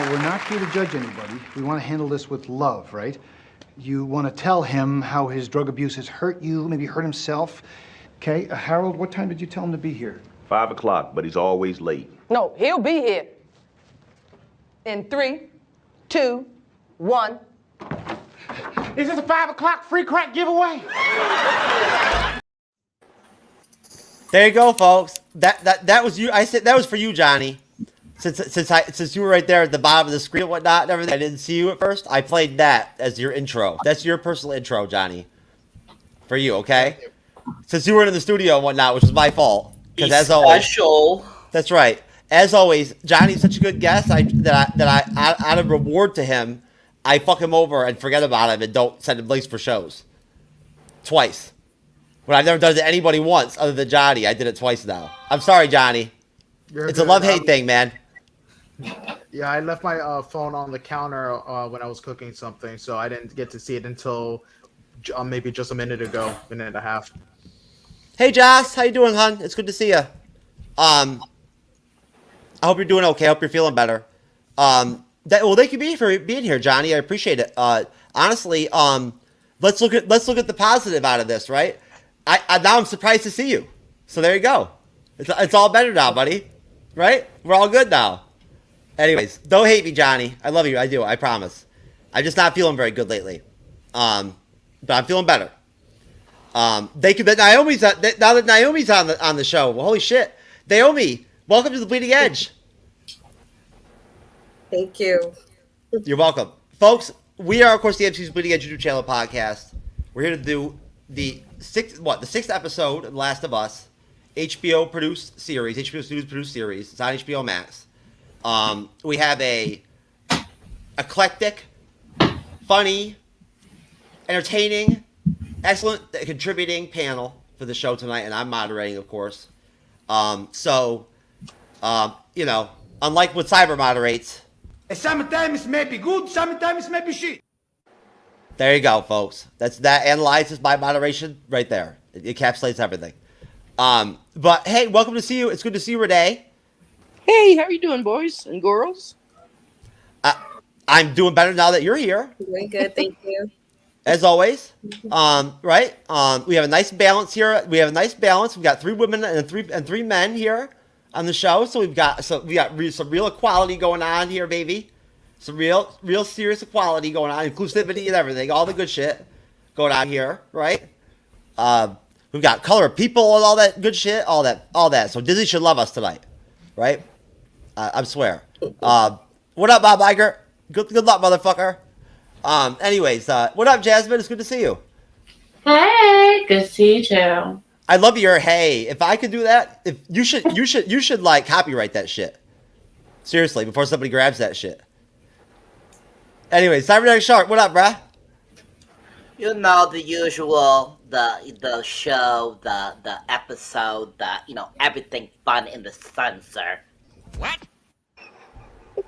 Now, we're not here to judge anybody. We want to handle this with love, right? You want to tell him how his drug abuse has hurt you, maybe hurt himself. Okay, Harold, what time did you tell him to be here? 5 o'clock, but he's always late. No, he'll be here. In 3, 2, 1. Is this a 5 o'clock free crack giveaway? There you go, folks. That was you. I said that was for you, Johnny. Since you were right there at the bottom of the screen and whatnot and everything, I didn't see you at first. I played that as your intro. That's your personal intro, Johnny. For you, okay? Since you were in the studio and whatnot, which was my fault. Because as always, that's right. As always, Johnny's such a good guest that I out of reward to him, I fuck him over and forget about him and don't send him links for shows. Twice. When I've never done it to anybody once other than Johnny, I did it twice now. I'm sorry, Johnny. It's a love-hate thing, man. Yeah, I left my phone on the counter when I was cooking something, so I didn't get to see it until maybe just a minute ago, minute and a half. Hey, Joss, how you doing, hon? It's good to see you. I hope you're doing okay. I hope you're feeling better. Thank you for being here, Johnny. I appreciate it. Honestly, let's look at the positive out of this, right? Now I'm surprised to see you. So there you go. It's all better now, buddy. Right? We're all good now. Anyways, don't hate me, Johnny. I love you. I do. I promise. I'm just not feeling very good lately. But I'm feeling better. Thank you. Now that Naomi's on the show. Well, holy shit, Naomi, welcome to the Bleeding Edge. Thank you. You're welcome, folks. We are, of course, the MCU'S Bleeding Edge YouTube channel podcast. We're here to do the sixth episode of The Last of Us, HBO Studios produced series. It's on HBOmax. We have a eclectic, funny, entertaining, excellent contributing panel for the show tonight, and I'm moderating, of course. Unlike what Cyber moderates. Sometimes may be good, sometimes may be shit. There you go, folks. That analyzes my moderation right there. It encapsulates everything. But hey, welcome to see you. It's good to see you, Renee. Hey, how you doing, boys and girls? I'm doing better now that you're here. Doing good, thank you. As always, right? We have a nice balance here. We've got 3 women and three men here on the show. So we got some real equality going on here, baby. Some real serious equality going on, inclusivity and everything, all the good shit going on here, right? We've got color of people and all that good shit, all that. So Disney should love us tonight, right? I swear. What up, Bob Iger? Good luck, motherfucker. Anyways, what up, Jasmine? It's good to see you. Hey, good to see you too. I love your hey. If I could do that, if you should like copyright that shit. Seriously, before somebody grabs that shit. Anyways, Cyberneticshark, what up, bruh? You know, the usual, the show, the episode, everything fun in the censor. What?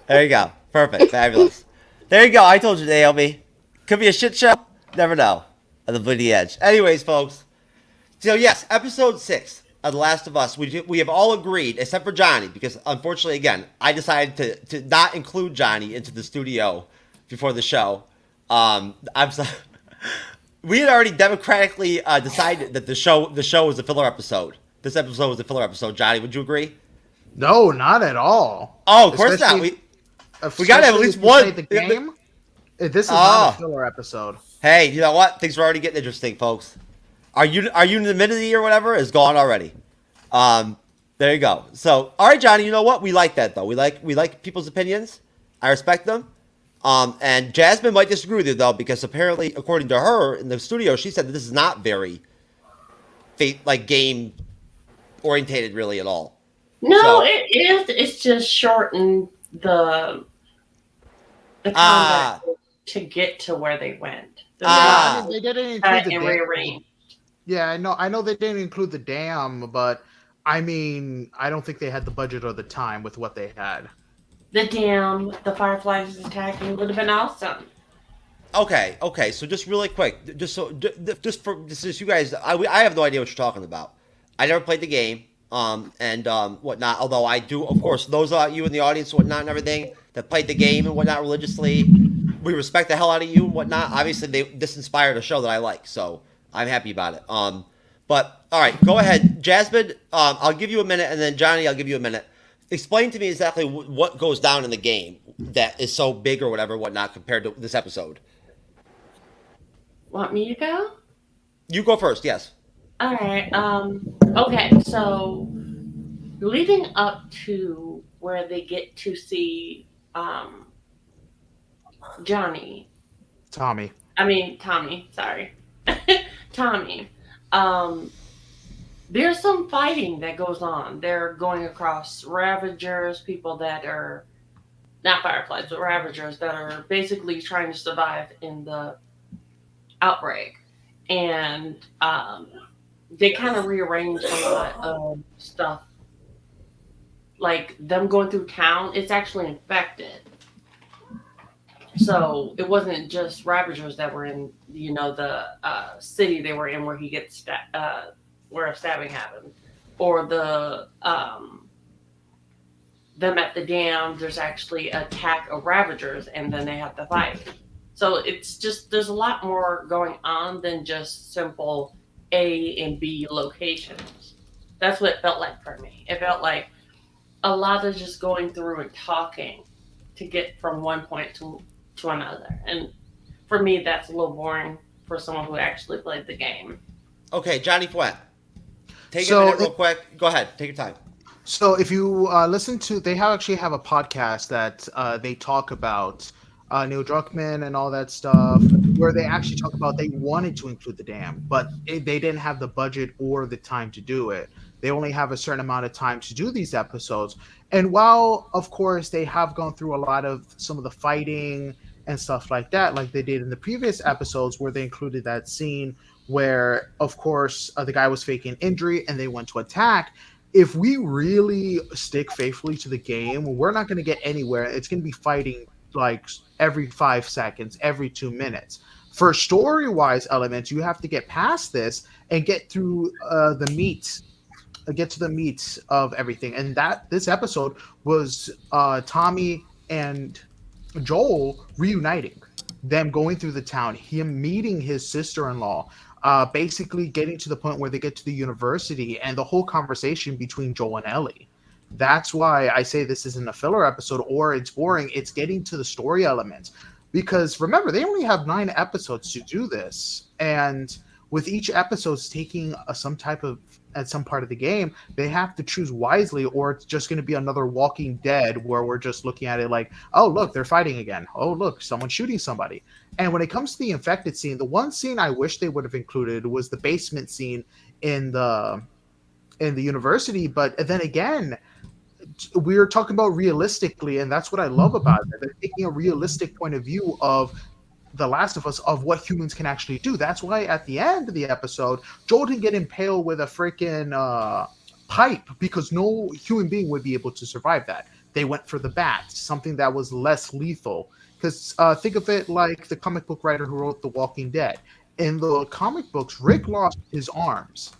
There you go. Perfect. Fabulous. There you go. I told you, Naomi. Could be a shit show. Never know. On the Bleeding Edge. Anyways, folks. So, yes, episode 6 of The Last of Us. We have all agreed, except for Johnny, because unfortunately, again, I decided to not include Johnny into the studio before the show. I'm sorry. We had already democratically decided that the show was a filler episode. This episode was a filler episode. Johnny, would you agree? No, not at all. Oh, of course not. We got to have at least one. The game. This is not a filler episode. Hey, you know what? Things are already getting interesting, folks. Are you in the Unity or whatever? Is gone already. There you go. So, all right, Johnny. You know what? We like that though. We like people's opinions. I respect them. And Jasmine might disagree with you though, because apparently, according to her in the studio, she said that this is not very game orientated really at all. No, it is. It's just shortened the combat to get to where they went. They didn't include the dam. Yeah, I know they didn't include the dam, but I mean, I don't think they had the budget or the time with what they had. The dam, the fireflies attacking would have been awesome. Okay. So just really quick, just you guys, I have no idea what you're talking about. I never played the game, and whatnot. Although I do, of course, those of you in the audience, whatnot, and everything that played the game and whatnot religiously. We respect the hell out of you and whatnot. Obviously, this inspired a show that I like, so I'm happy about it. But all right, go ahead, Jasmine. I'll give you a minute, and then Johnny, I'll give you a minute. Explain to me exactly what goes down in the game that is so big or whatever, whatnot, compared to this episode. Want me to go? You go first. Yes. All right. Okay. So, leading up to where they get to see Tommy. Sorry, Tommy. There's some fighting that goes on. They're going across Ravagers, people that are not Fireflies, but Ravagers that are basically trying to survive in the outbreak. And they kind of rearrange a lot of stuff. Like them going through town, it's actually infected. So it wasn't just Ravagers that were in, the city they were in where he gets where a stabbing happened, or the them at the dam. There's actually an attack of Ravagers, and then they have to fight. So it's just there's a lot more going on than just simple A and B locations. That's what it felt like for me. It felt like a lot of just going through and talking to get from one point to another. And for me, that's a little boring for someone who actually played the game. Okay, Johnny Fuent. Take a minute real quick. Go ahead. Take your time. So if you listen to, they actually have a podcast that they talk about Neil Druckmann and all that stuff, where they actually talk about they wanted to include the dam, but they didn't have the budget or the time to do it. They only have a certain amount of time to do these episodes. And while, of course, they have gone through a lot of some of the fighting and stuff like that, like they did in the previous episodes where they included that scene where, of course, the guy was faking injury and they went to attack. If we really stick faithfully to the game, we're not going to get anywhere. It's going to be fighting like every 5 seconds, every 2 minutes. For story-wise elements, you have to get past this and get through the meat. Get to the meat of everything. And this episode was Tommy and Joel reuniting, them going through the town, him meeting his sister-in-law, basically getting to the point where they get to the university, and the whole conversation between Joel and Ellie. That's why I say this isn't a filler episode or it's boring. It's getting to the story elements. Because remember, they only have 9 episodes to do this. And with each episode taking some type of, at some part of the game, they have to choose wisely, or it's just going to be another Walking Dead where we're just looking at it like, oh, look, they're fighting again. Oh, look, someone's shooting somebody. And when it comes to the infected scene, the one scene I wish they would have included was the basement scene in the university. But then again, we're talking about realistically, and that's what I love about it. They're taking a realistic point of view of The Last of Us, of what humans can actually do. That's why at the end of the episode, Joel didn't get impaled with a freaking pipe, because no human being would be able to survive that. They went for the bat, something that was less lethal. Because think of it like the comic book writer who wrote The Walking Dead. In the comic books, Rick lost his arms,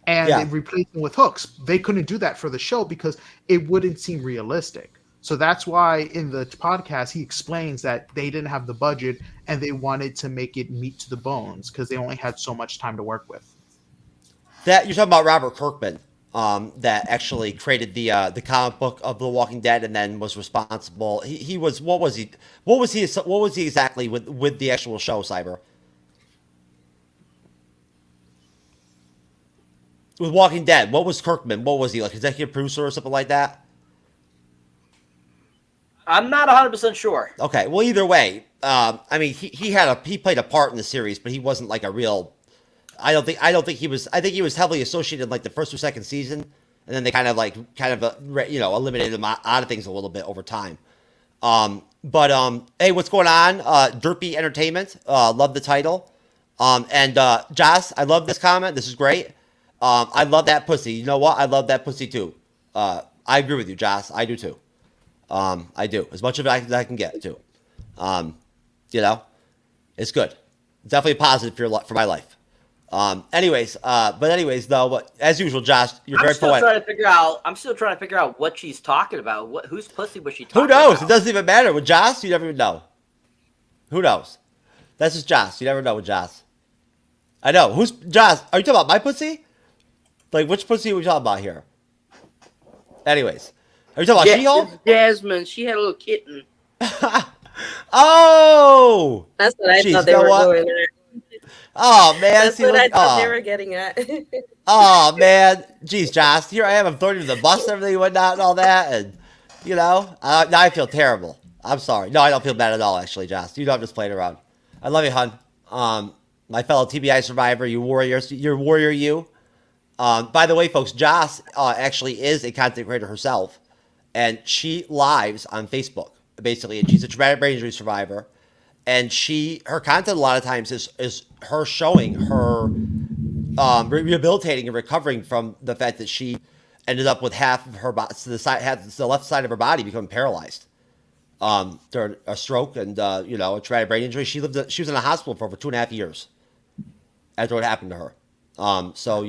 and they replaced them with hooks. They couldn't do that for the show because it wouldn't seem realistic. So that's why in the podcast, he explains that they didn't have the budget and they wanted to make it meat to the bones because they only had so much time to work with. That you're talking about Robert Kirkman, that actually created the comic book of The Walking Dead and then was responsible. He was what was he exactly with the actual show, Cyber? With Walking Dead, what was Kirkman? What was he, like executive producer or something like that? I'm not 100% sure. Okay, well either way, I mean he played a part in the series, but he wasn't like a real. I don't think he was. I think he was heavily associated in like the first or second season, and then they kind of eliminated him out of things a little bit over time. Hey, what's going on? Derpy Entertainment, love the title, and Joss, I love this comment. This is great. I love that pussy. You know what? I love that pussy too. I agree with you, Joss. I do too. I do. As much of it as I can get too. It's good. It's definitely a positive for my life. Anyways, though, but as usual, Josh, you're I'm very still poetic. trying to figure out. I'm still trying to figure out what she's talking about. Whose pussy was she talking Who knows? about? It doesn't even matter. With Josh, you never even know. Who knows? That's just Josh. You never know with Josh. I know. Who's Josh? Are you talking about my pussy? Like, which pussy are we talking about here? Anyways, are you talking about She-Hulk? It's Jasmine. She had a little kitten. Oh! That's what I Jeez, thought they you know were what? doing. Oh, man. That's See, what I look, thought oh. they were getting at. Oh, man. Jeez, Josh. Here I am. I'm throwing you to the bus and everything and whatnot and all that. And, you know, now I feel terrible. I'm sorry. No, I don't feel bad at all, actually, Josh. You know I'm just playing around. I love you, hon. My fellow TBI survivor, you warriors. You're warrior you. By the way, folks, Joss actually is a content creator herself, and she lives on Facebook, basically, and she's a traumatic brain injury survivor. And her content a lot of times is her showing her rehabilitating and recovering from the fact that she ended up with half of her body, the left side of her body becoming paralyzed during a stroke and a traumatic brain injury. She was in a hospital for over 2.5 years after what happened to her. So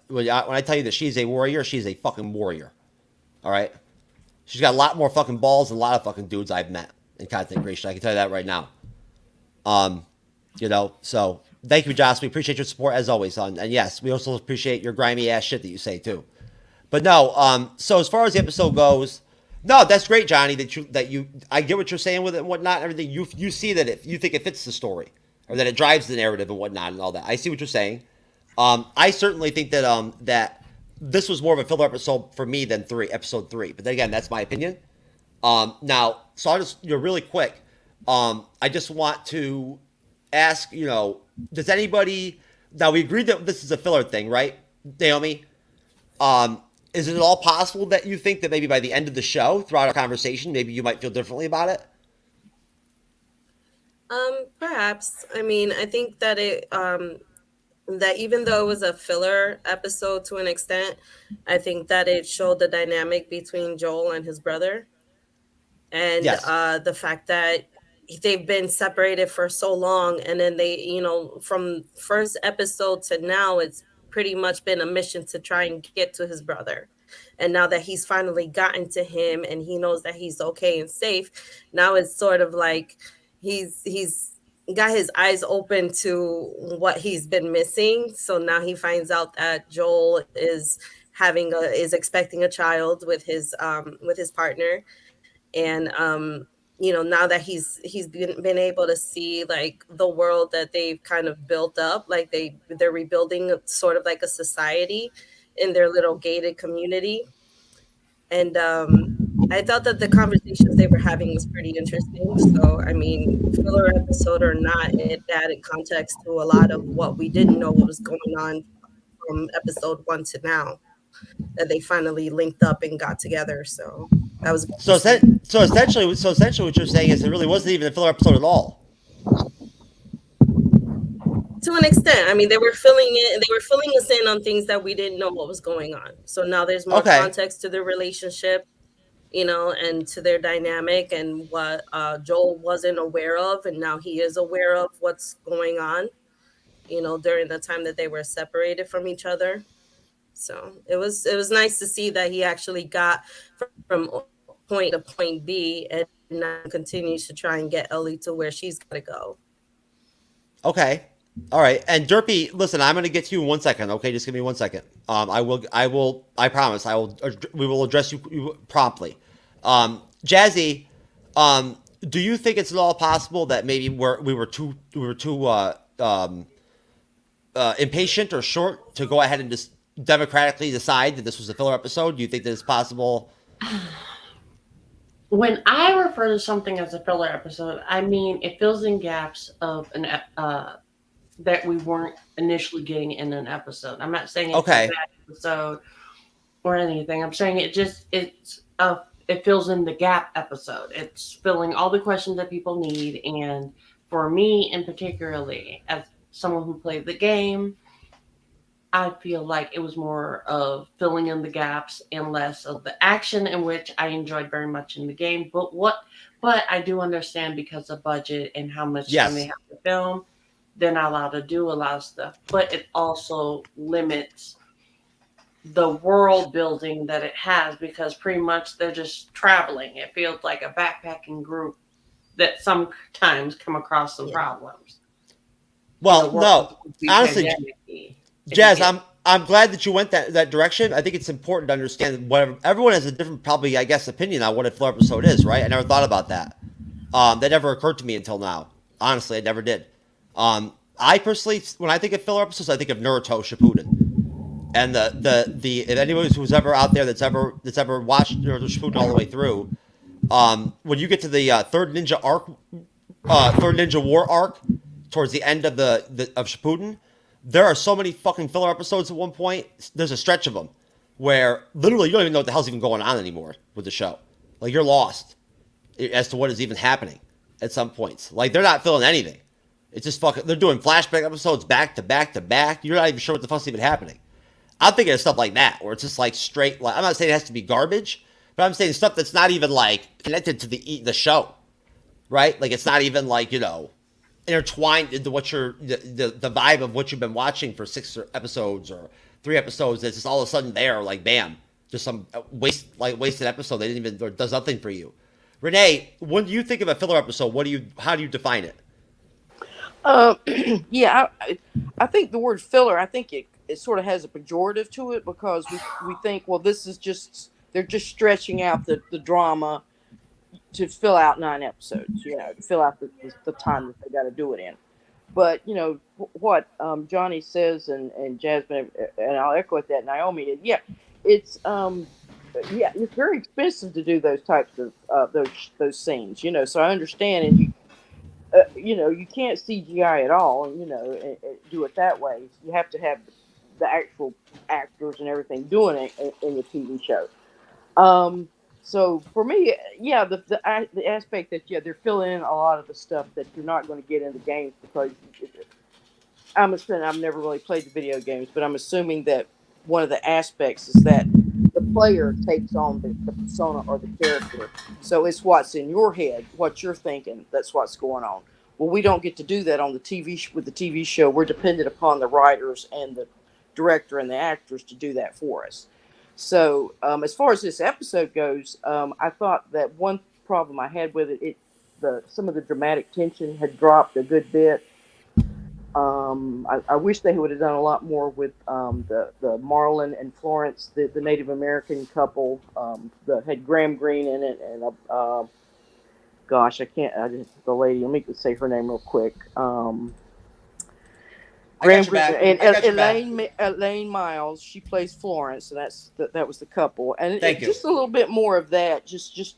when I tell you that she's a warrior, she's a fucking warrior. All right, she's got a lot more fucking balls than a lot of fucking dudes I've met in content creation. I can tell you that right now. So thank you, Joss. We appreciate your support as always, son. And yes, we also appreciate your grimy ass shit that you say too. But no, so as far as the episode goes, no, that's great, Johnny. I get what you're saying with it and whatnot. And everything you see that you think it fits the story or that it drives the narrative and whatnot and all that. I see what you're saying. I certainly think that that this was more of a filler episode for me than episode 3. But then again, that's my opinion. Now, so I'll just really quick. I just want to ask, does anybody now we agreed that this is a filler thing, right, Naomi? Is it at all possible that you think that maybe by the end of the show, throughout our conversation, maybe you might feel differently about it? Perhaps. I mean, I think that that even though it was a filler episode to an extent, I think that it showed the dynamic between Joel and his brother. And Yes. The fact that they've been separated for so long, and then they, from first episode to now, it's pretty much been a mission to try and get to his brother. And now that he's finally gotten to him and he knows that he's okay and safe, now it's sort of like he's got his eyes open to what he's been missing. So now he finds out that Joel is expecting a child with his partner. And now that he's been able to see like the world that they've kind of built up, like they're rebuilding sort of like a society in their little gated community. And I thought that the conversations they were having was pretty interesting. So I mean, filler episode or not, it added context to a lot of what we didn't know what was going on from episode 1 to now, that they finally linked up and got together. So that was So essentially, what you're saying is it really wasn't even a filler episode at all. to an extent. I mean, they were filling us in on things that we didn't know what was going on. So now there's more context to their relationship, and to their dynamic, and what Joel wasn't aware of, and now he is aware of what's going on, during the time that they were separated from each other. So it was nice to see that he actually got from point to point B, and now continues to try and get Ellie to where she's got to go. Okay. All right. And Derpy, listen, I'm going to get to you in 1 second. Okay. Just give me 1 second. I promise we will address you promptly. Jazzy, do you think it's at all possible that maybe we were too impatient or short to go ahead and just democratically decide that this was a filler episode? Do you think that it's possible? When I refer to something as a filler episode, I mean it fills in gaps of that we weren't initially getting in an episode. I'm not saying it's a bad episode or anything. I'm saying it fills in the gap episode. It's filling all the questions that people need. And for me, in particularly, as someone who played the game, I feel like it was more of filling in the gaps and less of the action, in which I enjoyed very much in the game. But I do understand, because of budget and how much time they have to film, they're not allowed to do a lot of stuff, but it also limits the world building that it has, because pretty much they're just traveling. It feels like a backpacking group that sometimes come across some problems. Well, no, honestly, pandemic-y. Jazz, I'm glad that you went that direction. I think it's important to understand whatever everyone has a different, probably, I guess, opinion on what a filler episode is, right? I never thought about that. That never occurred to me until now. Honestly, it never did. I personally, when I think of filler episodes, I think of Naruto Shippuden. And the if anyone who's ever out there that's ever watched Naruto Shippuden all the way through, when you get to the third ninja war arc, towards the end of of Shippuden, there are so many fucking filler episodes at one point. There's a stretch of them where literally you don't even know what the hell's even going on anymore with the show. Like, you're lost as to what is even happening at some points. Like, they're not filling anything. It's just fucking, they're doing flashback episodes back to back to back. You're not even sure what the fuck's even happening. I'm thinking of stuff like that, where it's just like straight, like, I'm not saying it has to be garbage, but I'm saying stuff that's not even like connected to the show, right? Like, it's not even like, you know, intertwined into what the vibe of what you've been watching for 6 episodes or 3 episodes. It's just all of a sudden there, like, bam, just some wasted episode. They didn't even, or does nothing for you. Renee, when you think of a filler episode, how do you define it? Yeah, I think the word filler, I think it sort of has a pejorative to it, because we think, well, this is just, they're just stretching out the drama to fill out 9 episodes, you know, to fill out the time that they got to do it in. But, you know, what Johnny says and Jasmine, and I'll echo it, that Naomi, yeah, it's very expensive to do those types of those scenes, you know, so I understand, and you know, you can't CGI at all, you know, and do it that way. You have to have the actual actors and everything doing it in the TV show. So for me, yeah, the aspect that, yeah, they're filling in a lot of the stuff that you're not going to get in the games, because I'm assuming, I've never really played the video games, but I'm assuming that one of the aspects is that the player takes on the persona or the character. So it's what's in your head, what you're thinking, that's what's going on. Well, we don't get to do that on the with the TV show. We're dependent upon the writers and the director and the actors to do that for us. So as far as this episode goes, I thought that one problem I had with it, some of the dramatic tension had dropped a good bit. I wish they would have done a lot more with the Marlon and Florence, the Native American couple that had Graham Greene in it, and gosh, the lady. Let me say her name real quick. Graham Greene and Elaine Miles. She plays Florence, and that was the couple. And just a little bit more of that. Just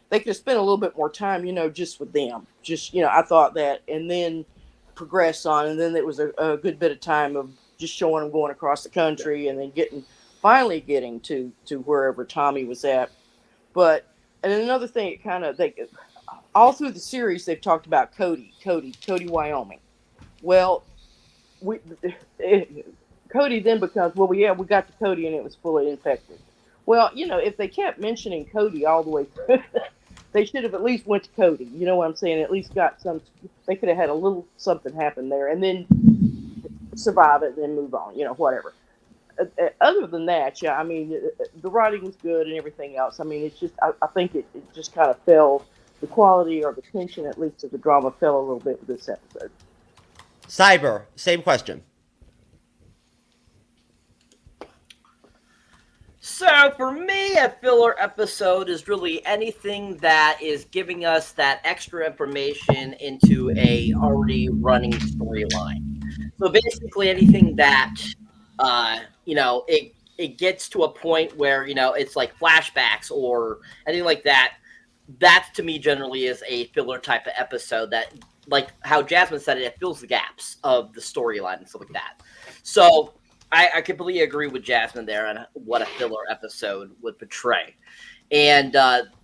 they could have spent a little bit more time, you know, just with them. Just, you know, I thought that, and then progress on, and then it was a good bit of time of just showing them going across the country, and then finally getting to wherever Tommy was at. But, and another thing, all through the series they've talked about Cody, Wyoming. Well, Cody then becomes, well, we got to Cody and it was fully infected. Well, you know, if they kept mentioning Cody all the way through, they should have at least went to Cody. You know what I'm saying? At least got they could have had a little something happen there, and then survive it and then move on, you know, whatever. Other than that, yeah, I mean, the writing was good and everything else. I mean, it's just, I think it just kind of fell, the quality or the tension, at least of the drama, fell a little bit with this episode. Cyber, same question. So for me, a filler episode is really anything that is giving us that extra information into a already running storyline. So basically anything that, you know, it gets to a point where, you know, it's like flashbacks or anything like that. That to me generally is a filler type of episode that, like how Jasmine said it fills the gaps of the storyline and stuff like that. So I completely agree with Jasmine there on what a filler episode would portray. And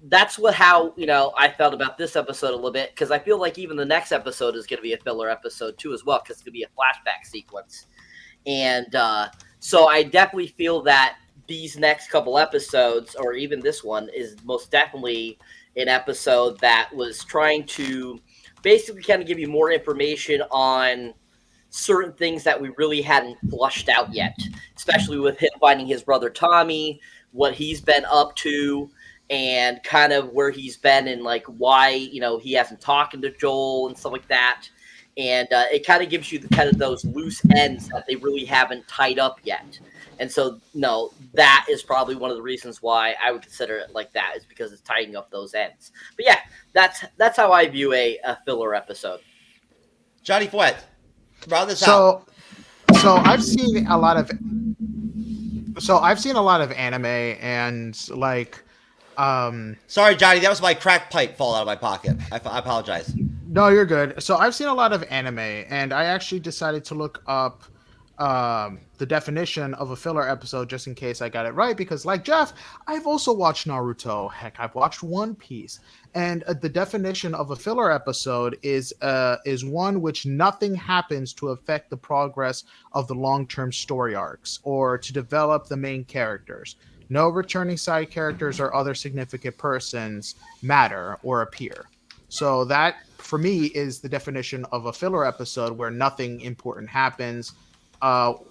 that's how, you know, I felt about this episode a little bit, because I feel like even the next episode is going to be a filler episode too as well, because it's going to be a flashback sequence. And so I definitely feel that these next couple episodes, or even this one, is most definitely an episode that was trying to basically kind of give you more information on certain things that we really hadn't flushed out yet, especially with him finding his brother Tommy, what he's been up to, and kind of where he's been and like why, you know, he hasn't talked to Joel and stuff like that. And it kind of gives you the kind of those loose ends that they really haven't tied up yet. And so, no, that is probably one of the reasons why I would consider it like that, is because it's tying up those ends. But yeah, that's how I view a filler episode. Johnny Fuent, round this out. So I've seen a lot of anime and like sorry, Johnny, that was my crack pipe fall out of my pocket. I apologize. No, you're good. So I've seen a lot of anime, and I actually decided to look up the definition of a filler episode just in case I got it right, because like Jeff, I've also watched Naruto. Heck, I've watched One Piece, and the definition of a filler episode is one which nothing happens to affect the progress of the long-term story arcs or to develop the main characters. No returning side characters or other significant persons matter or appear. So that, for me, is the definition of a filler episode where nothing important happens,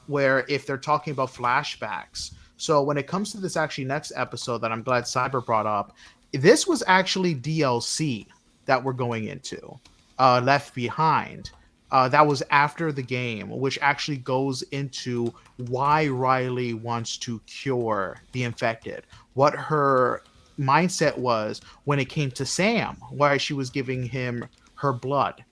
where if they're talking about flashbacks. So when it comes to this actually next episode that I'm glad Cyber brought up, this was actually DLC that we're going into, Left Behind. That was after the game, which actually goes into why Riley wants to cure the infected, what her mindset was when it came to Sam, why she was giving him her blood.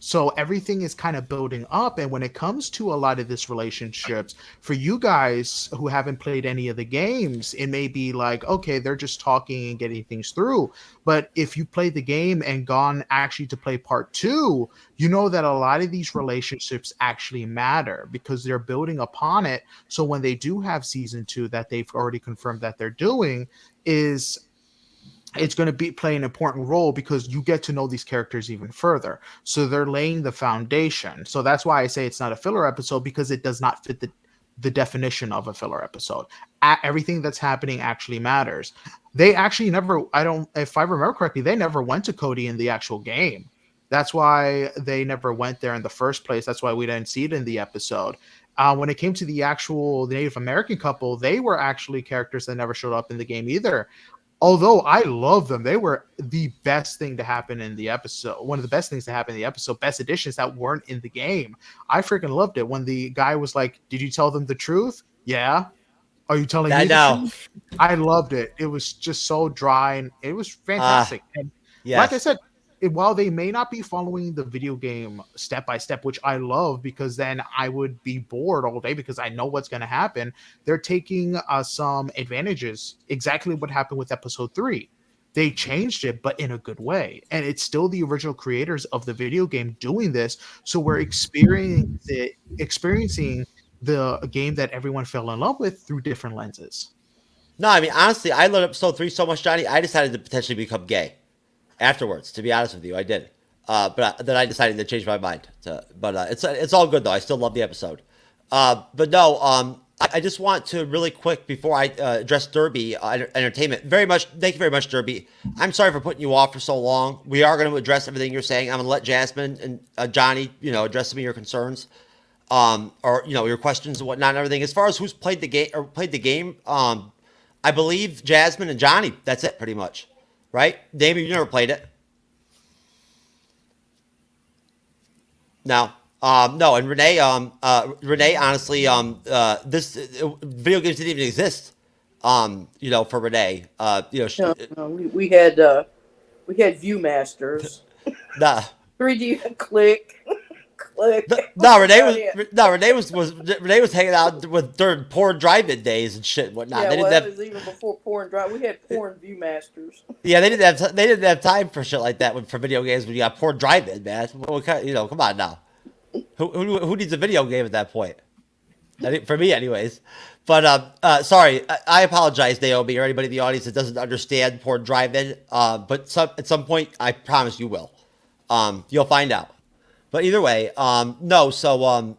So everything is kind of building up. And when it comes to a lot of this relationships, for you guys who haven't played any of the games, it may be like, okay, they're just talking and getting things through. But if you played the game and gone actually to play part 2, you know that a lot of these relationships actually matter because they're building upon it. So when they do have season 2 that they've already confirmed that they're doing, it's going to be play an important role because you get to know these characters even further. So they're laying the foundation. So that's why I say it's not a filler episode, because it does not fit the definition of a filler episode. Everything that's happening actually matters. They actually never, if I remember correctly, they never went to Cody in the actual game. That's why they never went there in the first place. That's why we didn't see it in the episode. When it came to the Native American couple, they were actually characters that never showed up in the game either. Although I love them, they were the best thing to happen in the episode. One of the best things to happen in the episode, best additions that weren't in the game. I freaking loved it when the guy was like, "Did you tell them the truth?" "Yeah." "Are you telling me the truth?" I loved it. It was just so dry and it was fantastic. And yes. Like I said, while they may not be following the video game step by step, which I love because then I would be bored all day because I know what's going to happen, they're taking some advantages. Exactly what happened with episode 3. They changed it, but in a good way. And it's still the original creators of the video game doing this. So we're experiencing the game that everyone fell in love with through different lenses. No, I mean, honestly, I loved episode 3 so much, Johnny, I decided to potentially become gay. Afterwards, to be honest with you, I did. But then I decided to change my mind. It's all good, though. I still love the episode. But no, I just want to really quick, before I address Derby Entertainment, thank you very much, Derby. I'm sorry for putting you off for so long. We are going to address everything you're saying. I'm going to let Jasmine and Johnny, address some of your concerns, or your questions and whatnot and everything. As far as who's played the game, I believe Jasmine and Johnny. That's it, pretty much. Right? Naomi, you never played it. No. No, and Renee, honestly, this video games didn't even exist, for Renee. We had Viewmasters. Nah. 3D click. Renee was hanging out with during porn drive-in days and shit and whatnot. Yeah, it was even before porn drive. We had porn Viewmasters. Yeah, they didn't have time for shit like that for video games when you got porn drive-in, man. Come on now. Who needs a video game at that point? For me, anyways. But sorry, I apologize, Naomi, or anybody in the audience that doesn't understand porn drive-in. But at some point, I promise you will. You'll find out. But either way, no. So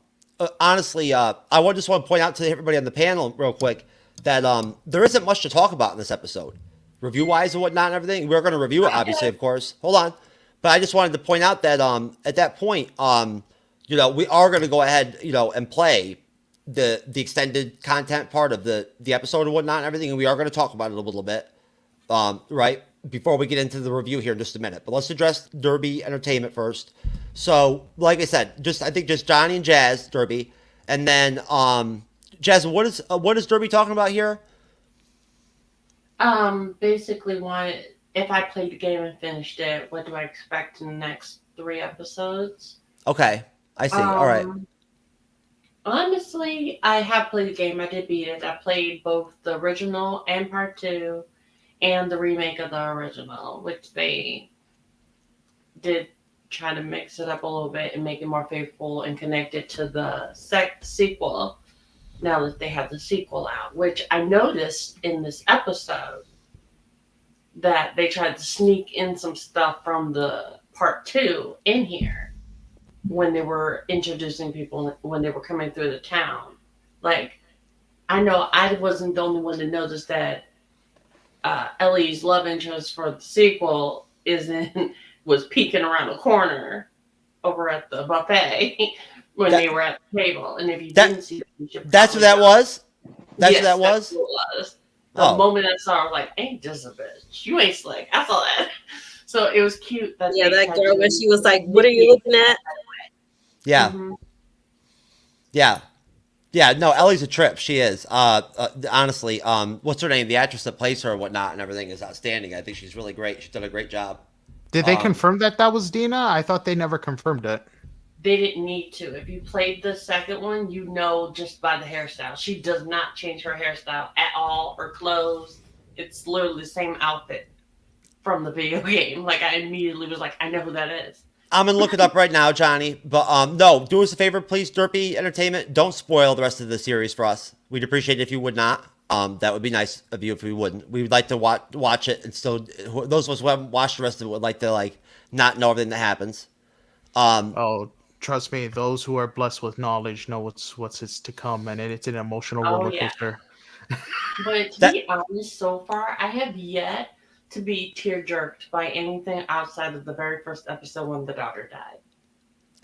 honestly, I just want to point out to everybody on the panel real quick that there isn't much to talk about in this episode, review-wise and whatnot and everything. We're going to review it, obviously, of course. Hold on. But I just wanted to point out that at that point, we are going to go ahead, and play the extended content part of the episode and whatnot and everything, and we are going to talk about it a little bit, right before we get into the review here in just a minute. But let's address Derby Entertainment first. So, like I said, I think just Johnny and Jazz, Derby, and then Jasmine, what is Derby talking about here? Basically, if I played the game and finished it, what do I expect in the next 3 episodes? Okay, I see. All right. Honestly, I have played the game. I did beat it. I played both the original and part 2 and the remake of the original, which they did try to mix it up a little bit and make it more faithful and connect it to the sequel now that they have the sequel out, which I noticed in this episode that they tried to sneak in some stuff from the part 2 in here when they were introducing people, when they were coming through the town. Like, I know I wasn't the only one to notice that Ellie's love interest for the sequel was peeking around the corner over at the buffet when they were at the table. And if you didn't see it, that's what that was? That's what that was? That's what it was. The moment I saw her, I was like, ain't this a bitch? You ain't slick. I saw that. So it was cute. That that girl, when she was like, what are you looking at? Yeah. Mm-hmm. Yeah, no, Ellie's a trip. She is. Honestly, what's her name? The actress that plays her and whatnot and everything is outstanding. I think she's really great. She's done a great job. Did they confirm that was Dina? I thought they never confirmed it. They didn't need to. If you played the second one, just by the hairstyle. She does not change her hairstyle at all, or clothes. It's literally the same outfit from the video game. Like, I immediately was like, I know who that is. I'm going to look it up right now, Johnny. But no, do us a favor, please, Derpy Entertainment. Don't spoil the rest of the series for us. We'd appreciate it if you would not. That would be nice of you if we wouldn't. We would like to watch it, and still, those of us who haven't watched the rest of it would like to not know everything that happens. Trust me, those who are blessed with knowledge know what's to come, and it's an emotional roller coaster. But to be honest, so far, I have yet to be tear-jerked by anything outside of the very first episode when the daughter died.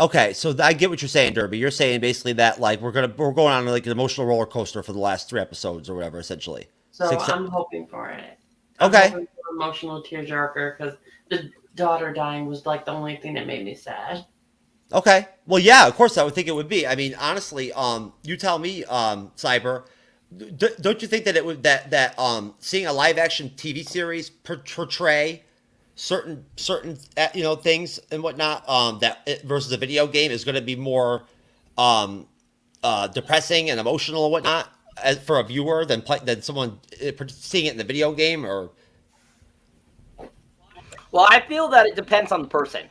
Okay, so I get what you're saying, Derby. You're saying basically that we're going on an emotional roller coaster for the last 3 episodes or whatever, essentially. So I'm hoping for it. Okay. I'm hoping for emotional tearjerker because the daughter dying was the only thing that made me sad. Okay. Well, yeah, of course I would think it would be. I mean, honestly, you tell me, Cyber. Don't you think that it would that seeing a live action TV series portray certain things and whatnot versus a video game is going to be more depressing and emotional and whatnot for a viewer than someone seeing it in the video game? Or well, I feel that it depends on the person,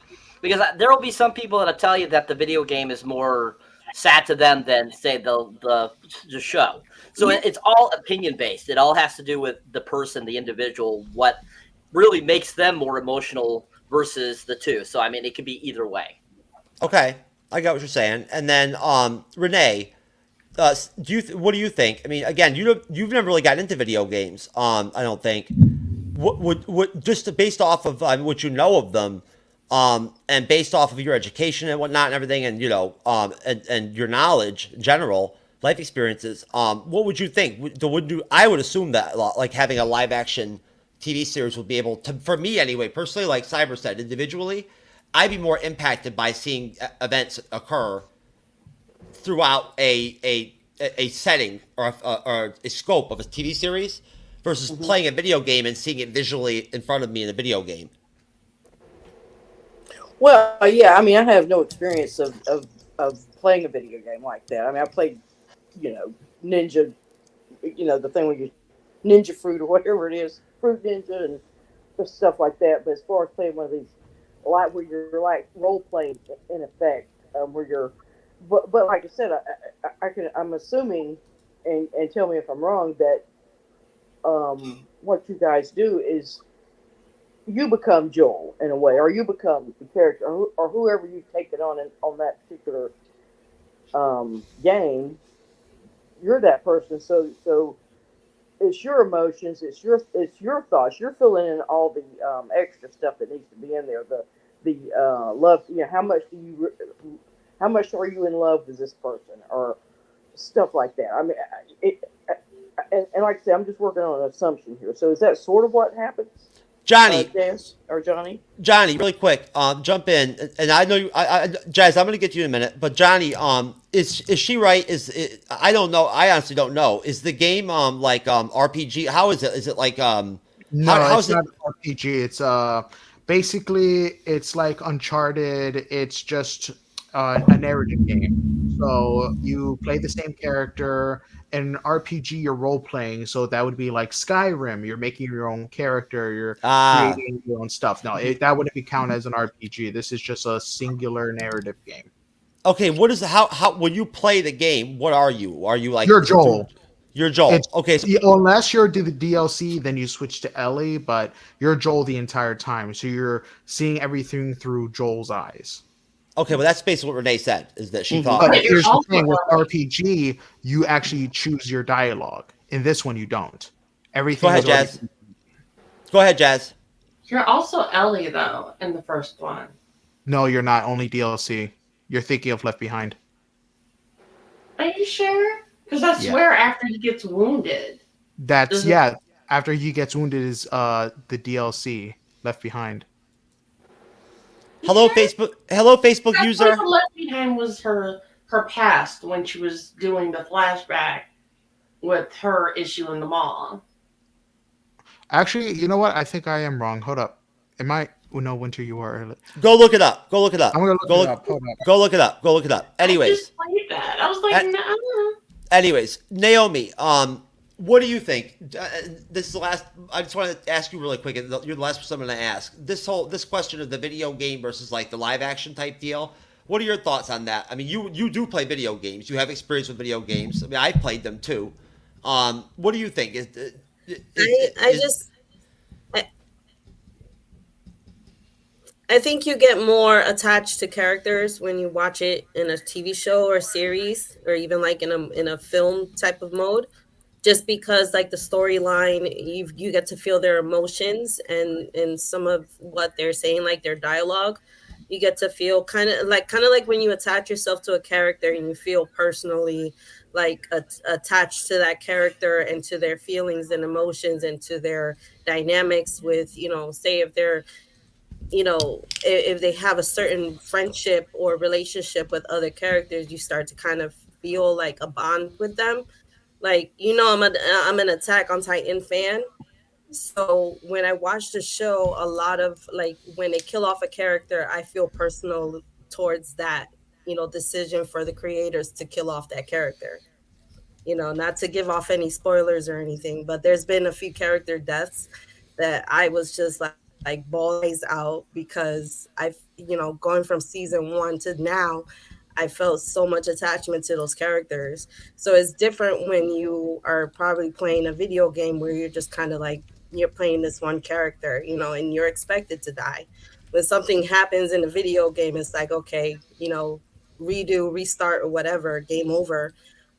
because there will be some people that'll tell you that the video game is more sad to them than, say, the show. So it's all opinion based. It all has to do with the person, the individual, what really makes them more emotional versus the two. So I mean, it could be either way. Okay, I got what you're saying. And then Renee, what do you think? I mean, again, you've never really gotten into video games. I don't think. What just based off of what you know of them, and based off of your education and whatnot and everything, and and your knowledge in general, life experiences, what would you think? I would assume that having a live action TV series would be able to, for me anyway, personally, like Cyber said, individually, I'd be more impacted by seeing events occur throughout a setting or a scope of a TV series versus playing a video game and seeing it visually in front of me in a video game. Well, yeah, I mean, I have no experience of playing a video game like that. I mean, I played, Ninja, the thing where you Ninja Fruit or whatever it is, Fruit Ninja and stuff like that. But as far as playing one of these, where you're role playing in effect, where you're, but like I said, I'm assuming, and tell me if I'm wrong, that what you guys do is you become Joel in a way, or you become the character, or whoever you've taken on that particular game. You're that person, so it's your emotions, it's your thoughts. You're filling in all the extra stuff that needs to be in there, the love. You know, how much are you in love with this person, or stuff like that. I mean, and like I said, I'm just working on an assumption here. So is that sort of what happens, Johnny? Jazz or Johnny? Johnny, really quick, jump in, and I know you, Jazz. I'm gonna get you in a minute, but Johnny, is she right? I don't know. I honestly don't know. Is the game like RPG? How is it? Is it like No, how's it's not an RPG. It's basically it's like Uncharted. It's just a narrative game. So you play the same character. In an RPG, you're role playing. So that would be like Skyrim. You're making your own character. You're creating your own stuff. No, that wouldn't be counted as an RPG. This is just a singular narrative game. Okay, what is how when you play the game? What are you? Are you like You're Joel? You're Joel. Okay, so, unless you're the DLC, then you switch to Ellie, but you're Joel the entire time. So you're seeing everything through Joel's eyes. Okay, well that's basically what Renee said. Is that she thought? But here's the thing: with RPG, you actually choose your dialogue. In this one, you don't. Everything. Go ahead, Jazz. Go ahead, Jazz. You're also Ellie though in the first one. No, you're not. Only DLC. You're thinking of Left Behind. Are you sure? Because I swear after he gets wounded. That's after he gets wounded is the DLC Left Behind. Hello, Facebook. Hello, Facebook user. Left Behind was her past when she was doing the flashback with her issue in the mall. Actually, you know what? I think I am wrong. Hold up. Am I? Oh, no, Winter, you are early. Go look it up. Go look it up. I'm gonna look it up. Hold up. Go look it up. Go look it up. Anyways. I just played that. I was like, no. Anyways, Naomi, what do you think? This is the last. I just want to ask you really quick. And you're the last person I'm going to ask. This question of the video game versus like the live action type deal. What are your thoughts on that? I mean, you do play video games. You have experience with video games. I mean, I played them too. What do you think? I think you get more attached to characters when you watch it in a TV show or series, or even like in a film type of mode, just because like the storyline, you get to feel their emotions and some of what they're saying, like their dialogue. You get to feel kind of like when you attach yourself to a character and you feel personally like attached to that character and to their feelings and emotions and to their dynamics with, you know, say if they're, you know, if they have a certain friendship or relationship with other characters, you start to kind of feel like a bond with them. Like, you know, I'm an Attack on Titan fan. So when I watch the show, a lot of like when they kill off a character, I feel personal towards that, you know, decision for the creators to kill off that character. You know, not to give off any spoilers or anything, but there's been a few character deaths that I was just like balls out, because I've, you know, going from season 1 to now, I felt so much attachment to those characters. So it's different when you are probably playing a video game where you're just kind of like, you're playing this one character, you know, and you're expected to die. When something happens in a video game, it's like, okay, you know, redo, restart, or whatever, game over.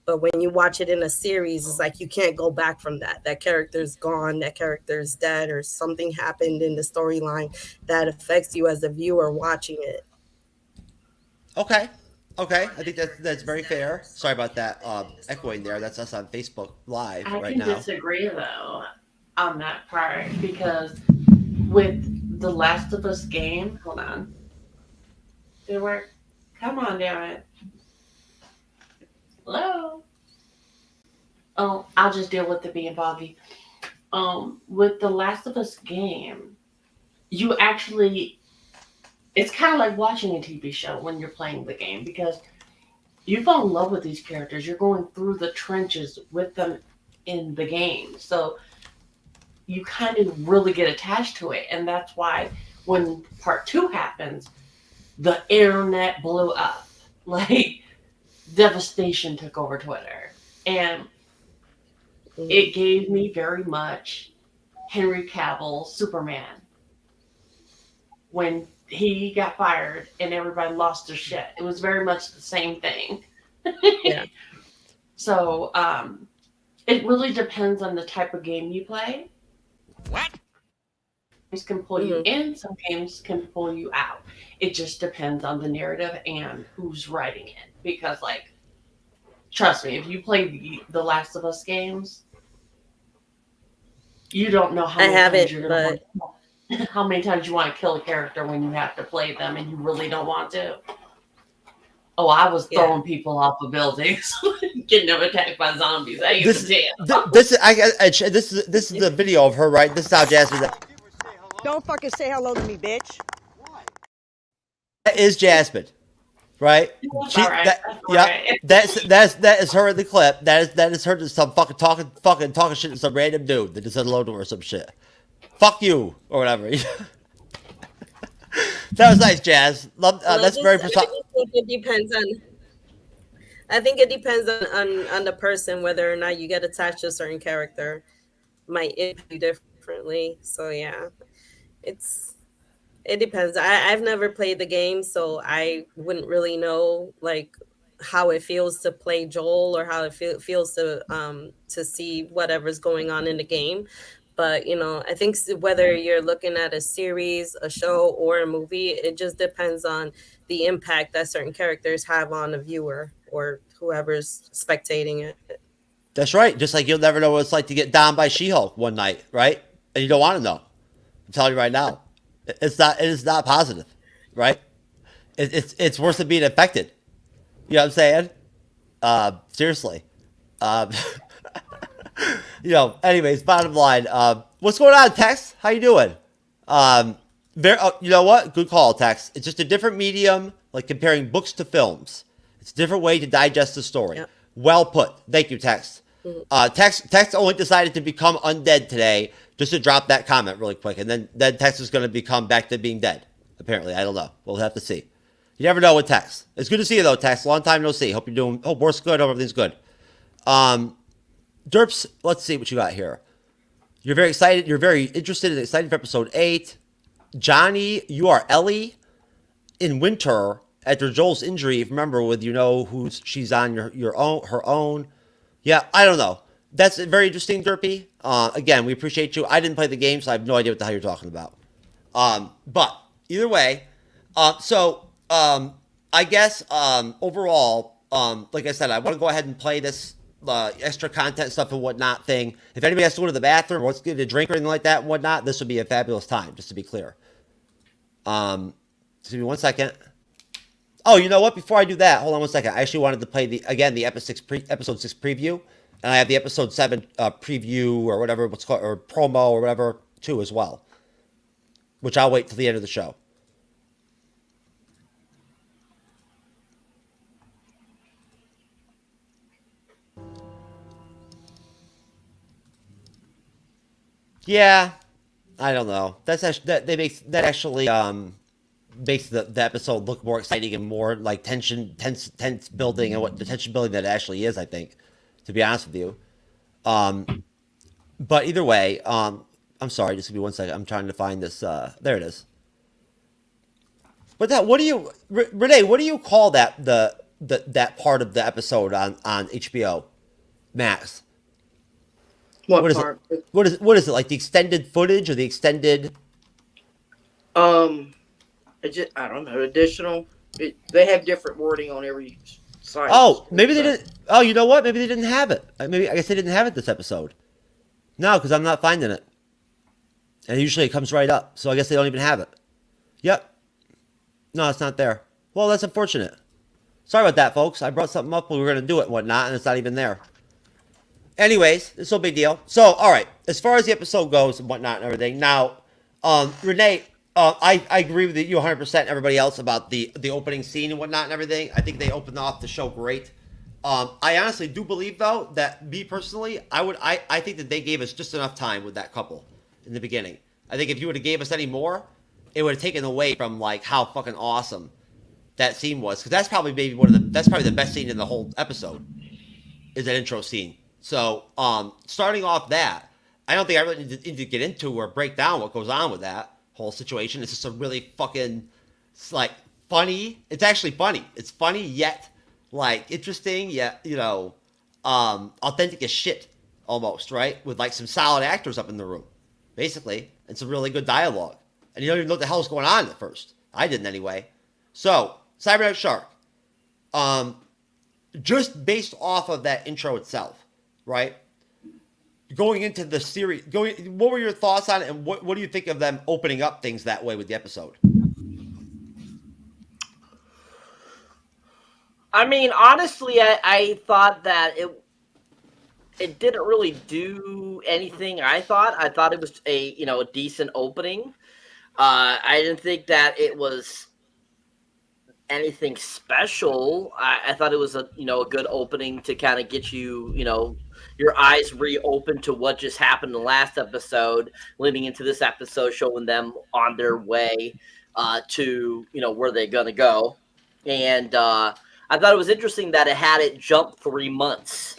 But when you watch it in a series, it's like you can't go back from that. That character's gone, that character's dead, or something happened in the storyline that affects you as a viewer watching it. Okay. I think that's very fair. Sorry about that echoing there. That's us on Facebook Live right now. I can disagree though on that part, because with the Last of Us game, hold on. Did it work? Come on, damn it. Hello? Oh, I'll just deal with it being boggy. With the Last of Us game, you actually, it's kind of like watching a TV show when you're playing the game, because you fall in love with these characters. You're going through the trenches with them in the game. So you kind of really get attached to it. And that's why when part 2 happens, the internet blew up. Like, devastation took over Twitter, and it gave me very much Henry Cavill Superman when he got fired and everybody lost their shit. It was very much the same thing. Yeah. So it really depends on the type of game you play. What? can pull you in, some games can pull you out. It just depends on the narrative and who's writing it. Because, like, trust me, if you play the Last of Us games, you don't know how many times you're gonna want how many times you want to kill a character when you have to play them and you really don't want to. Oh, I was throwing people off of buildings, getting them attacked by zombies. I used to dance. This is the video of her, right? This is how Jasmine. Don't fucking say hello to me, bitch. That is Jasmine, right? That is her in the clip. That is her just some fucking talking shit to some random dude that just said hello to her or some shit. Fuck you or whatever. That was nice, Jazz. That's very precise. I think it depends on the person whether or not you get attached to a certain character. Might impact you differently. So yeah, it depends. I've never played the game, so I wouldn't really know like how it feels to play Joel or how it feels to see whatever's going on in the game. But, you know, I think whether you're looking at a series, a show, or a movie, it just depends on the impact that certain characters have on the viewer or whoever's spectating it. That's right. Just like you'll never know what it's like to get downed by She-Hulk one night, right? And you don't want to know. I'm telling you right now. It is not positive, right? It's worse than being infected. You know what I'm saying? Seriously. You know, anyways, bottom line, what's going on, Tex? How you doing? You know what? Good call, Tex. It's just a different medium, like comparing books to films. It's a different way to digest the story. Yep. Well put. Thank you, Tex. Tex only decided to become undead today just to drop that comment really quick. And then Tex is going to become back to being dead, apparently. I don't know. We'll have to see. You never know with Tex. It's good to see you, though, Tex. Long time no see. Hope work's good. Hope everything's good. Derps, let's see what you got here. You're very excited. You're very interested and excited for episode 8. Johnny, you are Ellie in winter after Joel's injury. Remember, with she's on her own. Yeah, I don't know. That's very interesting, Derpy. Again, we appreciate you. I didn't play the game, so I have no idea what the hell you're talking about. But either way, I guess overall, like I said, I want to go ahead and play this extra content stuff and whatnot thing. If anybody has to go to the bathroom or wants to get a drink or anything like that and whatnot, this would be a fabulous time, just to be clear. Just give me 1 second. Oh, you know what? Before I do that, hold on 1 second. I actually wanted to play the episode 6 preview, and I have the episode 7 preview or whatever what's called, or promo or whatever too as well, which I'll wait till the end of the show. Yeah, I don't know. That actually makes the episode look more exciting and more like tense building and what the tension building that it actually is. I think, to be honest with you. But either way, I'm sorry. Just give me 1 second. I'm trying to find this. There it is. But Renee? What do you call that part of the episode on HBO Max? What part? What is it like? The extended footage or the extended? I don't know. Additional. They have different wording on every site. Oh, maybe they didn't. Oh, you know what? Maybe they didn't have it. I guess they didn't have it this episode. No, because I'm not finding it. And usually it comes right up. So I guess they don't even have it. Yep. No, it's not there. Well, that's unfortunate. Sorry about that, folks. I brought something up when we were going to do it and whatnot, and it's not even there. Anyways, it's no big deal. So, all right. As far as the episode goes and whatnot and everything. Now, Renee, I agree with you 100%. Everybody else about the opening scene and whatnot and everything. I think they opened off the show great. I honestly do believe though that me personally, I think that they gave us just enough time with that couple in the beginning. I think if you would have gave us any more, it would have taken away from like how fucking awesome that scene was. Because that's probably the best scene in the whole episode. Is that intro scene. So, starting off that, I don't think I really need to get into or break down what goes on with that whole situation. It's just a really fucking, it's like funny. It's actually funny. It's funny yet like interesting yet, authentic as shit almost, right? With like some solid actors up in the room basically. It's a really good dialogue. And you don't even know what the hell's going on at first. I didn't anyway. So, Cyberneticshark, just based off of that intro itself, right? Going into the series, what were your thoughts on it, and what do you think of them opening up things that way with the episode? I mean, honestly, I thought that it didn't really do anything. I thought it was a decent opening. I didn't think that it was anything special. I thought it was a good opening to kind of get you your eyes reopened to what just happened in the last episode, leading into this episode, showing them on their way to where they're gonna go. And I thought it was interesting that it had it jump 3 months.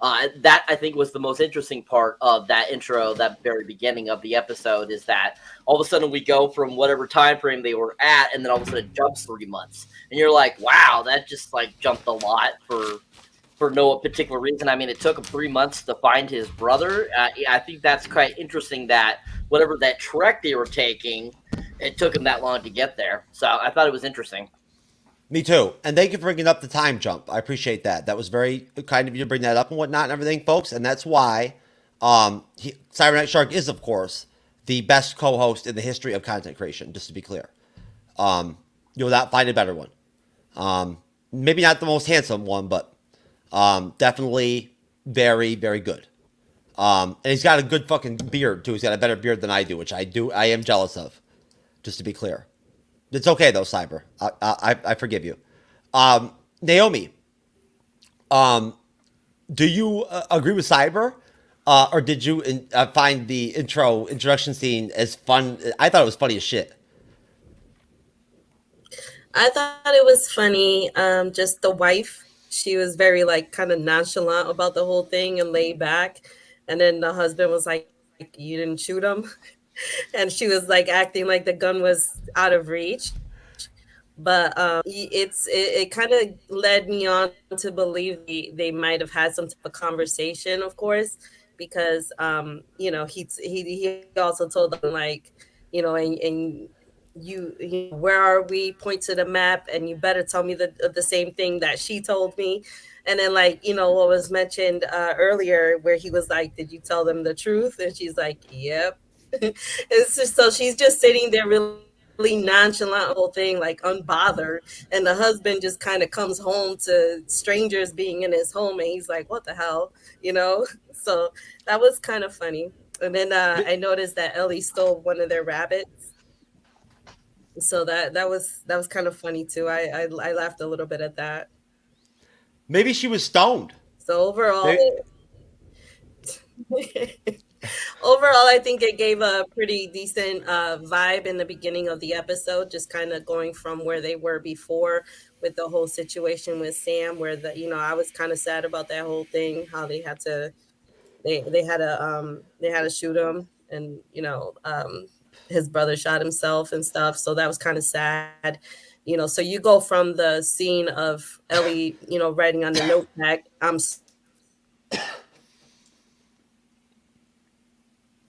That I think was the most interesting part of that intro, that very beginning of the episode, is that all of a sudden we go from whatever time frame they were at, and then all of a sudden it jumps 3 months, and you're like, wow, that just like jumped a lot for no particular reason. I mean, it took him 3 months to find his brother. I think that's quite interesting that whatever that trek they were taking, it took him that long to get there. So I thought it was interesting. Me too. And thank you for bringing up the time jump. I appreciate that. That was very kind of you to bring that up and whatnot and everything, folks. And that's why Cyberneticshark is, of course, the best co-host in the history of content creation, just to be clear. You'll not find a better one. Maybe not the most handsome one, but definitely very, very good. And he's got a good fucking beard, too. He's got a better beard than I do, which I am jealous of, just to be clear. It's okay, though, Cyber. I forgive you. Naomi, do you agree with Cyber? Or did you find the introduction scene as fun? I thought it was funny as shit. I thought it was funny. Just the wife, she was very like kind of nonchalant about the whole thing and laid back. And then the husband was like, "You didn't shoot him." And she was like acting like the gun was out of reach. But it kind of led me on to believe they might have had some type of conversation, of course, because he also told them like, and you where are we? Point to the map, and you better tell me the same thing that she told me. And then like what was mentioned earlier, where he was like, "Did you tell them the truth?" And she's like, "Yep." It's just, so she's just sitting there really nonchalant, whole thing, like unbothered, and the husband just kind of comes home to strangers being in his home, and he's like, "What the hell?" So that was kind of funny. And then I noticed that Ellie stole one of their rabbits, so that was kind of funny too. I laughed a little bit at that. Maybe she was stoned. So overall overall, I think it gave a pretty decent vibe in the beginning of the episode, just kind of going from where they were before with the whole situation with Sam, where I was kind of sad about that whole thing, how they had to shoot him, and his brother shot himself and stuff. So that was kind of sad. So you go from the scene of Ellie, writing on the notepad,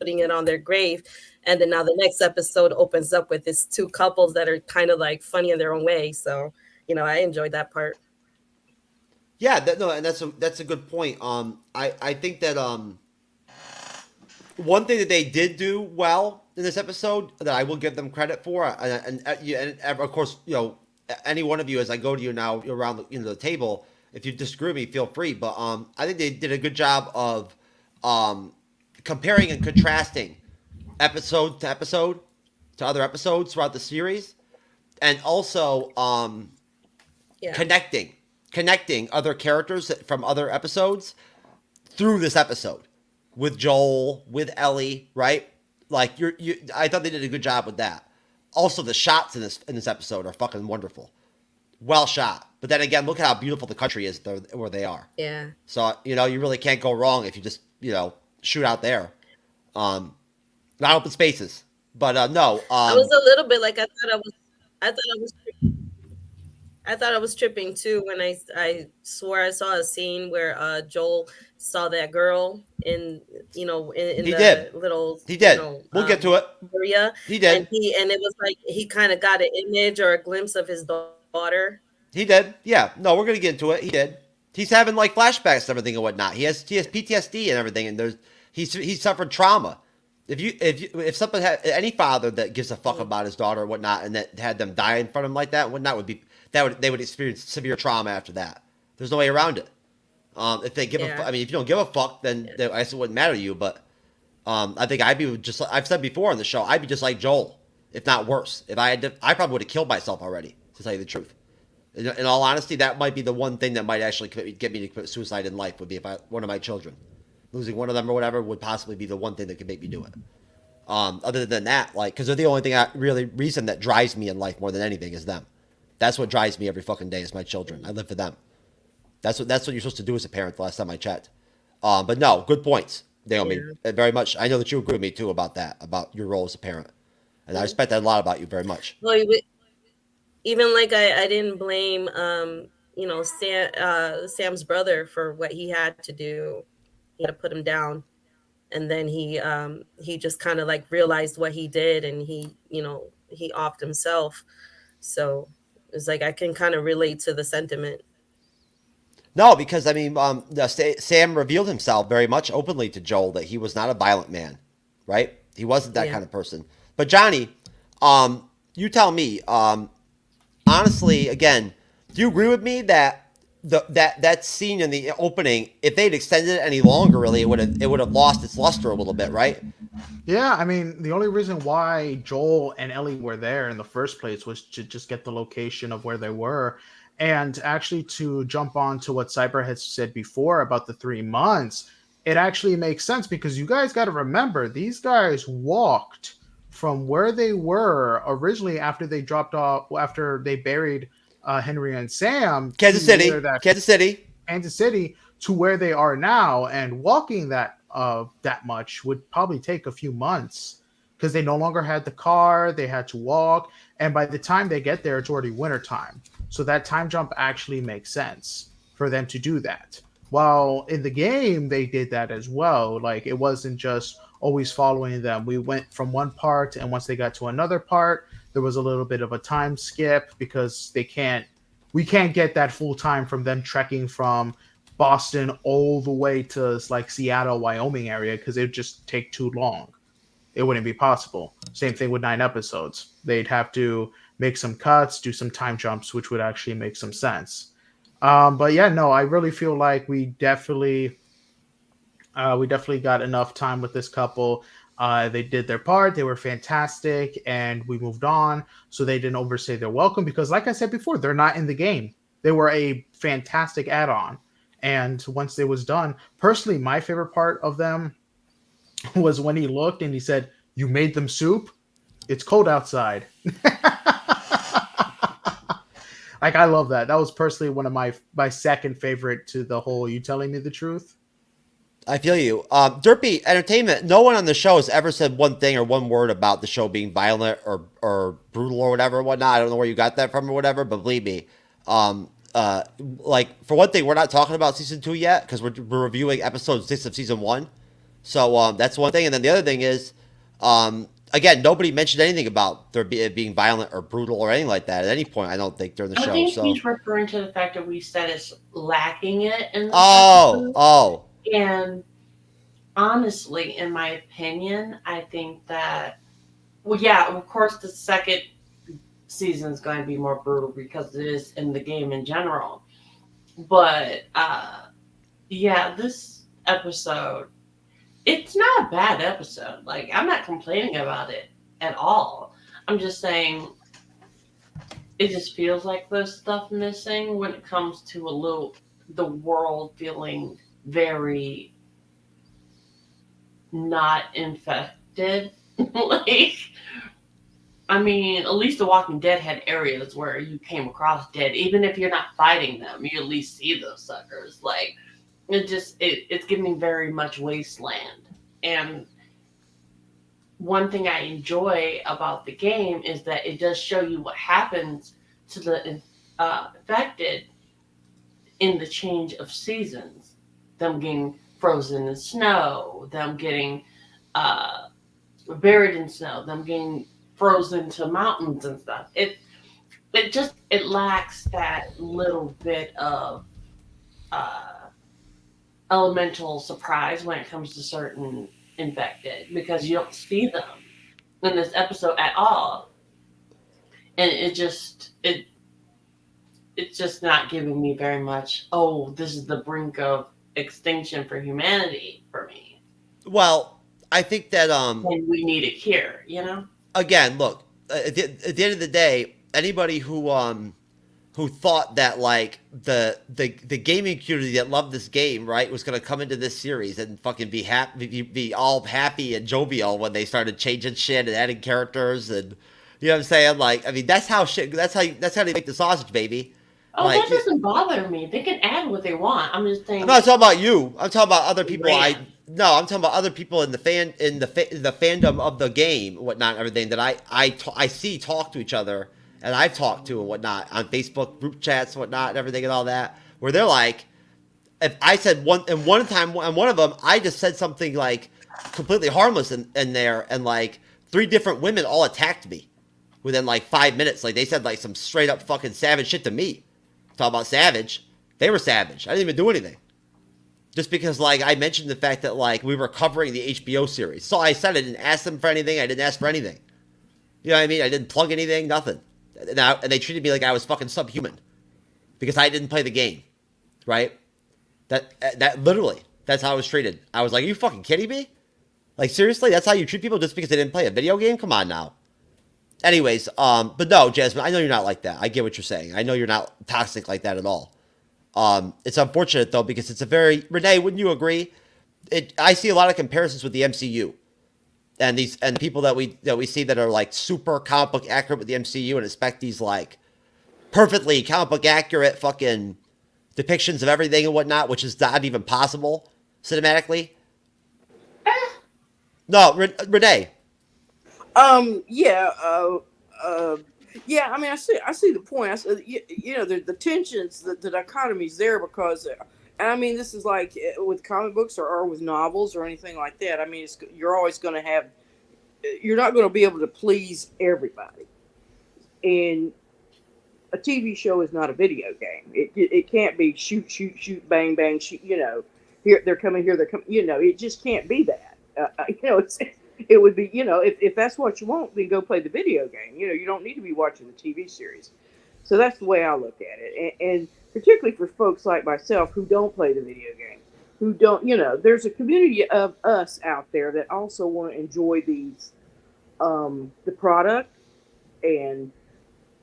putting it on their grave, and then now the next episode opens up with these two couples that are kind of like funny in their own way. So I enjoyed that part. Yeah, and that's a good point. I think that one thing that they did do well in this episode that I will give them credit for, and of course, any one of you, as I go to you now around the table, if you disagree with me, feel free. But I think they did a good job of comparing and contrasting episode to episode to other episodes throughout the series, and also connecting other characters from other episodes through this episode with Joel, with Ellie, right? Like I thought they did a good job with that. Also, the shots in this episode are fucking wonderful, well shot. But then again, look at how beautiful the country is where they are. Yeah. So you really can't go wrong if you just shoot out there. Not open spaces, but no. I was a little bit like I thought I was. I thought I was tripping too when I swore I saw a scene where Joel saw that girl in in He the did. little He did. We'll get to it. area, He did. and it was like he kind of got an image or a glimpse of his daughter. He did. Yeah. No, we're gonna get into it. He did. He's having like flashbacks and everything and whatnot. He has PTSD and everything, and he's suffered trauma. If something had any father that gives a fuck about his daughter or whatnot, and that had them die in front of him like that, they would experience severe trauma after that. There's no way around it. If they give I mean, if you don't give a fuck, then I guess it wouldn't matter to you. But I think I'd be just. I've said before on the show, I'd be just like Joel, if not worse. If I had to, I probably would have killed myself already. To tell you the truth. In all honesty, that might be the one thing that might actually get me to commit suicide in life would be if one of my children, losing one of them or whatever, would possibly be the one thing that could make me do it. Other than that, like, because they're the only reason that drives me in life more than anything is them. That's what drives me every fucking day is my children. I live for them. That's what you're supposed to do as a parent. The last time I checked, but no, good points, Naomi. Very much. I know that you agree with me too about that, about your role as a parent, and I respect that a lot about you very much. Well, even like I didn't blame Sam's brother for what he had to do. He had to put him down, and then he just kind of like realized what he did, and he offed himself. So it's like I can kind of relate to the sentiment. No, because I mean, Sam revealed himself very much openly to Joel that he was not a violent man, right? He wasn't that kind of person. But Johnny, you tell me. Honestly, again, do you agree with me that that scene in the opening, if they'd extended it any longer, really, it would have lost its luster a little bit, right? Yeah, I mean, the only reason why Joel and Ellie were there in the first place was to just get the location of where they were. And actually, to jump on to what Cyber had said before about the 3 months, it actually makes sense because you guys got to remember, these guys walked from where they were originally after they dropped off, after they buried Henry and Sam. Kansas City to where they are now. And walking that much would probably take a few months because they no longer had the car, they had to walk. And by the time they get there, it's already wintertime. So that time jump actually makes sense for them to do that. While in the game, they did that as well. Like, it wasn't just always following them. We went from one part, and once they got to another part, there was a little bit of a time skip because we can't get that full time from them trekking from Boston all the way to like Seattle, Wyoming area because it would just take too long. It wouldn't be possible. Same thing with 9 episodes. They'd have to make some cuts, do some time jumps, which would actually make some sense. But yeah, no, I really feel like we definitely got enough time with this couple. They did their part. They were fantastic, and we moved on. So they didn't overstay their welcome because, like I said before, they're not in the game. They were a fantastic add-on. And once it was done, personally, my favorite part of them was when he looked and he said, "You made them soup? It's cold outside." Like, I love that. That was personally one of my second favorite to the whole "you telling me the truth." I feel you. Derpy Entertainment, no one on the show has ever said one thing or one word about the show being violent or brutal or whatever and whatnot. I don't know where you got that from or whatever, but believe me. Like, for one thing, we're not talking about season 2 yet because we're reviewing episode 6 of season 1. So that's one thing. And then the other thing is, again, nobody mentioned anything about there being violent or brutal or anything like that at any point, I don't think, during the show. I think he's referring to the fact that we said it's lacking it in the episode. And honestly, in my opinion, I think that, well, yeah, of course, the second season is going to be more brutal because it is in the game in general. But, yeah, this episode, it's not a bad episode. Like, I'm not complaining about it at all. I'm just saying it just feels like there's stuff missing when it comes to the world feeling very not infected. Like, I mean, at least The Walking Dead had areas where you came across dead. Even if you're not fighting them, you at least see those suckers. Like, it's giving very much wasteland. And one thing I enjoy about the game is that it does show you what happens to the affected in the change of seasons. Them getting frozen in snow, them getting buried in snow, them getting frozen to mountains and stuff. It lacks that little bit of elemental surprise when it comes to certain infected, because you don't see them in this episode at all, and it's just not giving me very much. Oh, this is the brink of extinction for humanity for me. Well, I think that And we need a cure, again, look, at the end of the day, anybody who thought that like the gaming community that loved this game, right, was gonna come into this series and fucking be happy, be all happy and jovial when they started changing shit and adding characters, and you know what I'm saying? Like, I mean, that's how they make the sausage, baby. Oh, like, that doesn't bother me. They can add what they want. I'm just saying. I'm not talking about you. I'm talking about other people. Brand. I'm talking about other people in the fandom of the game, whatnot, everything that I see talk to each other, and I've talked to and whatnot on Facebook group chats, and whatnot, and everything and all that, where they're like, if I said one time on one of them, I just said something like completely harmless in there, and like 3 different women all attacked me within like 5 minutes. Like they said like some straight up fucking savage shit to me. Talk about savage. They were savage. I didn't even do anything. Just because, like, I mentioned the fact that, like, we were covering the HBO series. So I said I didn't ask them for anything. I didn't ask for anything. You know what I mean? I didn't plug anything, nothing. And they treated me like I was fucking subhuman. Because I didn't play the game. Right? That literally, that's how I was treated. I was like, are you fucking kidding me? Like, seriously? That's how you treat people just because they didn't play a video game? Come on now. Anyways, but no, Jasmine, I know you're not like that. I get what you're saying. I know you're not toxic like that at all. It's unfortunate though, because it's a very, Renee, wouldn't you agree? I see a lot of comparisons with the MCU and people that we see that are like super comic book accurate with the MCU and expect these like perfectly comic book accurate fucking depictions of everything and whatnot, which is not even possible cinematically. No, Renee. Yeah. Yeah. I mean, I see the point. The tensions, the dichotomy's there because, and I mean, this is like with comic books or with novels or anything like that. I mean, you're always going to have, you're not going to be able to please everybody. And a TV show is not a video game. It can't be shoot, bang, bang, shoot. Here they're coming. It just can't be that. It would be, if that's what you want, then go play the video game. You don't need to be watching the TV series. So that's the way I look at it. And particularly for folks like myself who don't play the video game, who don't, there's a community of us out there that also want to enjoy these, the product. And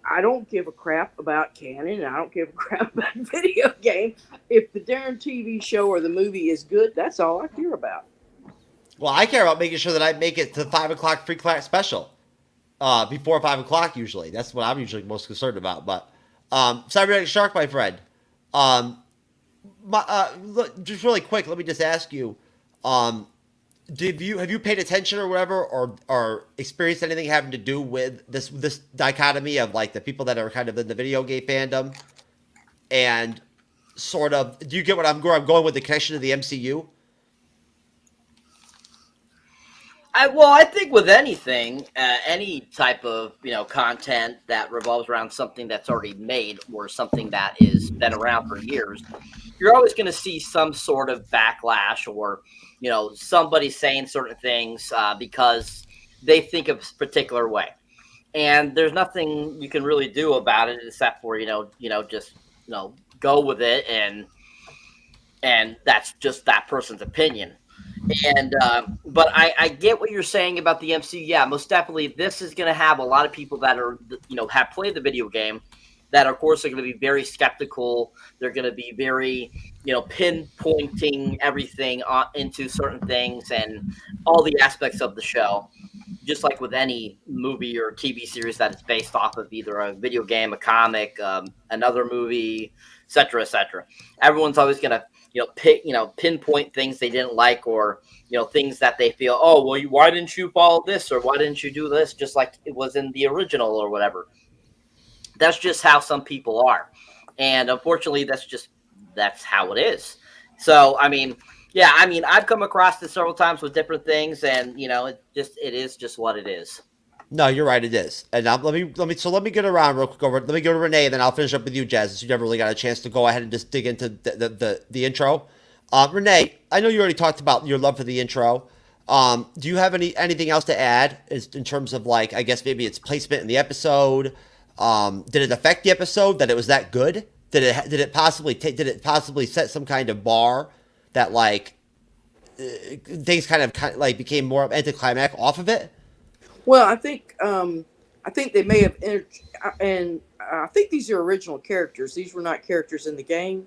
I don't give a crap about canon. And I don't give a crap about video game. If the darn TV show or the movie is good, that's all I care about. Well, I care about making sure that I make it to the 5 o'clock free class special before 5 o'clock usually. That's what I'm usually most concerned about. But Cyberneticshark, my friend, look, just really quick, let me just ask you, have you paid attention or whatever, or experienced anything having to do with this dichotomy of like the people that are kind of in the video game fandom, and sort of, do you get what I'm going with the connection to the MCU? I think with anything, any type of content that revolves around something that's already made or something that is been around for years, you're always going to see some sort of backlash or somebody saying certain things because they think of a particular way, and there's nothing you can really do about it except for just go with it, and that's just that person's opinion. And but I get what you're saying about the MCU. Yeah, most definitely, this is going to have a lot of people that are have played the video game that, of course, are going to be very skeptical. They're going to be very pinpointing everything into certain things and all the aspects of the show. Just like with any movie or TV series that is based off of either a video game, a comic, another movie, etc., etc. Everyone's always going to pinpoint things they didn't like, or things that they feel, oh well, why didn't you follow this, or why didn't you do this, just like it was in the original or whatever. that's just how some people are, and unfortunately, that's how it is. So, I mean, yeah, I mean, I've come across this several times with different things, and it is just what it is. No, you're right. It is. And let me get around real quick. Let me go to Renee, and then I'll finish up with you, Jazz. Since you never really got a chance to go ahead and just dig into the intro. Renee, I know you already talked about your love for the intro. Do you have anything else to add in terms of, like, I guess maybe its placement in the episode? Did it affect the episode that it was that good? Did it possibly set some kind of bar that, like, things kind of like became more anticlimactic off of it? Well, I think they may have and I think these are original characters. These were not characters in the game.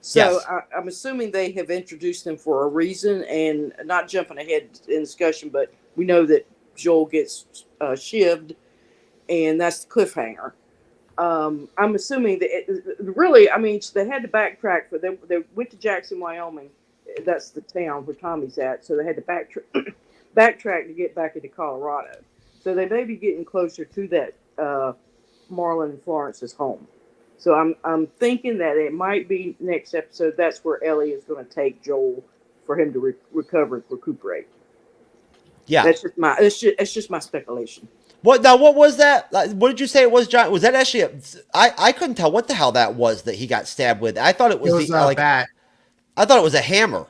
So Yes. I'm assuming they have introduced them for a reason, and not jumping ahead in discussion, but we know that Joel gets shivved, and that's the cliffhanger. I'm assuming that really, I mean, they had to backtrack, but they went to Jackson, Wyoming. That's the town where Tommy's at. So they had to backtrack to get back into Colorado. So they may be getting closer to that Marlon and Florence's home. So I'm thinking that it might be next episode. That's where Ellie is going to take Joel for him to recover and recuperate. Yeah, that's just my speculation. What was that? What did you say it was, John? Was that actually I couldn't tell what the hell that was that he got stabbed with. I thought it was a bat. I thought it was a hammer.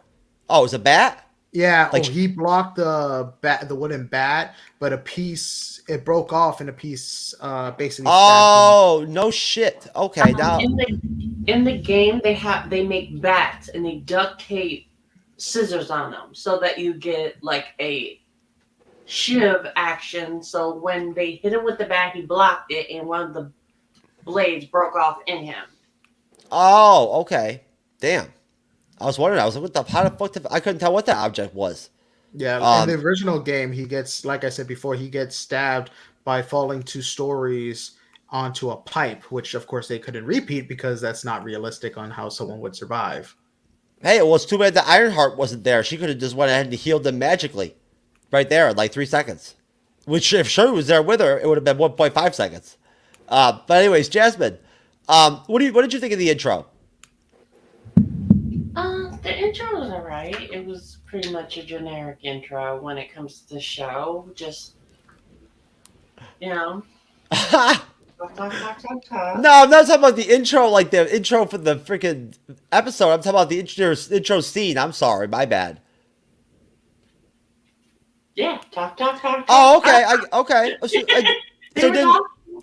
Oh, it was a bat? Yeah, like, he blocked the wooden bat, but it broke off and a piece basically. Oh, no shit. Okay, now in the game they make bats and they duct tape scissors on them so that you get like a shiv action. So when they hit him with the bat, he blocked it, and one of the blades broke off in him. Oh, okay. Damn. I was wondering. I was like, how the fuck? I couldn't tell what that object was. Yeah, in the original game, he gets, like I said before, he gets stabbed by falling 2 stories onto a pipe, which of course they couldn't repeat because that's not realistic on how someone would survive. Hey, well, it's too bad the Ironheart wasn't there. She could have just went ahead and healed them magically, right there, in like 3 seconds. Which, if Shuri was there with her, it would have been 1.5 seconds. But anyways, Jasmine, what did you think of the intro? The intro was alright. It was pretty much a generic intro when it comes to the show. Just, talk. No, I'm not talking about the intro, like the intro for the freaking episode. I'm talking about the intro scene. I'm sorry, my bad. Yeah, talk. Oh, okay. Okay. So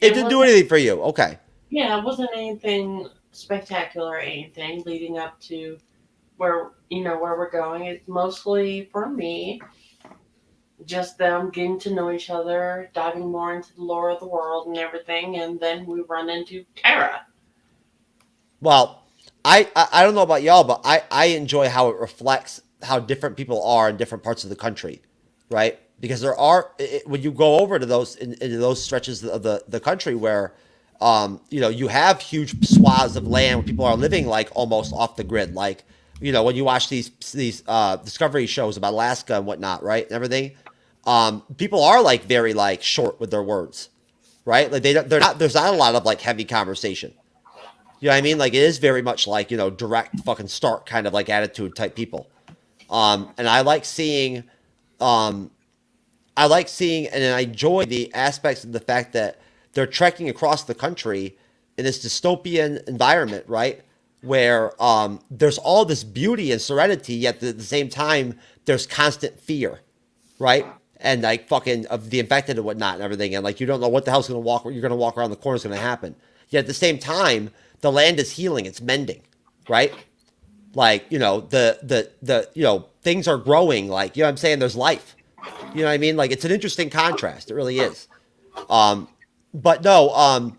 it didn't do anything for you. Okay. Yeah, it wasn't anything spectacular or anything leading up to where we're going. It's mostly, for me, just them getting to know each other, diving more into the lore of the world and everything, and then we run into Tara. Well, I don't know about y'all, but I enjoy how it reflects how different people are in different parts of the country, right? Because there are, when you go over to into those stretches of the country where, you have huge swaths of land where people are living like almost off the grid, like, when you watch these Discovery shows about Alaska and whatnot, right, and everything, people are like very like short with their words, right? Like they're not. There's not a lot of like heavy conversation. You know what I mean? Like it is very much like direct, fucking stark kind of like attitude type people. And I like seeing, and I enjoy the aspects of the fact that they're trekking across the country in this dystopian environment, right? Where there's all this beauty and serenity, yet at the same time, there's constant fear, right? And like fucking of the infected and whatnot and everything. And like, you don't know what the hell's you're going to walk around the corner is going to happen. Yet at the same time, the land is healing. It's mending, right? Like, things are growing. Like, you know what I'm saying? There's life. You know what I mean? Like, it's an interesting contrast. It really is. But no,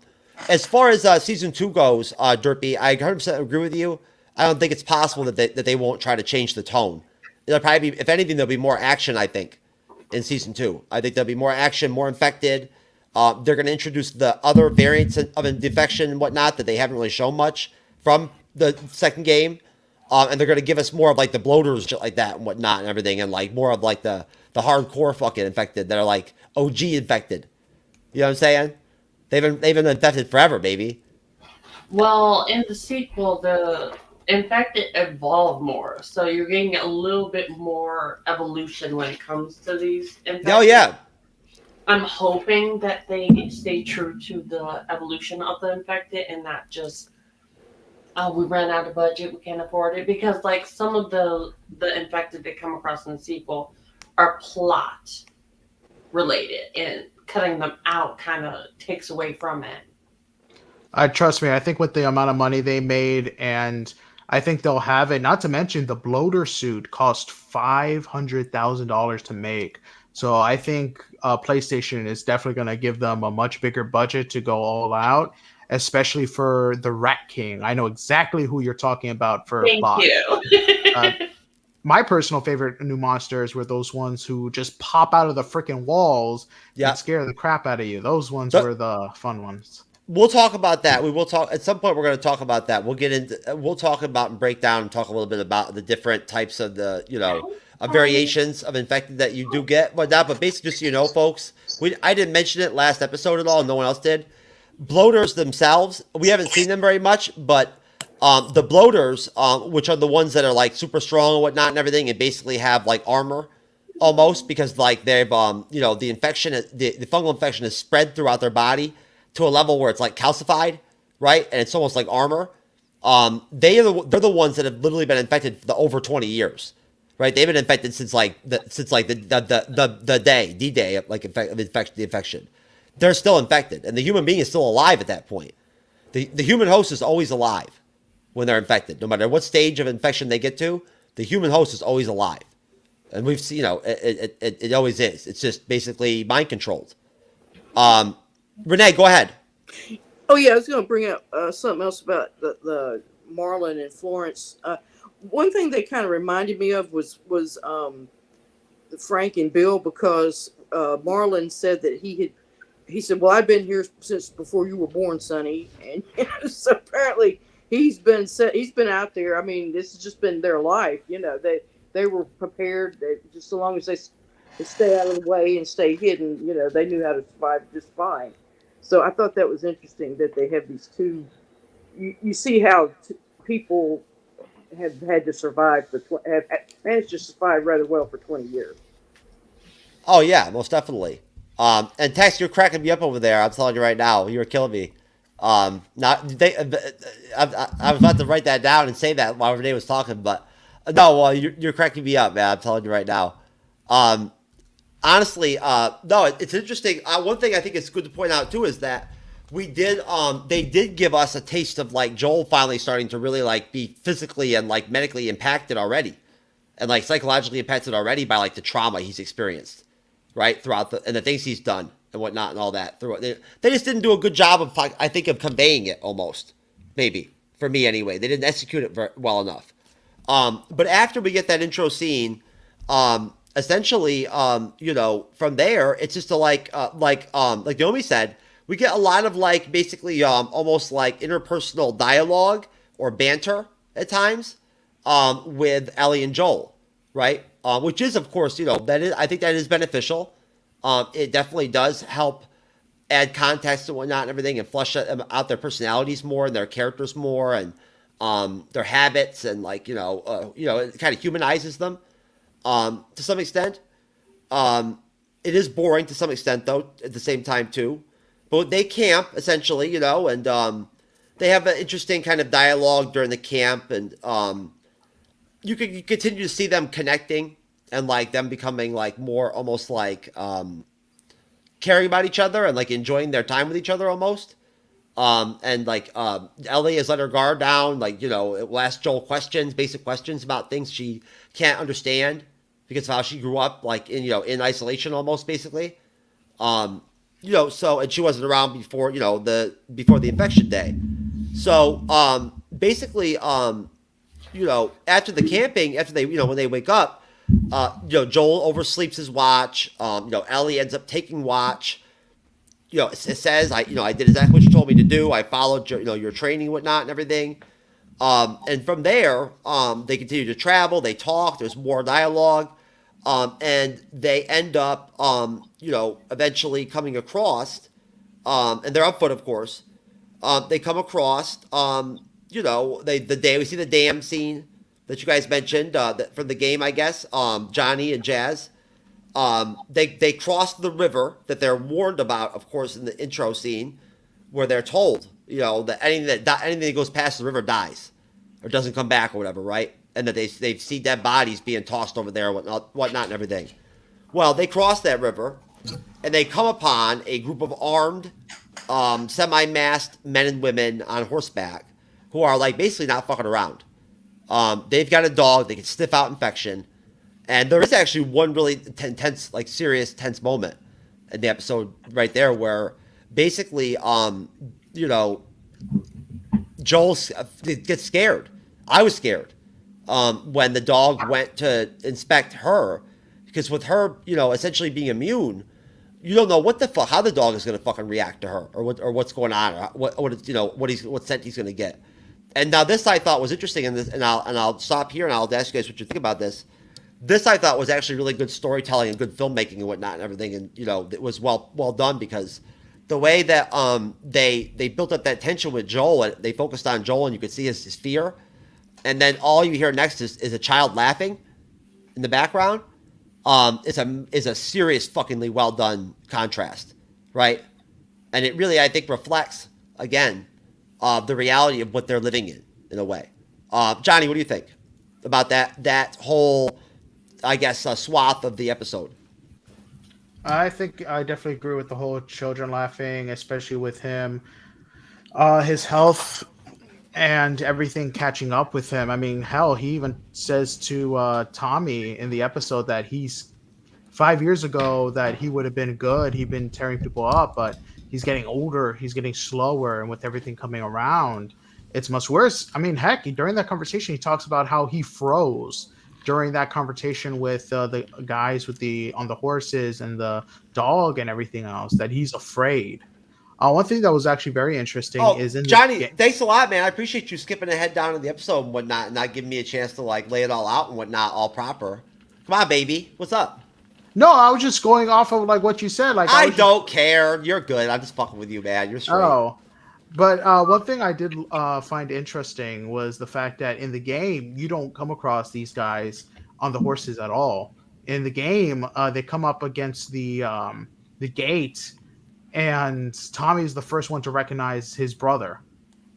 as far as season 2 goes, Derpy, I 100% agree with you. I don't think it's possible that they won't try to change the tone. There'll probably be, if anything, there'll be more action, I think, in season 2. I think there'll be more action, more infected. They're going to introduce the other variants of infection and whatnot that they haven't really shown much from the second game. And they're going to give us more of like the bloaters, shit like that and whatnot and everything. And like more of like the hardcore fucking infected that are like OG infected. You know what I'm saying? They've been infected forever, baby. Well, in the sequel, the infected evolve more, so you're getting a little bit more evolution when it comes to these infected. Oh yeah. I'm hoping that they stay true to the evolution of the infected and not just, oh, we ran out of budget, we can't afford it. Because like some of the infected that come across in the sequel are plot related, and cutting them out kind of takes away from it. Trust me, I think with the amount of money they made, and I think they'll have it. Not to mention the bloater suit cost $500,000 to make. So I think PlayStation is definitely going to give them a much bigger budget to go all out, especially for the Rat King. I know exactly who you're talking about for Thank Bot. you. My personal favorite new monsters were those ones who just pop out of the freaking walls and scare the crap out of you. Those ones were the fun ones. We'll talk about that. We will talk at some point. We're going to talk about that. We'll talk about and break down and talk a little bit about the different types of the variations of infected that you do get. But basically, just so you know, folks, I didn't mention it last episode at all. No one else did. Bloaters themselves, we haven't seen them very much, but the bloaters, which are the ones that are like super strong and whatnot and everything, and basically have like armor almost, because like they've the infection, the fungal infection is spread throughout their body to a level where it's like calcified, right? And it's almost like armor. They're the ones that have literally been infected for over 20 years, right? They've been infected since the day D-Day of like the infection. They're still infected, and the human being is still alive at that point. The human host is always alive when they're infected, no matter what stage of infection they get to. The human host is always alive, and we've seen, it always is. It's just basically mind controlled. Renee, go ahead. Oh yeah, I was going to bring up something else about the Marlon and Florence. One thing they kind of reminded me of was Frank and Bill, because Marlon said that he said, well, I've been here since before you were born, Sonny, and so apparently he's been out there. I mean, this has just been their life. They were prepared. Just so long as they stay out of the way and stay hidden, they knew how to survive just fine. So I thought that was interesting that they have these two. You see how people have had to survive have managed to survive rather well for 20 years. Oh yeah, most definitely. And Tex, you're cracking me up over there. I'm telling you right now, you were killing me. I was about to write that down and say that while Renee was talking, but no, you're cracking me up, man. I'm telling you right now. Honestly, no, it's interesting. One thing I think it's good to point out too is that they did give us a taste of like Joel finally starting to really like be physically and like medically impacted already, and like psychologically impacted already by like the trauma he's experienced, right, throughout and the things he's done and whatnot and all that. They just didn't do a good job of, I think, of conveying it almost, maybe for me anyway. They didn't execute it well enough. But after we get that intro scene, essentially, from there, it's just like Naomi said, we get a lot of like basically almost like interpersonal dialogue or banter at times with Ellie and Joel, right? Which is, of course, I think that is beneficial. It definitely does help add context and whatnot and everything, and flesh out their personalities more and their characters more, and their habits, and like it kind of humanizes them. To some extent, it is boring to some extent, though, at the same time, too. But they camp, essentially, and they have an interesting kind of dialogue during the camp, and you continue to see them connecting and, like, them becoming, like, more almost like caring about each other and, like, enjoying their time with each other almost. And, like, Ellie has let her guard down, like, it will ask Joel basic questions about things she can't understand, because of how she grew up, like, in isolation almost, basically. And she wasn't around before the infection day. So basically, after the camping, after they when they wake up, Joel oversleeps his watch. Ellie ends up taking watch. It says I did exactly what you told me to do. I followed your training, whatnot, and everything. And from there, they continue to travel. They talk. There's more dialogue, and they end up, eventually coming across and they're on foot, of course. They come across, we see the dam scene that you guys mentioned from the game, I guess. Johnny and Jazz. They cross the river that they're warned about, of course, in the intro scene, where they're told, that anything that goes past the river dies, or doesn't come back or whatever, right? And that they see dead bodies being tossed over there, whatnot, and everything. Well, they cross that river, and they come upon a group of armed, semi-masked men and women on horseback who are like basically not fucking around. They've got a dog; they can sniff out infection. And there is actually one really tense, like serious, tense moment in the episode right there where basically, Joel gets scared. I was scared when the dog went to inspect her, because with her, essentially being immune, you don't know how the dog is going to fucking react to her, or what's going on, or what scent he's going to get. And now this I thought was interesting, and I'll stop here and I'll ask you guys what you think about this. This I thought was actually really good storytelling and good filmmaking and whatnot and everything, and it was well done, because the way that they built up that tension with Joel, and they focused on Joel, and you could see his fear, and then all you hear next is a child laughing in the background. Is a serious fuckingly well done contrast, right? And it really, I think, reflects again the reality of what they're living in a way. Johnny, what do you think about that whole, I guess, swath of the episode? I think I definitely agree with the whole children laughing, especially with him, his health and everything catching up with him. I mean, hell, he even says to Tommy in the episode that he's 5 years ago that he would have been good. He'd been tearing people up, but he's getting older. He's getting slower. And with everything coming around, it's much worse. I mean, heck, during that conversation, he talks about how he froze during that conversation with the guys on the horses and the dog and everything else, that he's afraid. One thing that was actually very interesting is in Johnny, thanks a lot, man. I appreciate you skipping ahead down to the episode and whatnot, and not giving me a chance to like lay it all out and whatnot, all proper. Come on, baby. What's up? No, I was just going off of like what you said. Like I don't care. You're good. I'm just fucking with you, man. You're straight. Oh, but one thing I did find interesting was the fact that in the game you don't come across these guys on the horses at all. In the game, they come up against the gate, and Tommy's the first one to recognize his brother.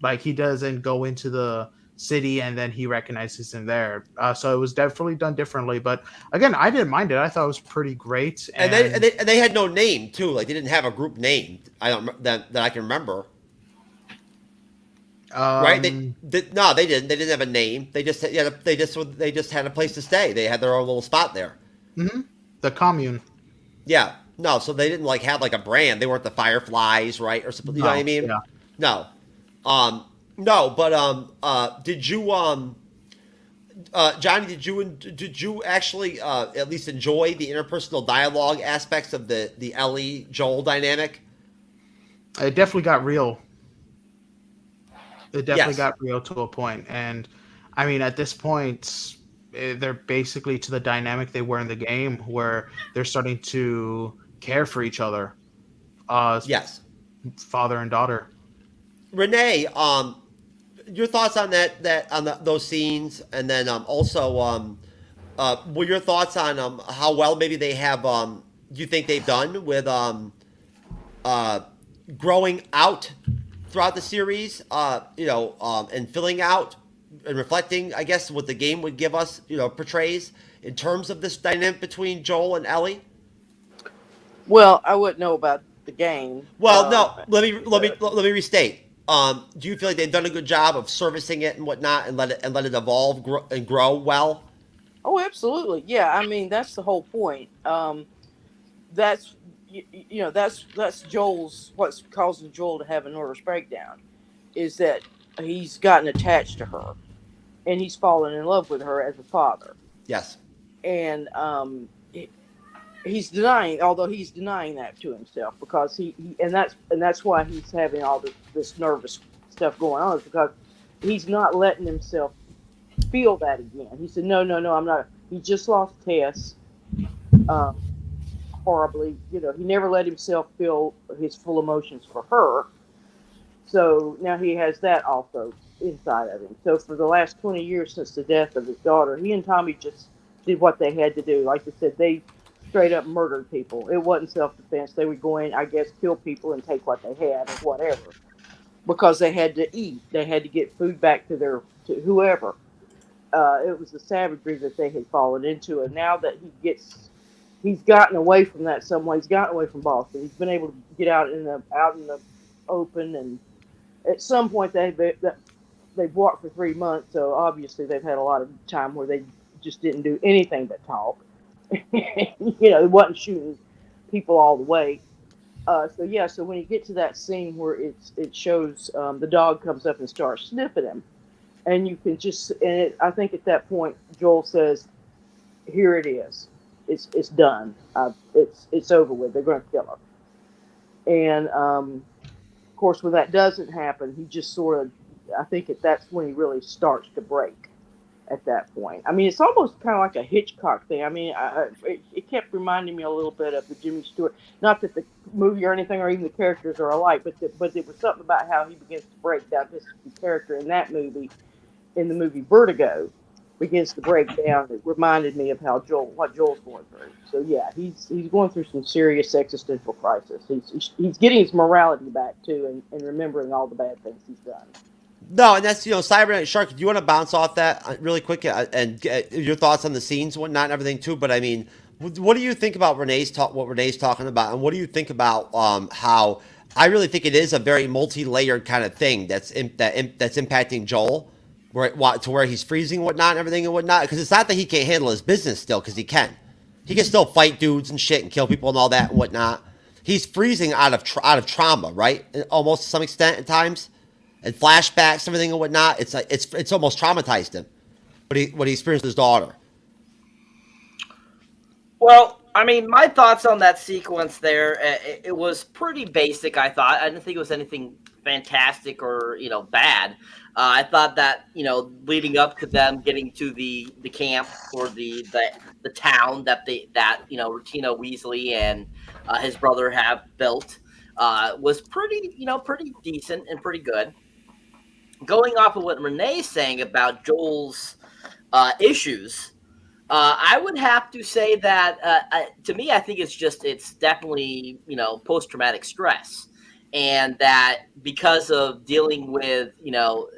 Like, he doesn't go into the city and then he recognizes him there. So it was definitely done differently. But again, I didn't mind it. I thought it was pretty great. And they had no name too. Like, they didn't have a group name. That I can remember. Right? No, they didn't. They didn't have a name. They just had a place to stay. They had their own little spot there. Mm-hmm. The commune. Yeah. No, so they didn't like have like a brand. They weren't the Fireflies, right? Or something. You know what I mean? Yeah. No. No, but did you Johnny, did you actually at least enjoy the interpersonal dialogue aspects of the Ellie Joel dynamic? It definitely got real. It definitely got real to a point. And I mean, at this point, they're basically to the dynamic they were in the game, where they're starting to care for each other. Yes. Father and daughter. Renee, your thoughts on those scenes, and then also, what your thoughts on how well maybe they have, you think they've done with growing out throughout the series, and filling out and reflecting, I guess, what the game would give us, portrays in terms of this dynamic between Joel and Ellie? Well, I wouldn't know about the game. Well, no, let me restate. Do you feel like they've done a good job of servicing it and whatnot, and let it evolve and grow well? Oh, absolutely. Yeah, I mean, that's the whole point. That's that's Joel's, what's causing Joel to have a nervous breakdown, is that he's gotten attached to her, and he's fallen in love with her as a father. Yes. And he's denying that to himself, because that's why he's having all this nervous stuff going on, is because he's not letting himself feel that again. He said, no, I'm not. He just lost Tess. horribly. You know, he never let himself feel his full emotions for her. So now he has that also inside of him. So for the last 20 years since the death of his daughter, he and Tommy just did what they had to do. Like I said, they straight up murdered people. It wasn't self-defense. They would go in, I guess, kill people and take what they had or whatever, because they had to eat. They had to get food back to whoever. It was the savagery that they had fallen into. And now that he's gotten away from that somewhat. He's gotten away from Boston. He's been able to get out in the open, and at some point they've walked for 3 months, so obviously they've had a lot of time where they just didn't do anything but talk. You know, they wasn't shooting people all the way. So when you get to that scene where it shows the dog comes up and starts sniffing him, and you can just, I think at that point Joel says, "Here it is. It's done. It's over with. They're going to kill her." And of course, when that doesn't happen, he just sort of, I think that's when he really starts to break at that point. I mean, it's almost kind of like a Hitchcock thing. I mean, it kept reminding me a little bit of the Jimmy Stewart. Not that the movie or anything or even the characters are alike, but it was something about how he begins to break down. This character in that movie, in the movie Vertigo, begins to break down. It reminded me of what Joel's going through. So yeah, he's going through some serious existential crisis. He's getting his morality back too, and remembering all the bad things he's done. No, and that's, Cyberneticshark, do you want to bounce off that really quick and get your thoughts on the scenes, whatnot, and everything too? But I mean, what do you think about what Renee's talking about, and what do you think about how I really think it is a very multi-layered kind of thing that's impacting Joel, where he's freezing whatnot and everything and whatnot? Because it's not that he can't handle his business still, because he can still fight dudes and shit and kill people and all that and whatnot. He's freezing out of trauma, right? Almost to some extent at times. And flashbacks, everything and whatnot. It's like it's almost traumatized him. What he experienced with his daughter. Well, I mean, my thoughts on that sequence there, it was pretty basic, I thought. I didn't think it was anything fantastic or, bad. I thought that, leading up to them getting to the camp or the town that Rutino Weasley and his brother have built was pretty decent and pretty good. Going off of what Renee's saying about Joel's issues, I would have to say that to me, I think it's definitely post-traumatic stress, and that because of dealing with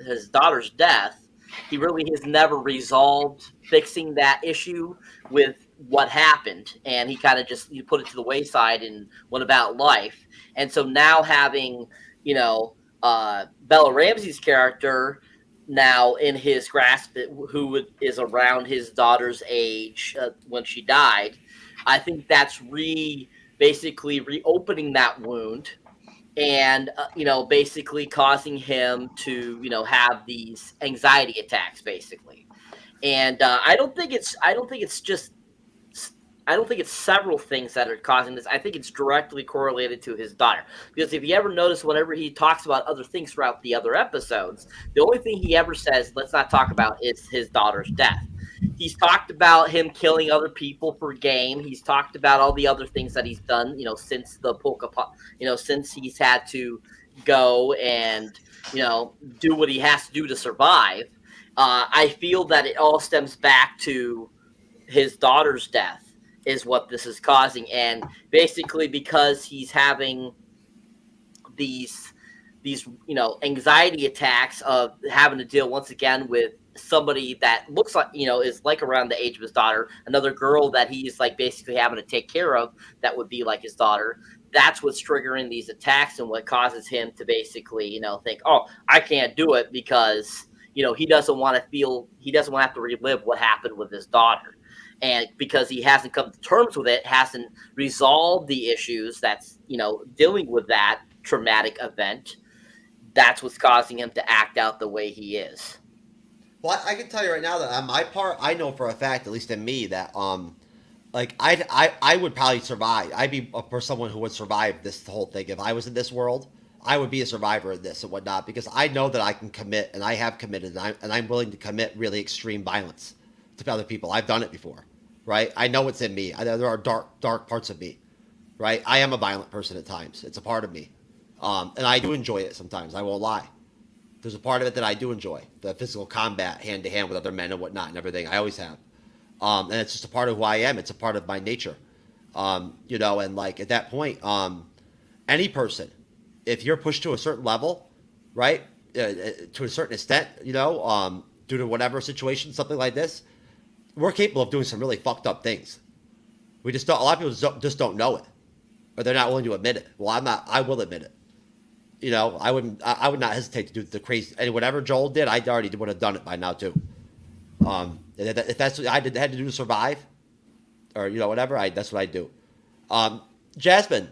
his daughter's death, he really has never resolved fixing that issue with what happened, and he kind of just put it to the wayside and went about life. And so now having Bella Ramsey's character now in his grasp, who is around his daughter's age when she died, I think that's basically reopening that wound, and basically causing him to have these anxiety attacks, basically. And I don't think it's several things that are causing this. I think it's directly correlated to his daughter. Because if you ever notice, whenever he talks about other things throughout the other episodes, the only thing he ever says, let's not talk about, is his daughter's death. He's talked about him killing other people for gain. He's talked about all the other things that he's done, since the polka, since he's had to go and, do what he has to do to survive. I feel that it all stems back to his daughter's death is what this is causing. And basically because he's having these anxiety attacks of having to deal once again with somebody that looks like, is like around the age of his daughter, another girl that he's like basically having to take care of that would be like his daughter. That's what's triggering these attacks and what causes him to basically, think, oh, I can't do it because, he doesn't want to have to relive what happened with his daughter. And because he hasn't come to terms with it, hasn't resolved the issues that's, dealing with that traumatic event, that's what's causing him to act out the way he is. Well, I can tell you right now that on my part, I know for a fact, at least in me, that I would probably survive. I'd be for someone who would survive this whole thing. If I was in this world, I would be a survivor of this and whatnot, because I know that I can commit, and I have committed, and I'm willing to commit really extreme violence to other people. I've done it before, right? I know it's in me. There are dark parts of me, right? I am a violent person at times. It's a part of me. And I do enjoy it sometimes. I won't lie. There's a part of it that I do enjoy, the physical combat hand to hand with other men and whatnot and everything. I always have. And it's just a part of who I am. It's a part of my nature. You know, and like at that point, any person, if you're pushed to a certain level, right, to a certain extent, you know, due to whatever situation, something like this, we're capable of doing some really fucked up things. We just don't, a lot of people just don't know it, or they're not willing to admit it. Well, I'm not, I will admit it. You know, I would not hesitate to do the crazy, and whatever Joel did, I already would have done it by now too. If that's what I had to do to survive, or, you know, whatever, that's what I do. Jasmine,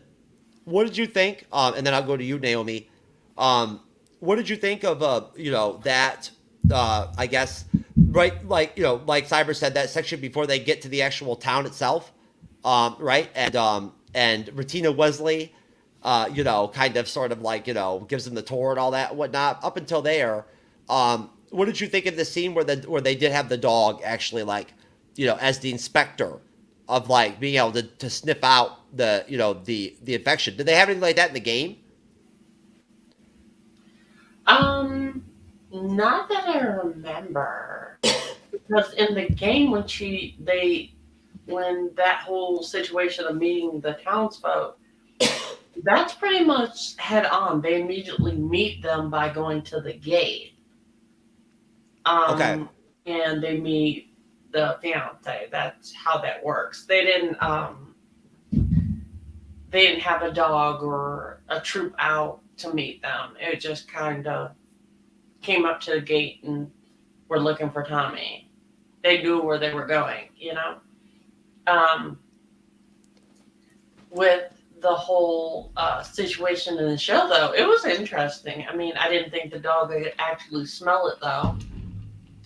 what did you think? And then I'll go to you, Naomi. What did you think of, you know, that, I guess, right, like, you know, like Cyber said, that section before they get to the actual town itself, right? And Retina Wesley, you know, kind of sort of like, you know, gives them the tour and all that and whatnot. Up until there, what did you think of the scene where they did have the dog actually, like, you know, as the inspector of like being able to sniff out the, you know, the infection? Did they have anything like that in the game? Not that I remember. Because in the game when that whole situation of meeting the townsfolk, that's pretty much head on. They immediately meet them by going to the gate. Okay. And they meet the fiance. That's how that works. They didn't have a dog or a troop out to meet them. It just kind of came up to the gate and were looking for Tommy. They knew where they were going, you know? With the whole situation in the show, though, it was interesting. I mean, I didn't think the dog could actually smell it, though.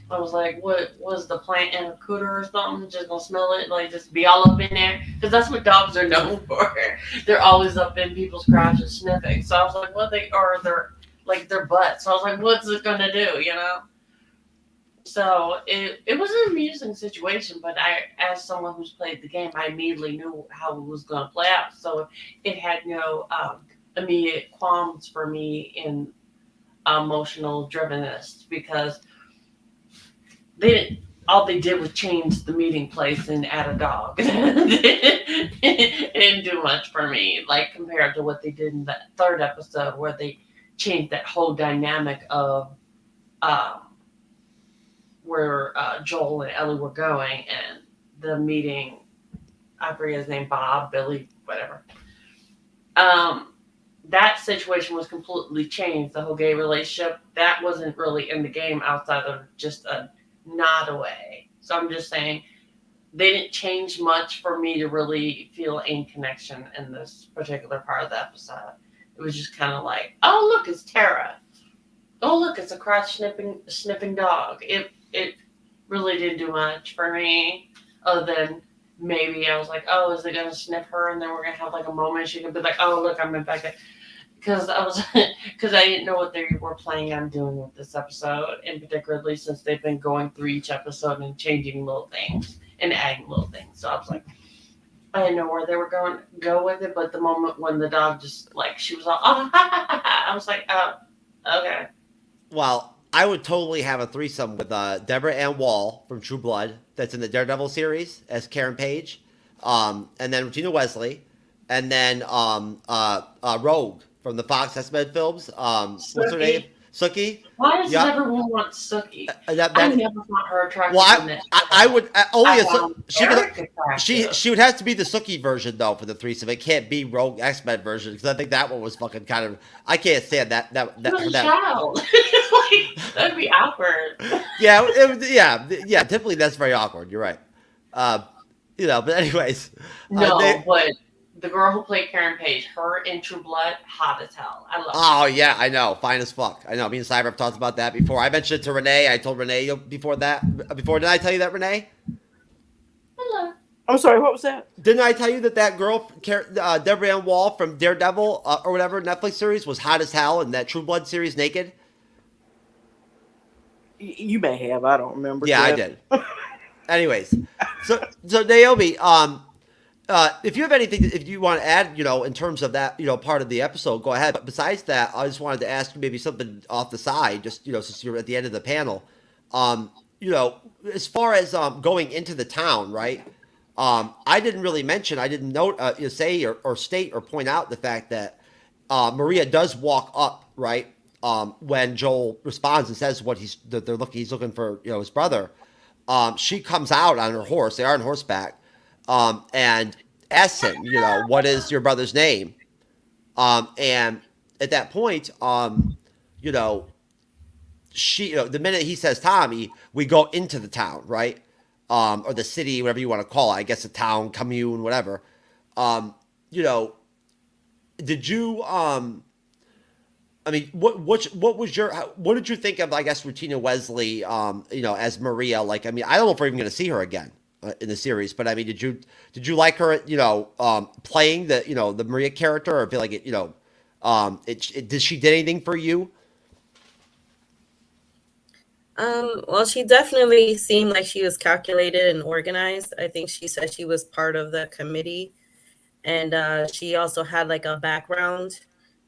I was like, what was the plant in a cooter or something? Just gonna smell it, like just be all up in there? Because that's what dogs are known for. They're always up in people's crotches sniffing. So I was like, their butts. So I was like, what's it gonna do, you know? So it was an amusing situation, but as someone who's played the game, I immediately knew how it was gonna play out. So it had no immediate qualms for me in emotional drivenness, because all they did was change the meeting place and add a dog. It didn't do much for me, like compared to what they did in that third episode, where they changed that whole dynamic of where Joel and Ellie were going, and the meeting, I forget his name, Bob, Billy, whatever. That situation was completely changed. The whole gay relationship, that wasn't really in the game outside of just a nod away. So I'm just saying they didn't change much for me to really feel any connection in this particular part of the episode. It was just kind of like, oh look, it's Tara. Oh look, it's a crotch sniffing dog. It really didn't do much for me, other than maybe I was like, oh, is it gonna sniff her, and then we're gonna have like a moment she can be like, oh look, I'm infected. Because I didn't know what they were planning on doing with this episode, and particularly since they've been going through each episode and changing little things and adding little things. So I was like, I didn't know where they were going to go with it. But the moment when the dog just like, she was all, oh, ha, ha, ha, I was like, oh, okay. Well, I would totally have a threesome with Deborah Ann Wall from True Blood, that's in the Daredevil series, as Karen Page, and then Regina Wesley, and then Rogue from the Fox X-Men films. What's her name? Sookie. Why does everyone want Sookie? I never thought her attractive. Well, I would she would have to be the Sookie version though for the threesome. It can't be Rogue X-Men version, because I think that one was fucking kind of. I can't stand that. She was a child. Like, that'd be awkward. Yeah, Typically that's very awkward. You're right. You know, but anyways. But the girl who played Karen Page, her in True Blood, hot as hell. I love her. Oh, yeah, I know. Fine as fuck. I know. Me and Cyber have talked about that before. I mentioned it to Renee. I told Renee before. Did I tell you that, Renee? Hello. I'm sorry, what was that? Didn't I tell you that girl, Deborah Ann Wall from Daredevil or whatever Netflix series, was hot as hell in that True Blood series, naked? You may have. I don't remember. Yeah, I did. Anyways, so Naomi, If you have anything, if you want to add, in terms of that, part of the episode, go ahead. But besides that, I just wanted to ask you maybe something off the side, just, since you're at the end of the panel. As far as going into the town, right? I didn't really mention, I didn't note, say or state or point out the fact that Maria does walk up, right? When Joel responds and says he's looking for, his brother. She comes out on her horse. They are on horseback. And asks him, what is your brother's name? And at that point, she, the minute he says Tommy, we go into the town, right? Or the city, whatever you want to call it. I guess a town, commune, whatever. Did you, what did you think of, I guess, Rutina Wesley, as Maria? Like, I don't know if we're even going to see her again in the series, but did you like her, playing the Maria character, or feel like it, did she did anything for you? Well, she definitely seemed like she was calculated and organized. I think she said she was part of the committee, and she also had like a background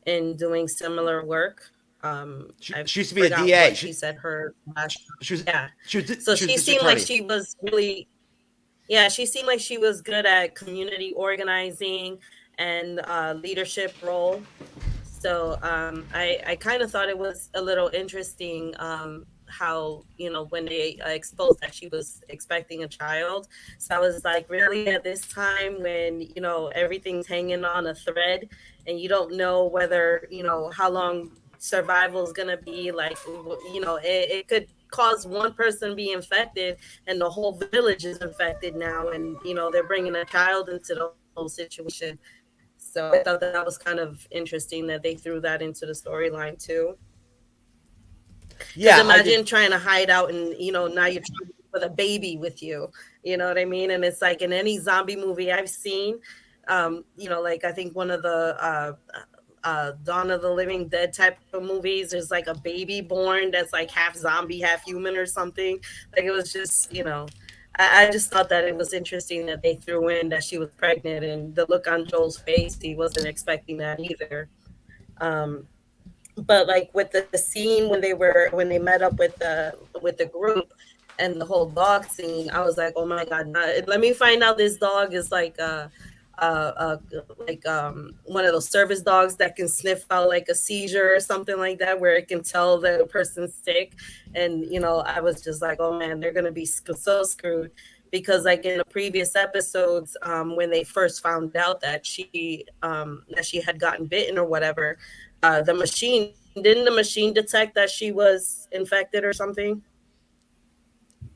in doing similar work. She used to be a DA. She said her last, she seemed like she was really, she seemed like she was good at community organizing and leadership role. So I kind of thought it was a little interesting how, when they exposed that she was expecting a child. So I was like, really, at this time when, everything's hanging on a thread and you don't know whether, how long survival is going to be, like, it could cause one person to be infected and the whole village is infected now. And, they're bringing a child into the whole situation. So I thought that was kind of interesting that they threw that into the storyline too. Yeah, imagine trying to hide out and, now you're trying to with a baby with you, you know what I mean? And it's like in any zombie movie I've seen, like I think one of the Dawn of the Living Dead type of movies, there's like a baby born that's like half zombie, half human or something. Like it was just, I just thought that it was interesting that they threw in that she was pregnant, and the look on Joel's face, he wasn't expecting that either. But like with the scene when they met up with the group and the whole dog scene, I was like, oh my God, let me find out this dog is like one of those service dogs that can sniff out like a seizure or something like that, where it can tell that a person's sick. And I was just like, oh man, they're gonna be so screwed, because like in the previous episodes, when they first found out that she had gotten bitten or whatever, the machine detect that she was infected or something?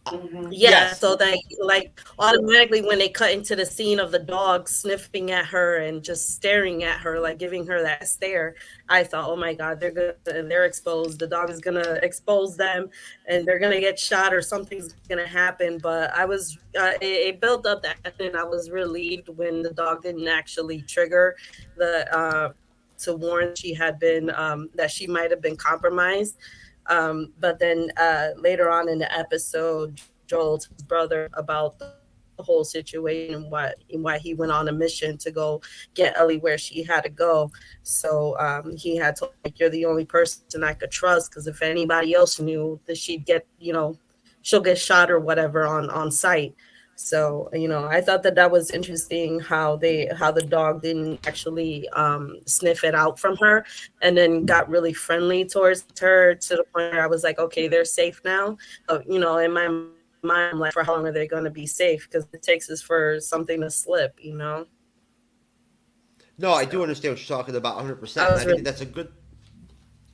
Yeah, yes. So that like automatically when they cut into the scene of the dog sniffing at her and just staring at her, like giving her that stare, I thought, oh my God, they're exposed. The dog is gonna expose them, and they're gonna get shot or something's gonna happen. But I was, it built up that, and I was relieved when the dog didn't actually trigger the to warn she had been that she might have been compromised. But then later on in the episode, Joel told his brother about the whole situation and why he went on a mission to go get Ellie where she had to go. So he had told, like, you're the only person I could trust, because if anybody else knew, that she'd get, she'll get shot or whatever on sight. So, I thought that was interesting how the dog didn't actually sniff it out from her, and then got really friendly towards her to the point where I was like, okay, they're safe now. In my mind, I'm like, for how long are they going to be safe? Because it takes us for something to slip, No, I do understand what you're talking about 100%. I think that's a good...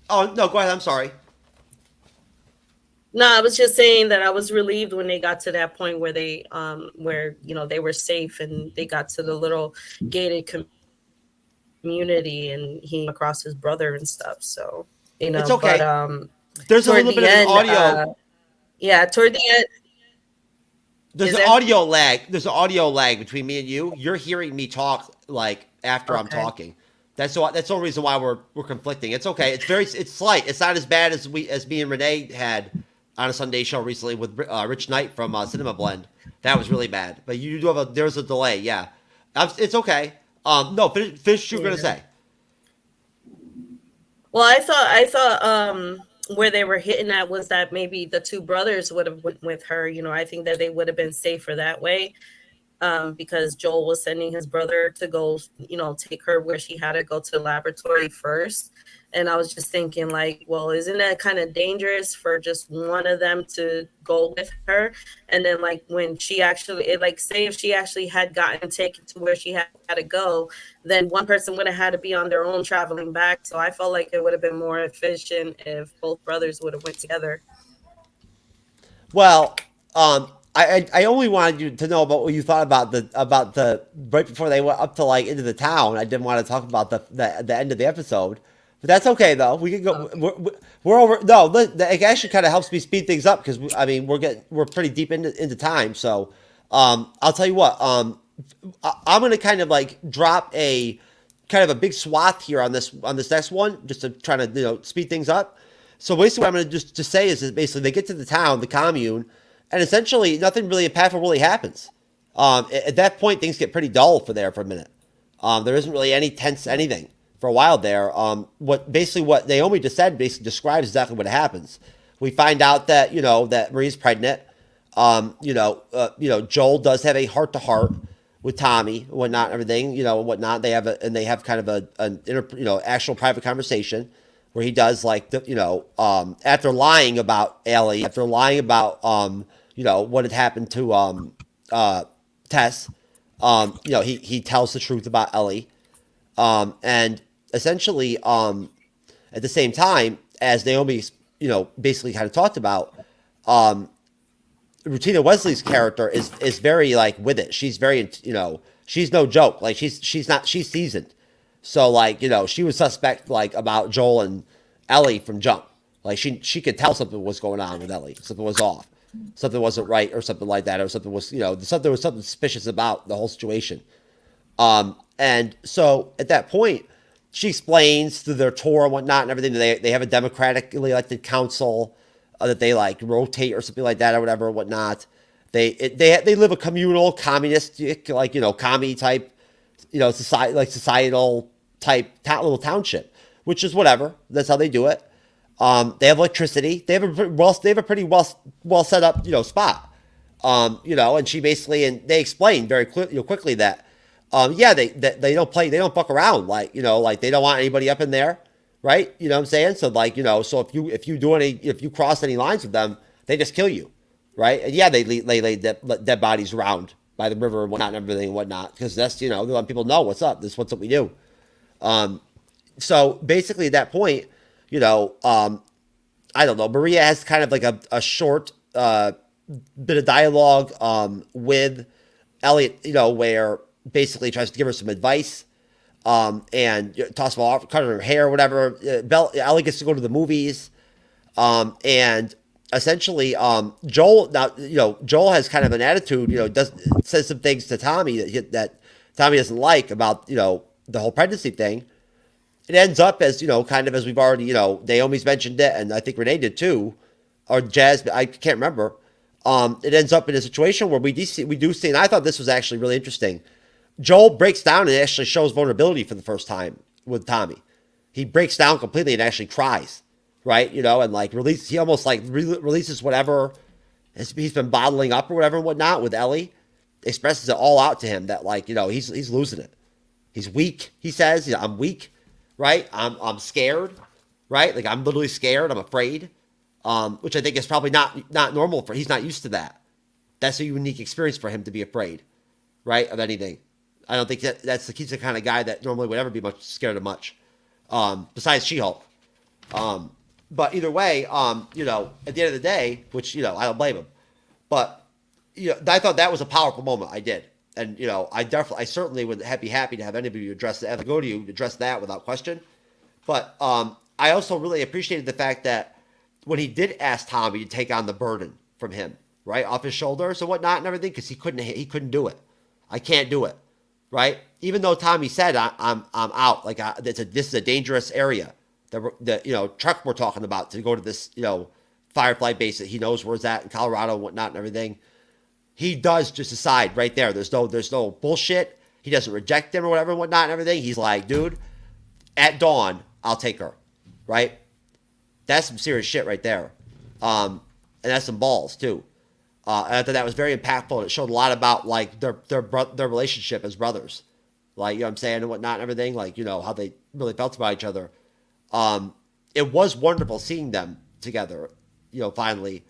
Oh, no, go ahead. I'm sorry. No, I was just saying that I was relieved when they got to that point where they, they were safe and they got to the little gated community, and he came across his brother and stuff. So, it's okay. But, there's a little bit of audio. Toward the end. There's an audio lag. There's an audio lag between me and you. You're hearing me talk like after I'm talking. That's the only reason why we're conflicting. It's okay. It's slight. It's not as bad as me and Renee had on a Sunday show recently with Rich Knight from Cinema Blend. That was really bad. But you do have there's a delay, yeah. It's okay. No, finish what you were gonna say. Well, I thought where they were hitting at was that maybe the two brothers would have went with her. You know, I think that they would have been safer that way. Because Joel was sending his brother to go, you know, take her where she had to go to the laboratory first. And I was just thinking, like, well, isn't that kind of dangerous for just one of them to go with her? And then, like, when she actually, like, say if she actually had gotten taken to where she had to go, then one person would have had to be on their own traveling back. So I felt like it would have been more efficient if both brothers would have went together. Well, I only wanted you to know about what you thought about the right before they went up to like into the town. I didn't want to talk about the end of the episode, but that's okay though. We can go. Okay. We're over. No, it actually kind of helps me speed things up because we're pretty deep into time. So I'll tell you what. I'm gonna kind of like drop a kind of a big swath here on this next one just to try to speed things up. So basically, what I'm gonna just say is that basically they get to the town, the commune. And essentially, nothing really impactful really happens. At that point, things get pretty dull for a minute. There isn't really any tense anything for a while there. What Naomi just said basically describes exactly what happens. We find out that that Marie's pregnant. Joel does have a heart to heart with Tommy, and whatnot, and everything, and whatnot. They have kind of an actual private conversation where he does after lying about Ellie, after lying about what had happened to Tess, he tells the truth about Ellie, and essentially at the same time as Naomi basically kind of talked about, Rutina Wesley's character is very with it. She's very she's no joke. She's seasoned. So she was suspect about Joel and Ellie from jump. She could tell something was going on with Ellie. Something was off. Something wasn't right or something like that, or something was something suspicious about the whole situation. And so at that point, she explains through their tour and whatnot and everything that they have a democratically elected council that they rotate or something like that or whatever and whatnot. They live a communal, communistic, commie type, societal type little township, which is whatever. That's how they do it. They have electricity. They have a pretty well set up spot. And she basically, and they explain very quickly that they don't fuck around, they don't want anybody up in there, right? You know what I'm saying? So so if you cross any lines with them, they just kill you, right? And they lay dead bodies around by the river and whatnot and everything and whatnot, because that's they let people know what's up. This is what's up we do. So basically at that point, I don't know. Maria has kind of a short bit of dialogue with Elliot, where basically tries to give her some advice and talks about cutting her hair or whatever. Ellie gets to go to the movies, and essentially Joel has kind of an attitude, says some things to Tommy that Tommy doesn't like about the whole pregnancy thing. It ends up as, kind of as we've already, Naomi's mentioned it, and I think Renee did too, or Jasmine, I can't remember. It ends up in a situation where we do see, and I thought this was actually really interesting. Joel breaks down and actually shows vulnerability for the first time with Tommy. He breaks down completely and actually cries, right? He almost releases whatever he's been bottling up or whatever and whatnot with Ellie, expresses it all out to him that he's losing it. He's weak, he says. I'm weak. Right, I'm scared, right? I'm literally scared. I'm afraid, which I think is probably not normal he's not used to that. That's a unique experience for him to be afraid, right, of anything. I don't think he's the kind of guy that normally would ever be much scared of much, besides She-Hulk. But either way, at the end of the day, which I don't blame him, but I thought that was a powerful moment. I did. And, I certainly would be happy to have any of you address that, go to you, address that without question. But I also really appreciated the fact that when he did ask Tommy to take on the burden from him, right, off his shoulders and whatnot and everything, because he couldn't do it. I can't do it, right? Even though Tommy said, I'm out, this is a dangerous area, the truck we're talking about to go to this, Firefly base that he knows where it's at in Colorado and whatnot and everything. He does just decide right there. There's no bullshit. He doesn't reject him or whatever and whatnot and everything. He's like, dude, at dawn, I'll take her, right? That's some serious shit right there. And that's some balls, too. And I thought that was very impactful, and it showed a lot about, like, their relationship as brothers. Like, you know what I'm saying, and whatnot and everything. Like, you know, how they really felt about each other. It was wonderful seeing them together, you know, finally.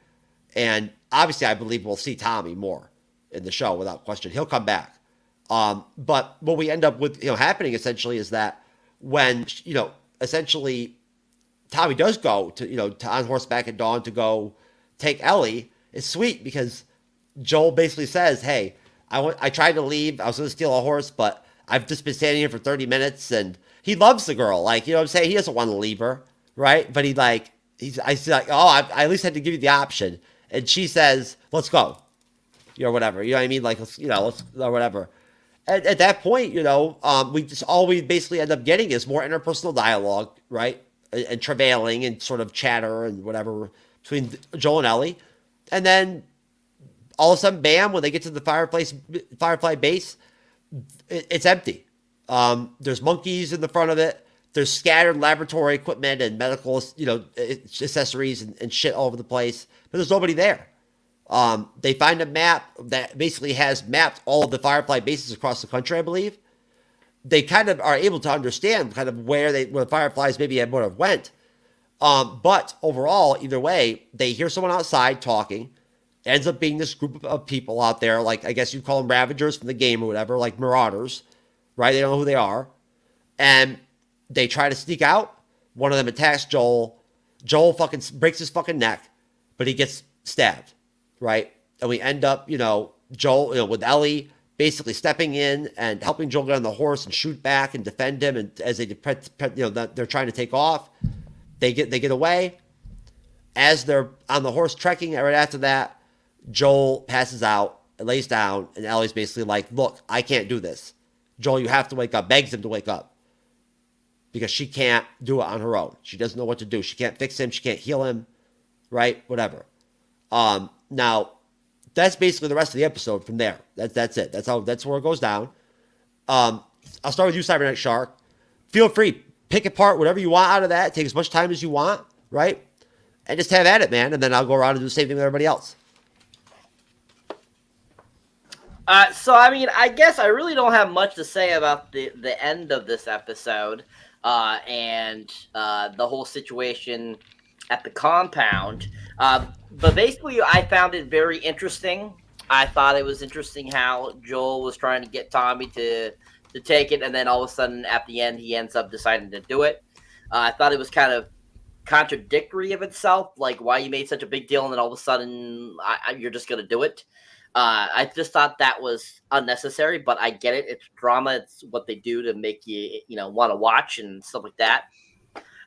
And obviously, I believe we'll see Tommy more in the show, without question. He'll come back. But what we end up with, you know, happening essentially is that when, you know, essentially Tommy does go to, you know, to on horseback at dawn to go take Ellie, it's sweet because Joel basically says, hey, I tried to leave. I was going to steal a horse, but I've just been standing here for 30 minutes, and he loves the girl. Like, you know what I'm saying? He doesn't want to leave her, right? But he's like, I at least had to give you the option. And she says, let's go. You know, whatever. You know what I mean? Like, you know, let's, or whatever. At that point, you know, all we basically end up getting is more interpersonal dialogue, right? And travailing and sort of chatter and whatever between Joel and Ellie. And then all of a sudden, bam, when they get to the Firefly base, it's empty. There's monkeys in the front of it. There's scattered laboratory equipment and medical, you know, accessories and shit all over the place. But there's nobody there. They find a map that basically has mapped all of the Firefly bases across the country, I believe. They kind of are able to understand kind of where the Fireflies maybe would have went. But overall, either way, they hear someone outside talking. Ends up being this group of people out there, like, I guess you'd call them Ravagers from the game or whatever, like Marauders, right? They don't know who they are. And they try to sneak out. One of them attacks Joel. Joel fucking breaks his fucking neck, but he gets stabbed, right? And we end up, you know, Joel, you know, with Ellie basically stepping in and helping Joel get on the horse and shoot back and defend him. And as they, you know, they're trying to take off, they get away. As they're on the horse trekking, right after that, Joel passes out and lays down, and Ellie's basically like, look, I can't do this. Joel, you have to wake up. Begs him to wake up. Because she can't do it on her own. She doesn't know what to do. She can't fix him. She can't heal him. Right? Whatever. Now, that's basically the rest of the episode from there. That's it. That's where it goes down. I'll start with you, Cyberneticshark. Feel free. Pick apart whatever you want out of that. Take as much time as you want. Right? And just have at it, man. And then I'll go around and do the same thing with everybody else. So, I mean, I guess I really don't have much to say about the end of this episode and the whole situation at the compound. But basically, I found it very interesting. I thought it was interesting how Joel was trying to get Tommy to take it, and then all of a sudden, at the end, he ends up deciding to do it. I thought it was kind of contradictory of itself, like why you made such a big deal, and then all of a sudden, you're just going to do it. I just thought that was unnecessary, but I get it. It's drama. It's what they do to make you, you know, want to watch and stuff like that.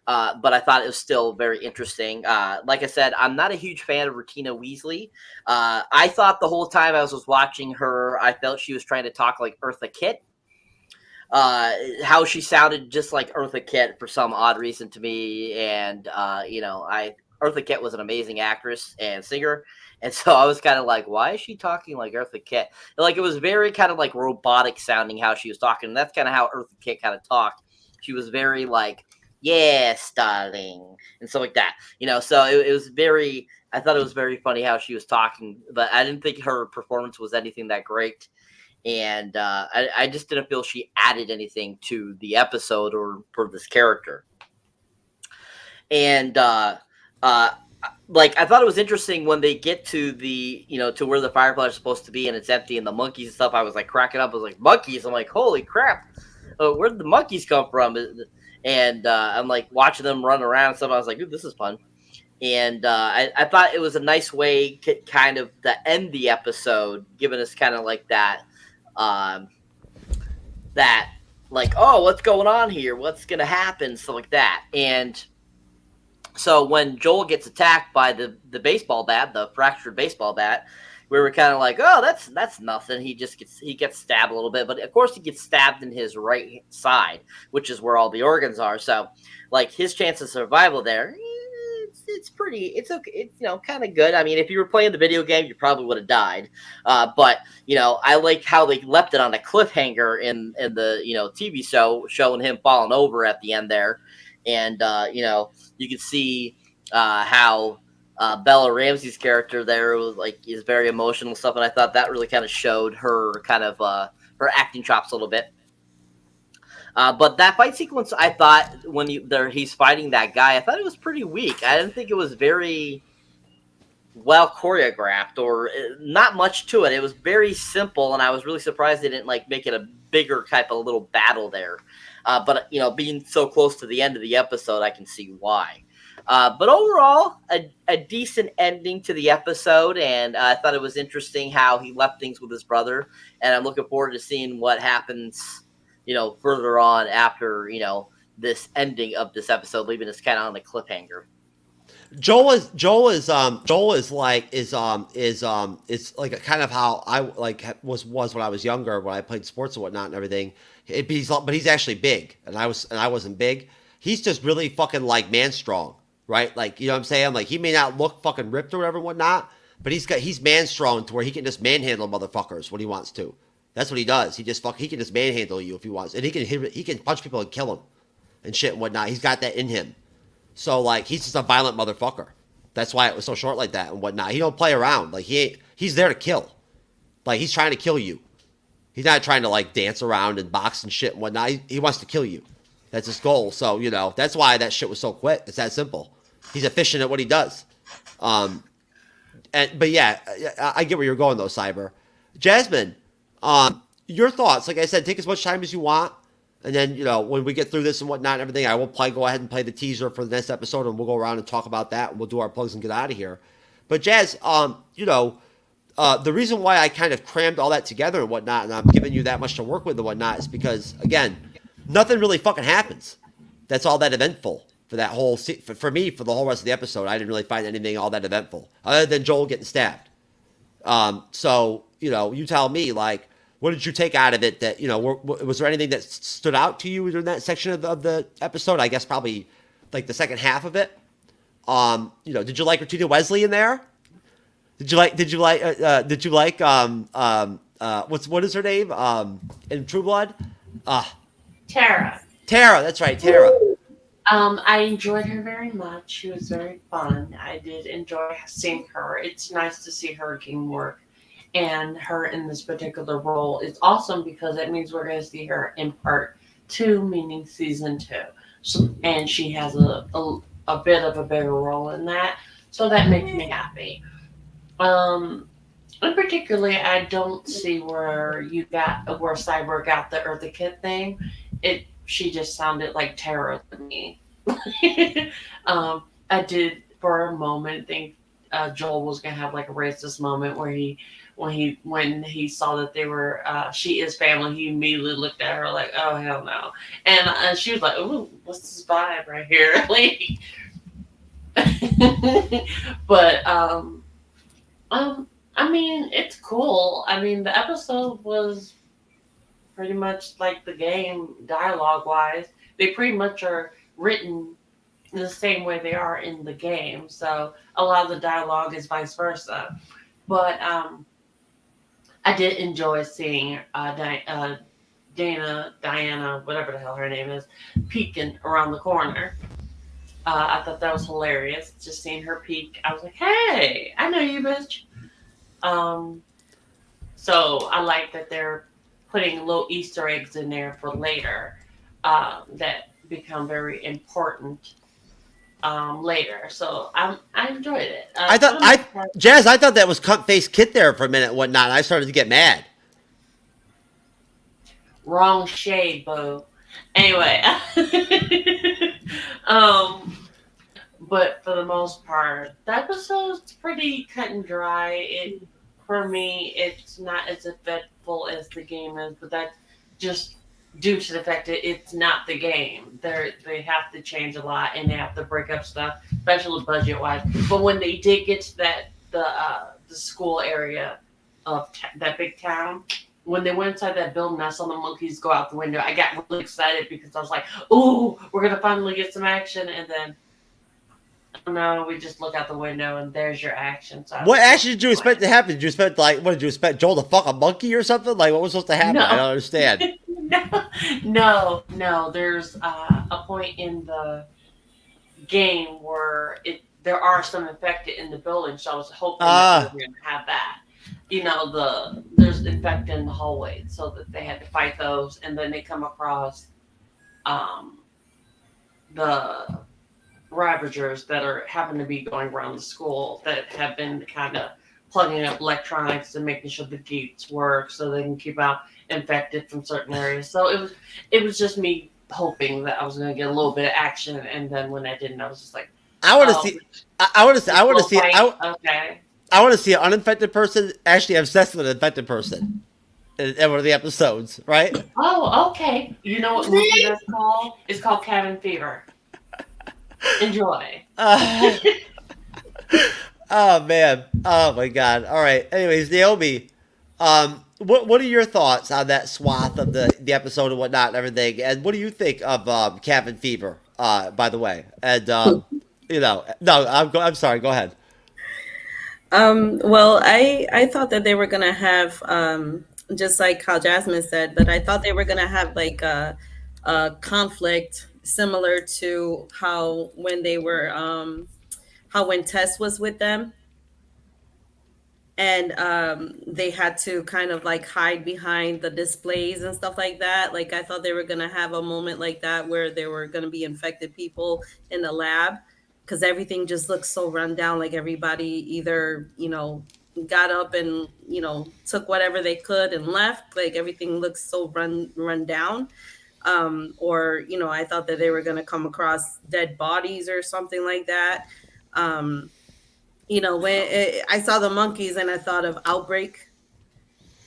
But I thought it was still very interesting. Like I said, I'm not a huge fan of Rutina Weasley. I thought the whole time I was watching her, I felt she was trying to talk like Eartha Kitt. How she sounded just like Eartha Kitt for some odd reason to me. And, you know, Eartha Kitt was an amazing actress and singer. And so I was kind of like, why is she talking like Eartha Kitt? Like, it was very kind of like robotic sounding how she was talking. And that's kind of how Eartha Kitt kind of talked. She was very like, yes, darling, and stuff like that. You know, so it was very, I thought it was very funny how she was talking. But I didn't think her performance was anything that great. And I just didn't feel she added anything to the episode or for this character. And, like, I thought it was interesting when they get to the, you know, to where the Fireflies are supposed to be and it's empty and the monkeys and stuff. I was like cracking up. I was like, monkeys? I'm like, holy crap. Where did the monkeys come from? And I'm like watching them run around and stuff. I was like, ooh, this is fun. And I thought it was a nice way to kind of to end the episode, giving us kind of like that, like, oh, what's going on here? What's going to happen? Stuff like that. And so when Joel gets attacked by the baseball bat, the fractured baseball bat, we were kind of like, oh, that's nothing. He gets stabbed a little bit, but of course he gets stabbed in his right side, which is where all the organs are. So, like, his chance of survival there, it's it's pretty. It's okay. It's kind of good. I mean, if you were playing the video game, you probably would have died. But I like how they left it on a cliffhanger in the TV show, showing him falling over at the end there, and you can see how Bella Ramsey's character there is very emotional stuff, and I thought that really kind of showed her her acting chops a little bit. But that fight sequence, I thought when he's fighting that guy, I thought it was pretty weak. I didn't think it was very well choreographed or not much to it. It was very simple, and I was really surprised they didn't make it a bigger type of little battle there. But being so close to the end of the episode, I can see why. But overall, a decent ending to the episode, and I thought it was interesting how he left things with his brother, and I'm looking forward to seeing what happens further on after, this ending of this episode, leaving us kind of on the cliffhanger. Joel is like kind of how I was when I was younger, when I played sports and whatnot and everything. But he's actually big, and I wasn't big. He's just really fucking man strong, right? Like, you know what I'm saying? Like, he may not look fucking ripped or whatever and whatnot, but he's man strong to where he can just manhandle motherfuckers when he wants to. That's what he does. He can just manhandle you if he wants, and he can punch people and kill them and shit and whatnot. He's got that in him. So he's just a violent motherfucker. That's why it was so short like that and whatnot. He don't play around. He's there to kill. He's trying to kill you. He's not trying to dance around and box and shit and whatnot. He wants to kill you. That's his goal. So that's why that shit was so quick. It's that simple. He's efficient at what he does. But yeah, I get where you're going though, Cyber. Jasmine. Your thoughts, like I said, take as much time as you want. And then, when we get through this and whatnot and everything, I will go ahead and play the teaser for the next episode, and we'll go around and talk about that, and we'll do our plugs and get out of here. But Jazz, the reason why I kind of crammed all that together and whatnot, and I'm giving you that much to work with and whatnot, is because, again, nothing really fucking happens. That's all that eventful for that whole, for me, for the whole rest of the episode. I didn't really find anything all that eventful, other than Joel getting stabbed. So, you tell me, what did you take out of it that, was there anything that stood out to you during that section of the episode? I guess probably the second half of it. Did you like Rita Wesley in there? Did you like what is her name? In True Blood? Tara. Tara, that's right, Tara. I enjoyed her very much. She was very fun. I did enjoy seeing her. It's nice to see her getting work. And her in this particular role is awesome because it means we're going to see her in part 2, meaning season 2. So, and she has a bit of a bigger role in that. So that makes me happy. And particularly, I don't see where Cyber got the Eartha Kitt thing. She just sounded like Tara to me. I did for a moment think Joel was going to have a racist moment where when he saw that they were she is family, he immediately looked at her like, oh hell no, and she was like, ooh, what's this vibe right here? But I mean, it's cool. I mean, the episode was pretty much like the game dialogue wise. They pretty much are written the same way they are in the game, so a lot of the dialogue is vice versa. But I did enjoy seeing Diana, whatever the hell her name is, peeking around the corner. I thought that was hilarious. Just seeing her peek, I was like, "Hey, I know you, bitch." So I like that they're putting little Easter eggs in there for later that become very important later. So I enjoyed it. I thought that was cunt face Kit there for a minute and whatnot. And I started to get mad. Wrong shade, boo. Anyway, but for the most part, the episode's pretty cut and dry. For me, it's not as eventful as the game is, but that's just due to the fact that it's not the game. They have to change a lot and they have to break up stuff, especially budget-wise. But when they did get to the school area of that big town, when they went inside that building, I saw the monkeys go out the window. I got really excited because I was like, "Ooh, we're gonna finally get some action!" And then No, we just look out the window and there's your action. So What action did you expect to happen? Did you expect what did you expect Joel to fuck a monkey or something? Like what was supposed to happen? No. I don't understand. No. There's a point in the game where there are some infected in the building, so I was hoping that we were going to have that. There's infected in the hallway, so that they had to fight those, and then they come across the Ravagers that happen to be going around the school that have been kind of plugging up electronics and making sure the gates work so they can keep out infected from certain areas. So it was just me hoping that I was going to get a little bit of action, and then when I didn't, I was just like, I want to see. I want to see. Okay. I want to see an uninfected person actually have sex with an infected person in one of the episodes, right? Oh, okay. You know what movie that's called? It's called Cabin Fever. Enjoy. Oh man. Oh my God. All right. Anyways, Naomi, what are your thoughts on that swath of the episode and whatnot and everything? And what do you think of Cabin Fever? By the way, and no, I'm sorry. Go ahead. Well, I thought that they were gonna have just like how Jasmine said, but I thought they were gonna have like a conflict similar to how when they were how when Tess was with them and they had to kind of like hide behind the displays and stuff like that. Like I thought they were gonna have a moment like that where there were gonna be infected people in the lab because everything just looks so run down. Like everybody either got up and took whatever they could and left. Like everything looks so run down. Or I thought that they were going to come across dead bodies or something like that. When I saw the monkeys and I thought of Outbreak,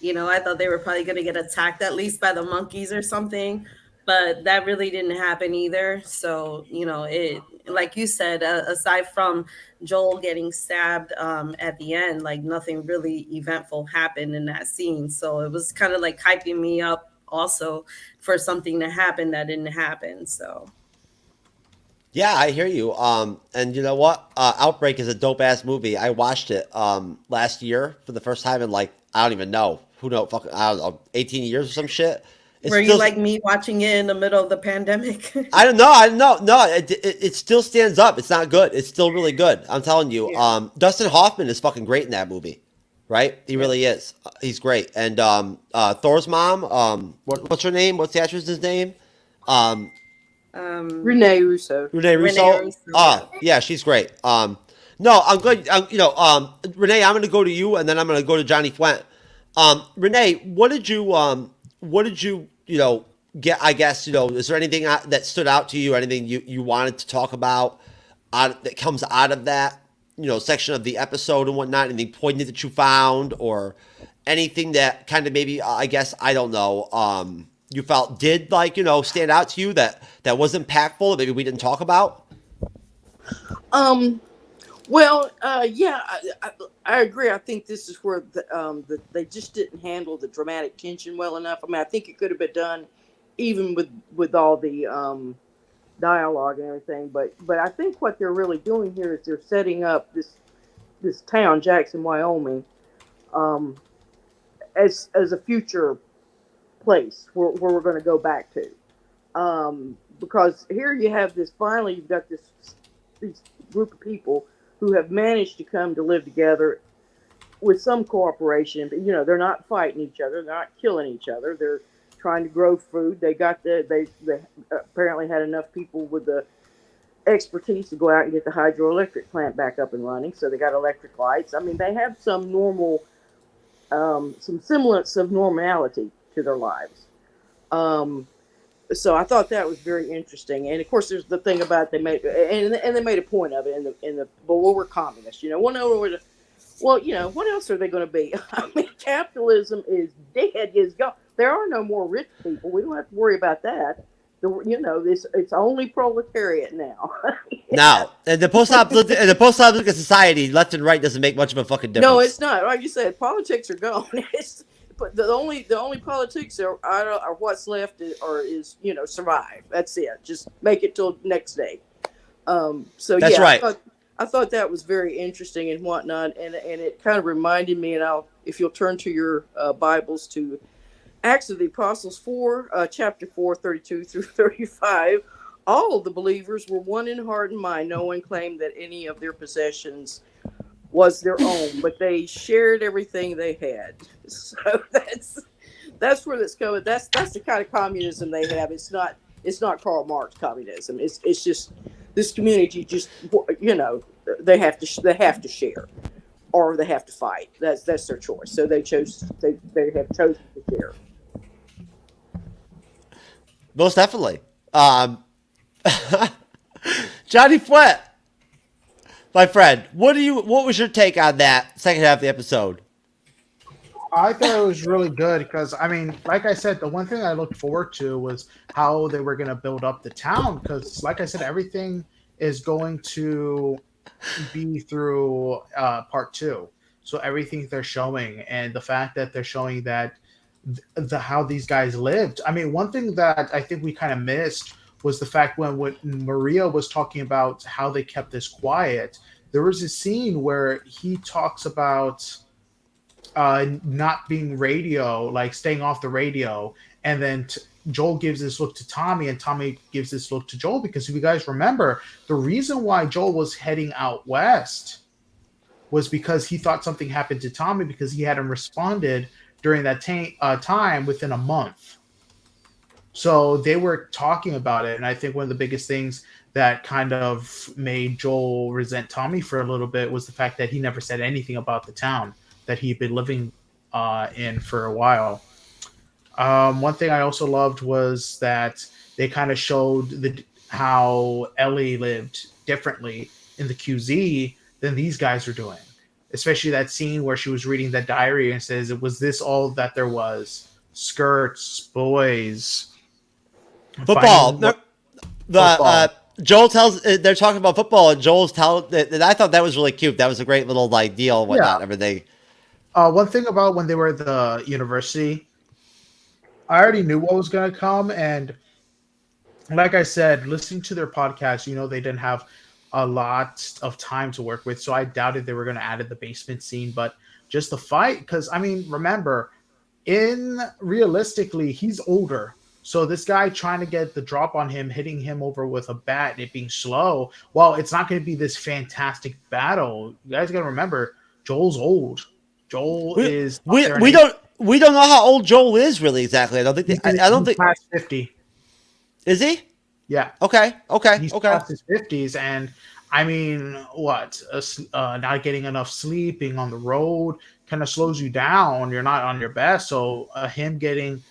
I thought they were probably going to get attacked at least by the monkeys or something, but that really didn't happen either. So, it, like you said, aside from Joel getting stabbed at the end, like nothing really eventful happened in that scene. So it was kind of like hyping me up also for something to happen that didn't happen. So yeah, I hear you. And you know what? Outbreak is a dope ass movie. I watched it last year for the first time in like I don't even know. Who knows? I don't know, 18 years or some shit. Were you like me watching it in the middle of the pandemic? I don't know. No, it still stands up. It's not good. It's still really good. I'm telling you. Yeah. Dustin Hoffman is fucking great in that movie. Right? He really is. He's great. And Thor's mom, what's her name? What's the actress's name? Renee Russo. Renee Russo. Yeah, she's great. No, I'm good. Renee, I'm going to go to you, and then I'm going to go to Johnny Fuent. Renee, what did you get? I guess is there anything that stood out to you? Anything you wanted to talk about that comes out of that? Section of the episode and whatnot, anything poignant that you found or anything that kind of maybe, I guess, I don't know, you felt did stand out to you that was impactful that maybe we didn't talk about? Well, yeah, I agree. I think this is where they just didn't handle the dramatic tension well enough. I mean, I think it could have been done even with all the dialogue and everything, but I think what they're really doing here is they're setting up this town, Jackson, Wyoming, as a future place where we're going to go back to, because here you have finally you've got this group of people who have managed to come to live together with some cooperation, but they're not fighting each other, they're not killing each other, they're trying to grow food. They apparently had enough people with the expertise to go out and get the hydroelectric plant back up and running. So they got electric lights. I mean, they have some semblance of normality to their lives. So I thought that was very interesting. And of course, there's the thing about they made a point of it well, we're communists, what else are they going to be? I mean, capitalism is dead, is gone. There are no more rich people. We don't have to worry about that. It's only proletariat now. Now, and the post-apocalyptic society, left and right doesn't make much of a fucking difference. No, it's not. Like you said, politics are gone. But the only politics are what's left is survive. That's it. Just make it till next day. So that's yeah, right. I thought that was very interesting and whatnot, and it kind of reminded me. And if you'll turn to your Bibles to Acts of the Apostles 4, chapter 4, 32 through 35. All the believers were one in heart and mind. No one claimed that any of their possessions was their own, but they shared everything they had. So that's where that's going. That's the kind of communism they have. It's not Karl Marx communism. It's just this community. Just they have to share, or they have to fight. That's their choice. So they have chosen to share. Most definitely. Johnny Fuent, my friend, what was your take on that second half of the episode? I thought it was really good because, I mean, like I said, the one thing I looked forward to was how they were going to build up the town because, like I said, everything is going to be through part 2. So everything they're showing and the fact that they're showing that how these guys lived. I mean, one thing that I think we kind of missed was the fact when Maria was talking about how they kept this quiet, there was a scene where he talks about not being radio, like staying off the radio, and then Joel gives this look to Tommy, and Tommy gives this look to Joel, because if you guys remember, the reason why Joel was heading out west was because he thought something happened to Tommy because he hadn't responded during that time within a month. So they were talking about it, and I think one of the biggest things that kind of made Joel resent Tommy for a little bit was the fact that he never said anything about the town that he'd been living in for a while. One thing I also loved was that they kind of showed how Ellie lived differently in the QZ than these guys are doing. Especially that scene where she was reading that diary and says, "Was this all that there was? Skirts, boys, football." Football. Joel tells they're talking about football, and Joel's telling. And I thought that was really cute. That was a great little like deal, and whatnot, everything. One thing about when they were at the university, I already knew what was going to come, and like I said, listening to their podcast, they didn't have a lot of time to work with, so I doubted they were going to add in the basement scene, but just the fight, because I mean, remember, realistically, he's older, so this guy trying to get the drop on him, hitting him over with a bat, and it being slow, well, it's not going to be this fantastic battle. You guys got to remember, Joel's old. We don't know how old Joel is really exactly. I don't think he's past 50. Is he? Yeah. Okay. He's past his 50s, and I mean, what? Not getting enough sleep, being on the road, kind of slows you down. You're not on your best. So him getting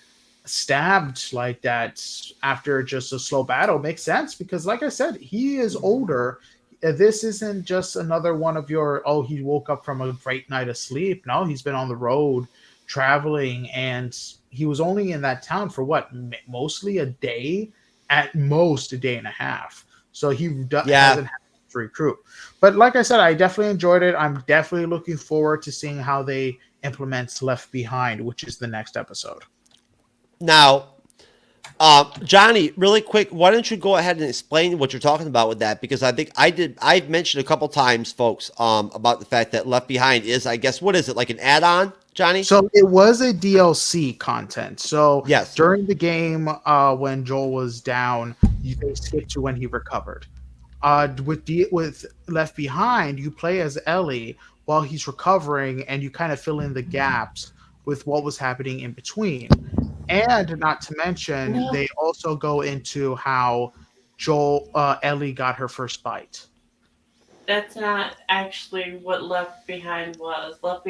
stabbed like that after just a slow battle makes sense because, like I said, he is older. This isn't just another one of your, he woke up from a great night of sleep. No, he's been on the road traveling, and he was only in that town for what? Mostly a day, at most a day and a half. So he hasn't had to recruit. But like I said, I definitely enjoyed it. I'm definitely looking forward to seeing how they implement Left Behind, which is the next episode. Now, Johnny, really quick, why don't you go ahead and explain what you're talking about with that? Because I think I've mentioned a couple times, folks, about the fact that Left Behind is, I guess, what is it, like an add-on, Johnny? So it was a DLC content. So yes, during the game, when Joel was down, they skipped to when he recovered. With Left Behind, you play as Ellie while he's recovering, and you kind of fill in the gaps with what was happening in between. And not to mention, they also go into how Ellie got her first bite. That's not actually what Left Behind was. Left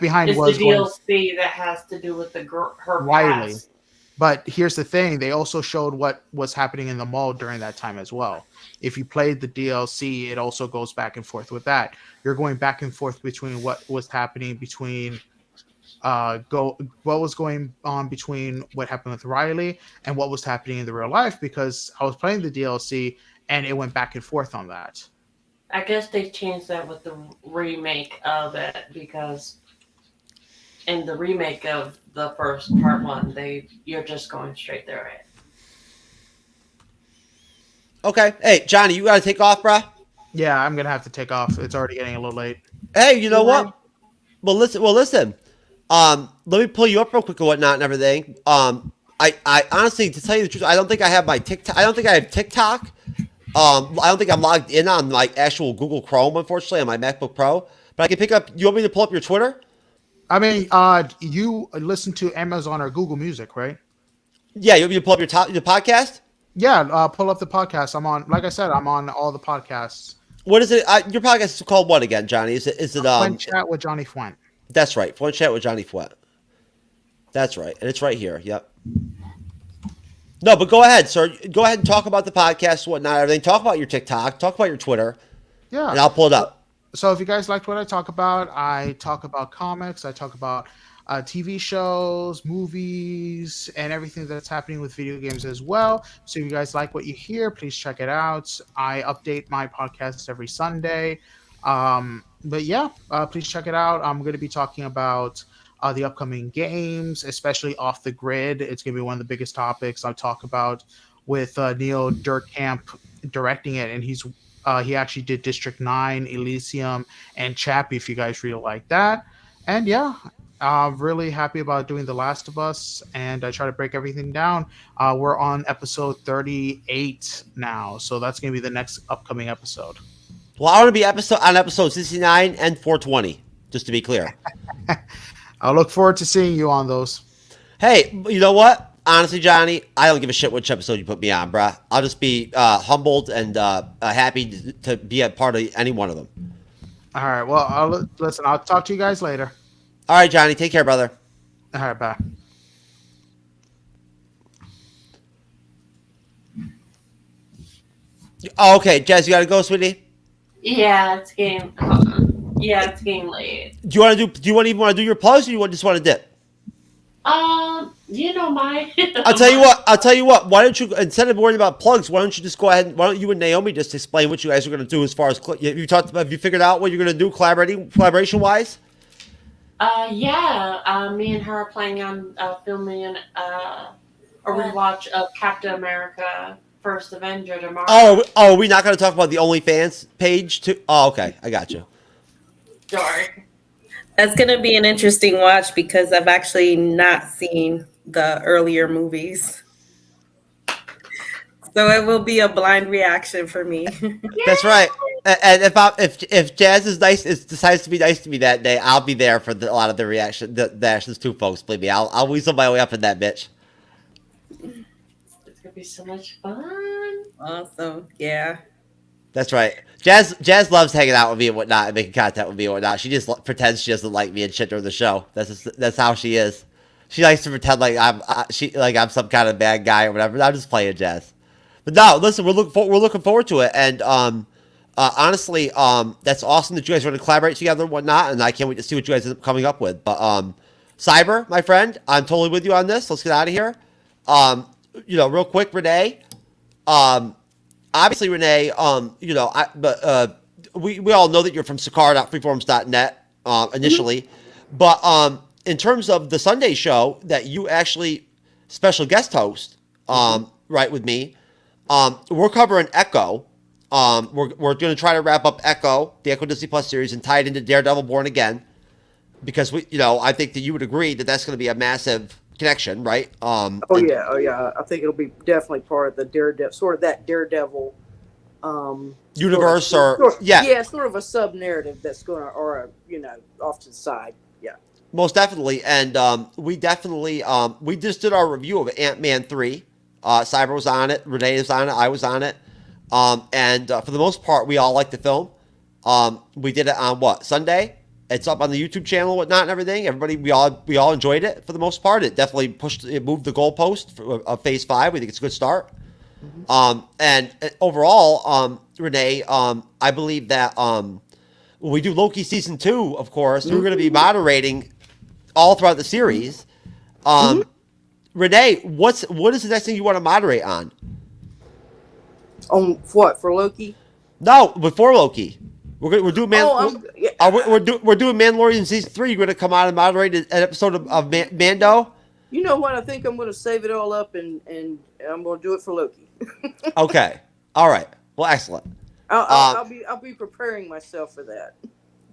Behind was the DLC that has to do with her Riley. past. But here's the thing: they also showed what was happening in the mall during that time as well. If you played the DLC, it also goes back and forth with that. You're going back and forth between what was happening between. What was going on between what happened with Riley and what was happening in the real life, because I was playing the DLC and it went back and forth on that. I guess they changed that with the remake of it, because in the remake of the first part 1, you're just going straight there, right? Okay. Hey, Johnny, you got to take off, bruh? Yeah, I'm gonna have to take off. It's already getting a little late. Hey, you know what? Well, listen. Let me pull you up real quick and whatnot and everything. I honestly, to tell you the truth, I don't think I have my TikTok. I don't think I have TikTok. I don't think I'm logged in on my actual Google Chrome, unfortunately, on my MacBook Pro. But I can pick up. You want me to pull up your Twitter? I mean, you listen to Amazon or Google Music, right? Yeah, you want me to pull up your podcast? Yeah, pull up the podcast. I'm on. Like I said, I'm on all the podcasts. What is it? Your podcast is called what again, Johnny? Is it Fuent Chat with Johnny Fuent. That's right. Fuent Chat with Johnny Fuent. That's right, and it's right here. Yep. No, but go ahead, sir. Go ahead and talk about the podcast, whatnot, everything. Talk about your TikTok. Talk about your Twitter. Yeah, and I'll pull it up. So if you guys liked what I talk about comics. I talk about TV shows, movies, and everything that's happening with video games as well. So if you guys like what you hear, please check it out. I update my podcast every Sunday. But yeah, please check it out. I'm going to be talking about the upcoming games, especially off the grid. It's going to be one of the biggest topics I'll talk about with Neil Durkamp directing it. And he actually did District 9, Elysium, and Chappie, if you guys really like that. And yeah, I'm really happy about doing The Last of Us, and I try to break everything down. We're on episode 38 now, so that's going to be the next upcoming episode. Well, I want to be on episode 69 and 420, just to be clear. I'll look forward to seeing you on those. Hey, you know what? Honestly, Johnny, I don't give a shit which episode you put me on, bruh. I'll just be humbled and happy to be a part of any one of them. All right. Well, I'll talk to you guys later. All right, Johnny. Take care, brother. All right. Bye. Oh, okay. Jazz, you got to go, sweetie? Yeah, it's getting. Hold on. Yeah, it's getting late. Do you even want to do your plugs, or you just want to dip? You know my. I'll tell you what. Why don't you, instead of worrying about plugs, why don't you just go ahead? Why don't you and Naomi just explain what you guys are going to do as far as have you figured out what you're going to do collaboration wise? Yeah. Me and her are planning on filming a rewatch of Captain America: First Avenger tomorrow. Oh, are we not going to talk about the OnlyFans page too? Oh, okay. I got you. Dark. That's going to be an interesting watch because I've actually not seen the earlier movies. So it will be a blind reaction for me. That's right. And if Jazz decides to be nice to me that day, I'll be there for a lot of the reactions too, folks. Believe me, I'll weasel my way up in that bitch. It's gonna be so much fun. Awesome. Yeah. That's right. Jazz loves hanging out with me and whatnot and making content with me and whatnot. She just pretends she doesn't like me and shit during the show. That's how she is. She likes to pretend like I'm some kind of bad guy or whatever. I'm just playing Jazz. But no, listen, we're looking forward to it, and honestly, that's awesome that you guys are going to collaborate together and whatnot, and I can't wait to see what you guys end up coming up with. But Cyber, my friend, I'm totally with you on this. Let's get out of here. Real quick, Renee. Obviously, Renee, we all know that you're from sakara.freeforums.net initially, but in terms of the Sunday show that you actually special guest host, right, with me, we're covering Echo. We're going to try to wrap up Echo, the Echo Disney Plus series, and tie it into Daredevil Born Again, because I think that you would agree that that's going to be a massive connection, right? Yeah. I think it'll be definitely part of the Daredevil, sort of that Daredevil universe, sort of a sub narrative that's going to, off to the side. Yeah, most definitely. And we just did our review of Ant-Man 3. Cyber was on it, Renee was on it, I was on it, and for the most part, we all liked the film. We did it on Sunday. It's up on the YouTube channel, whatnot, and everything. Everybody, we all enjoyed it for the most part. It definitely moved the goalpost of Phase 5. We think it's a good start. Mm-hmm. And overall, Renee, I believe that when we do Loki season 2, of course, we're going to be moderating all throughout the series. Renee, what is the next thing you want to moderate on? On what, for Loki? No, before Loki. We're doing we're doing Mandalorian season 3. You're going to come on and moderate an episode of Mando. You know what? I think I'm going to save it all up and I'm going to do it for Loki. Okay. All right. Well, excellent. I'll be preparing myself for that.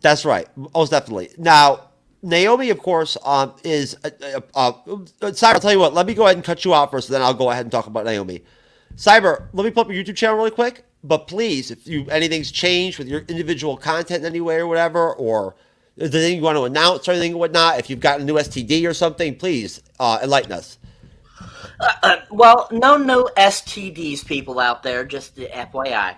That's right, most definitely. Now, Naomi, of course, is. Cyber, I'll tell you what. Let me go ahead and cut you out first, and then I'll go ahead and talk about Naomi. Cyber, let me pull up your YouTube channel really quick. But please, if anything's changed with your individual content in any way or whatever, or is there anything you want to announce or anything and whatnot, if you've got a new STD or something, please enlighten us. Well, no STDs, people out there, just the FYI.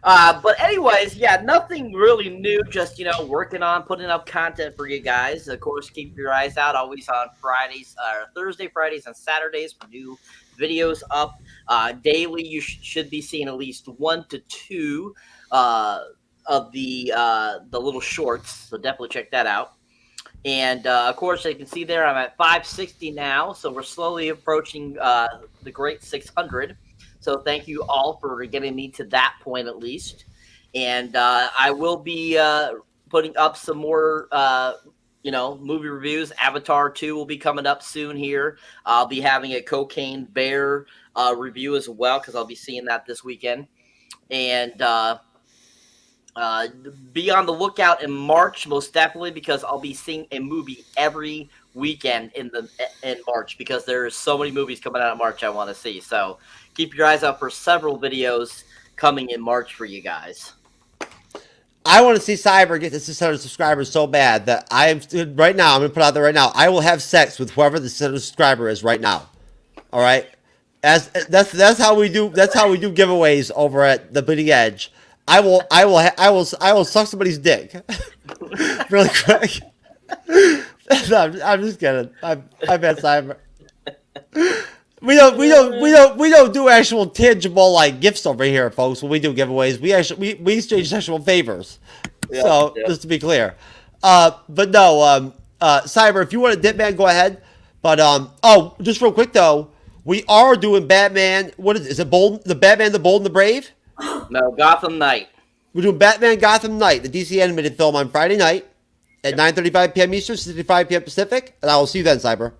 But anyways, yeah, nothing really new. Just working on putting up content for you guys. Of course, keep your eyes out always on Fridays, Thursday, Fridays, and Saturdays for new videos up daily. You should be seeing at least 1 to 2 of the little shorts. So definitely check that out. And of course, you can see there I'm at 560 now, so we're slowly approaching the great 600. So thank you all for getting me to that point at least. And I will be putting up some more, movie reviews. Avatar 2 will be coming up soon here. I'll be having a Cocaine Bear review as well, because I'll be seeing that this weekend. And be on the lookout in March, most definitely, because I'll be seeing a movie every weekend in March, because there's so many movies coming out in March I want to see. So keep your eyes out for several videos coming in March for you guys. I want to see Cyber get to 600 subscribers so bad that right now, I'm going to put out there right now, I will have sex with whoever the 600 subscriber is right now. All right? That's how we do giveaways over at the Bleeding Edge. I will suck somebody's dick really quick. No, I'm just kidding. I'm at Cyber. We don't do actual tangible gifts over here, folks. When we do giveaways, we exchange actual favors. Yeah, so just to be clear, but no, Cyber, if you want to dip, man, go ahead. But just real quick though, we are doing Batman. What is it? Bold? The Batman, the Bold and the Brave? No, Gotham Knight. We're doing Batman Gotham Knight, the DC animated film, on Friday night at 9:35 p.m. Eastern, 6:35 p.m. Pacific, and I will see you then, Cyber.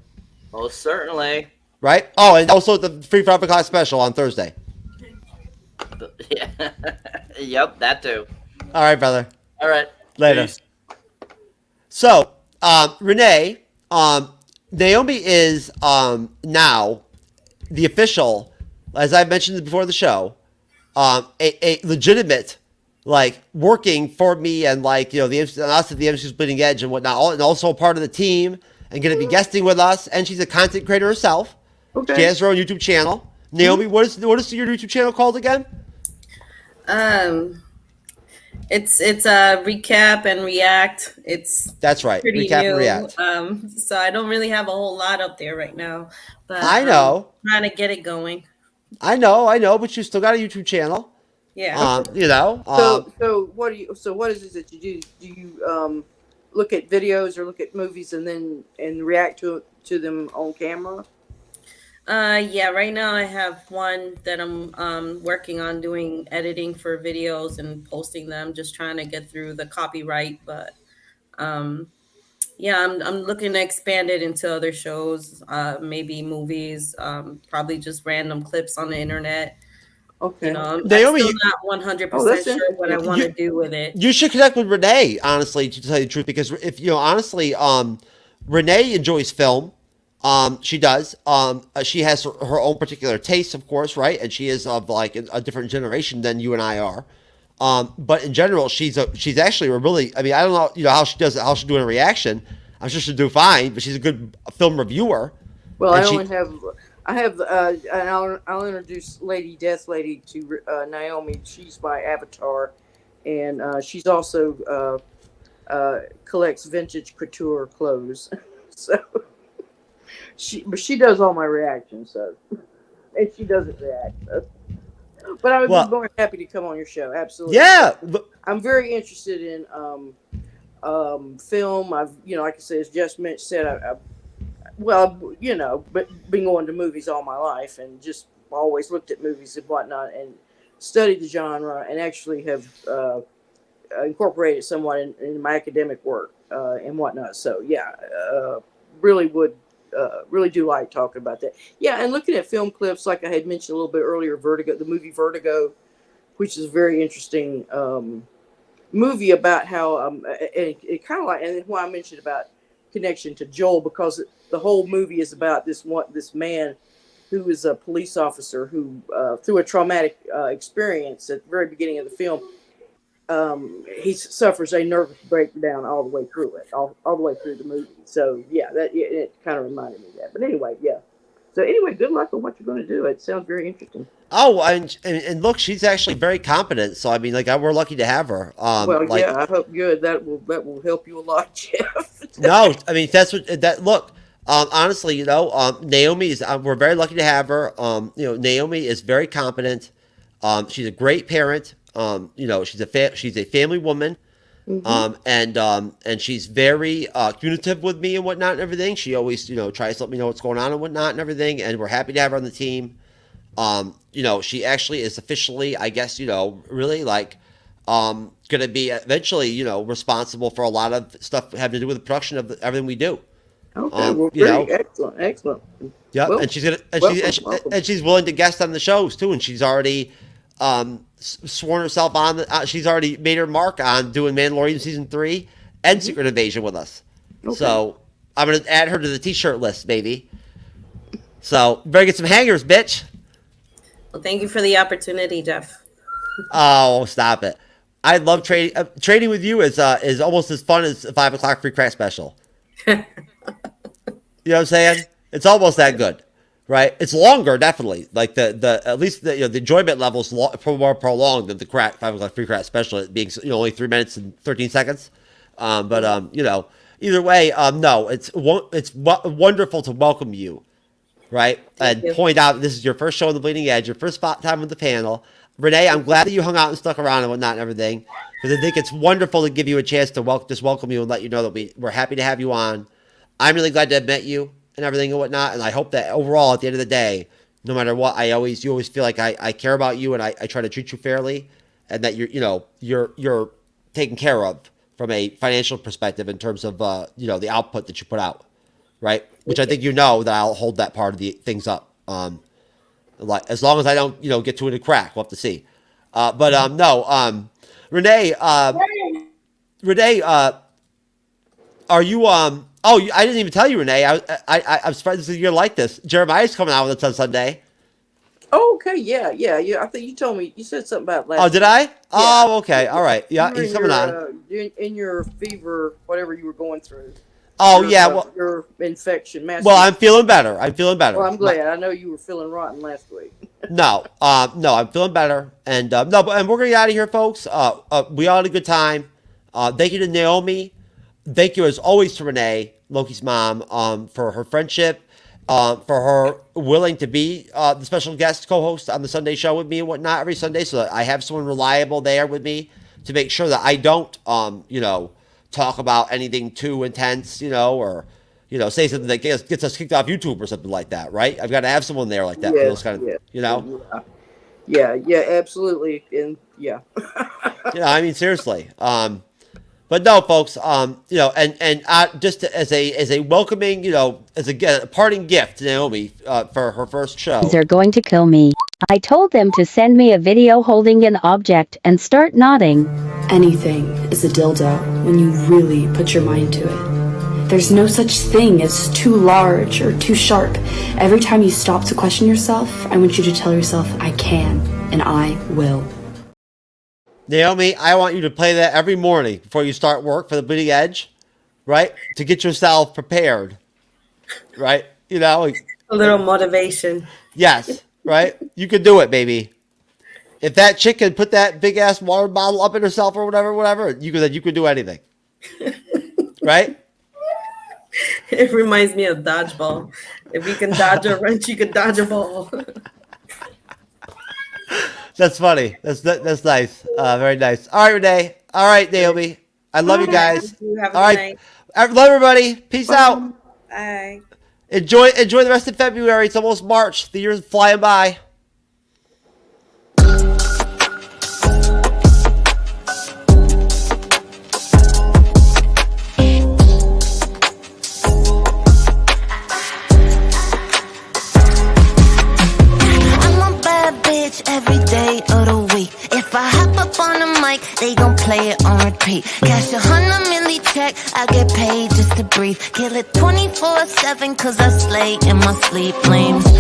Most certainly. Right? Oh, and also the Free 5 o'clock special on Thursday. Yeah. Yep, that too. All right, brother. All right. Later. Peace. So, Renee, Naomi is now the official, as I mentioned before the show, a legitimate, working for me and us at the MCU'S Bleeding Edge and whatnot, and also part of the team, and going to be guesting with us. And she's a content creator herself. Okay. She has her own YouTube channel. Naomi, what is your YouTube channel called again? It's a recap and react. That's right. Recap new. And react. So I don't really have a whole lot up there right now, but I know. I'm trying to get it going. I know, but you still got a YouTube channel. Yeah. So what is it that you do? Do you look at videos or look at movies and react to them on camera? Yeah, right now I have one that I'm working on doing editing for videos and posting them, just trying to get through the copyright. But yeah, I'm looking to expand it into other shows, maybe movies, probably just random clips on the internet. Okay. I'm Naomi, still not 100% sure what I want to do with it. You should connect with Renee, honestly, to tell you the truth, because if honestly, Renee enjoys film. She does. She has her own particular taste, of course, right? And she is of a different generation than you and I are. But in general, she's actually a really. I mean, I don't know, how she does it, how she's doing a reaction. I'm sure she'll do fine, but she's a good film reviewer. Well, I have, and I'll introduce Lady Death Lady to Naomi. She's my avatar, and she's also collects vintage couture clothes. So she does all my reactions, and she doesn't react. So. But I would be more happy to come on your show. Absolutely. Yeah, I'm very interested in film. I've, like I said, as just said, but been going to movies all my life and just always looked at movies and whatnot and studied the genre and actually have incorporated somewhat in my academic work and whatnot. So yeah, really do like talking about that. Yeah, and looking at film clips, like I had mentioned a little bit earlier, the movie Vertigo, which is a very interesting movie about how it kind of like, and why I mentioned about connection to Joel, because the whole movie is about this man who is a police officer who through a traumatic experience at the very beginning of the film, he suffers a nervous breakdown all the way through it, all the way through the movie. So yeah, it kind of reminded me of that. But anyway, yeah. So anyway, good luck on what you're going to do. It sounds very interesting. Oh, and look, she's actually very competent. So I mean, like, we're lucky to have her. Well, yeah, I hope good. That will help you a lot, Jeff. No, I mean, that's what that look. Honestly, you know, Naomi is. We're very lucky to have her. You know, Naomi is very competent. She's a great parent. You know, she's a family woman. Mm-hmm. And she's very communicative with me and whatnot and everything. She always, you know, tries to let me know what's going on and whatnot and everything. And we're happy to have her on the team. You know, she actually is officially, I guess, you know, really like going to be eventually, you know, responsible for a lot of stuff having to do with the production of everything we do. Okay, well, very excellent. Yeah, well, and she's willing to guest on the shows too, and she's already sworn herself on. She's already made her mark on doing Mandalorian season 3 and Secret Invasion with us. Okay. So I'm gonna add her to the T-shirt list, baby. So better get some hangers, bitch. Well, thank you for the opportunity, Jeff. Oh, stop it! I love trading. Trading with you is almost as fun as a 5 o'clock free crack special. You know what I'm saying? It's almost that good, right? It's longer, definitely. Like the at least the enjoyment level is more prolonged than the 5 o'clock free crack special, it being only 3 minutes and 13 seconds. But you know, either way, no, it's wonderful to welcome you, right? And point out this is your first show on the Bleeding Edge, your first time on the panel. Renee, I'm glad that you hung out and stuck around and whatnot and everything, because I think it's wonderful to give you a chance to welcome you and let you know that we're happy to have you on. I'm really glad to have met you and everything and whatnot, and I hope that overall, at the end of the day, no matter what, you always feel like I care about you and I try to treat you fairly, and that you're taken care of from a financial perspective in terms of the output that you put out, right? Which I think that I'll hold that part of the things up. Like, as long as I don't, get to it a crack, we'll have to see. No, Renee, are you, I didn't even tell you, Renee. I'm surprised you're like this. Jeremiah's coming out with us on Sunday. Oh, okay, yeah. I think you told me, you said something about last. Oh, did I? Yeah. Oh, okay, Yeah. all right. Yeah, he's coming on. In your fever, whatever you were going through. Oh, yeah. Well, your infection. Well, I'm feeling better. Well, I'm glad. I know you were feeling rotten last week. No, I'm feeling better, and and we're gonna get out of here, folks. We all had a good time. Thank you to Naomi. Thank you as always to Renee, Loki's mom, for her friendship, for her willing to be the special guest co-host on the Sunday show with me and whatnot every Sunday, so that I have someone reliable there with me to make sure that I don't, talk about anything too intense, or. Say something that gets us kicked off YouTube or something like that, right? I've got to have someone there like that. Yeah, Those kind of, Yeah, absolutely, and yeah. I mean, seriously. But no, folks. And just as a welcoming, as a parting gift to Naomi for her first show. They're going to kill me. I told them to send me a video holding an object and start nodding. Anything is a dildo when you really put your mind to it. There's no such thing as too large or too sharp. Every time you stop to question yourself, I want you to tell yourself, I can, and I will. Naomi, I want you to play that every morning before you start work for the Bleeding Edge, right? To get yourself prepared, right? A little motivation. Yes, right? You can do it, baby. If that chick can put that big-ass water bottle up in herself or whatever, you could do anything. Right? It reminds me of dodgeball. If you can dodge a wrench, you can dodge a ball. That's funny. That's nice. Very nice. All right, Renee. All right, Naomi. I love you guys. Have a all good right. night. Love everybody. Peace out. Bye. Enjoy the rest of February. It's almost March. The year's flying by. Every day of the week. If I mic, they gon' play it on repeat. Cash 100 milli check, I get paid just to breathe. Kill it 24/7, cause I slay in my sleep. Flames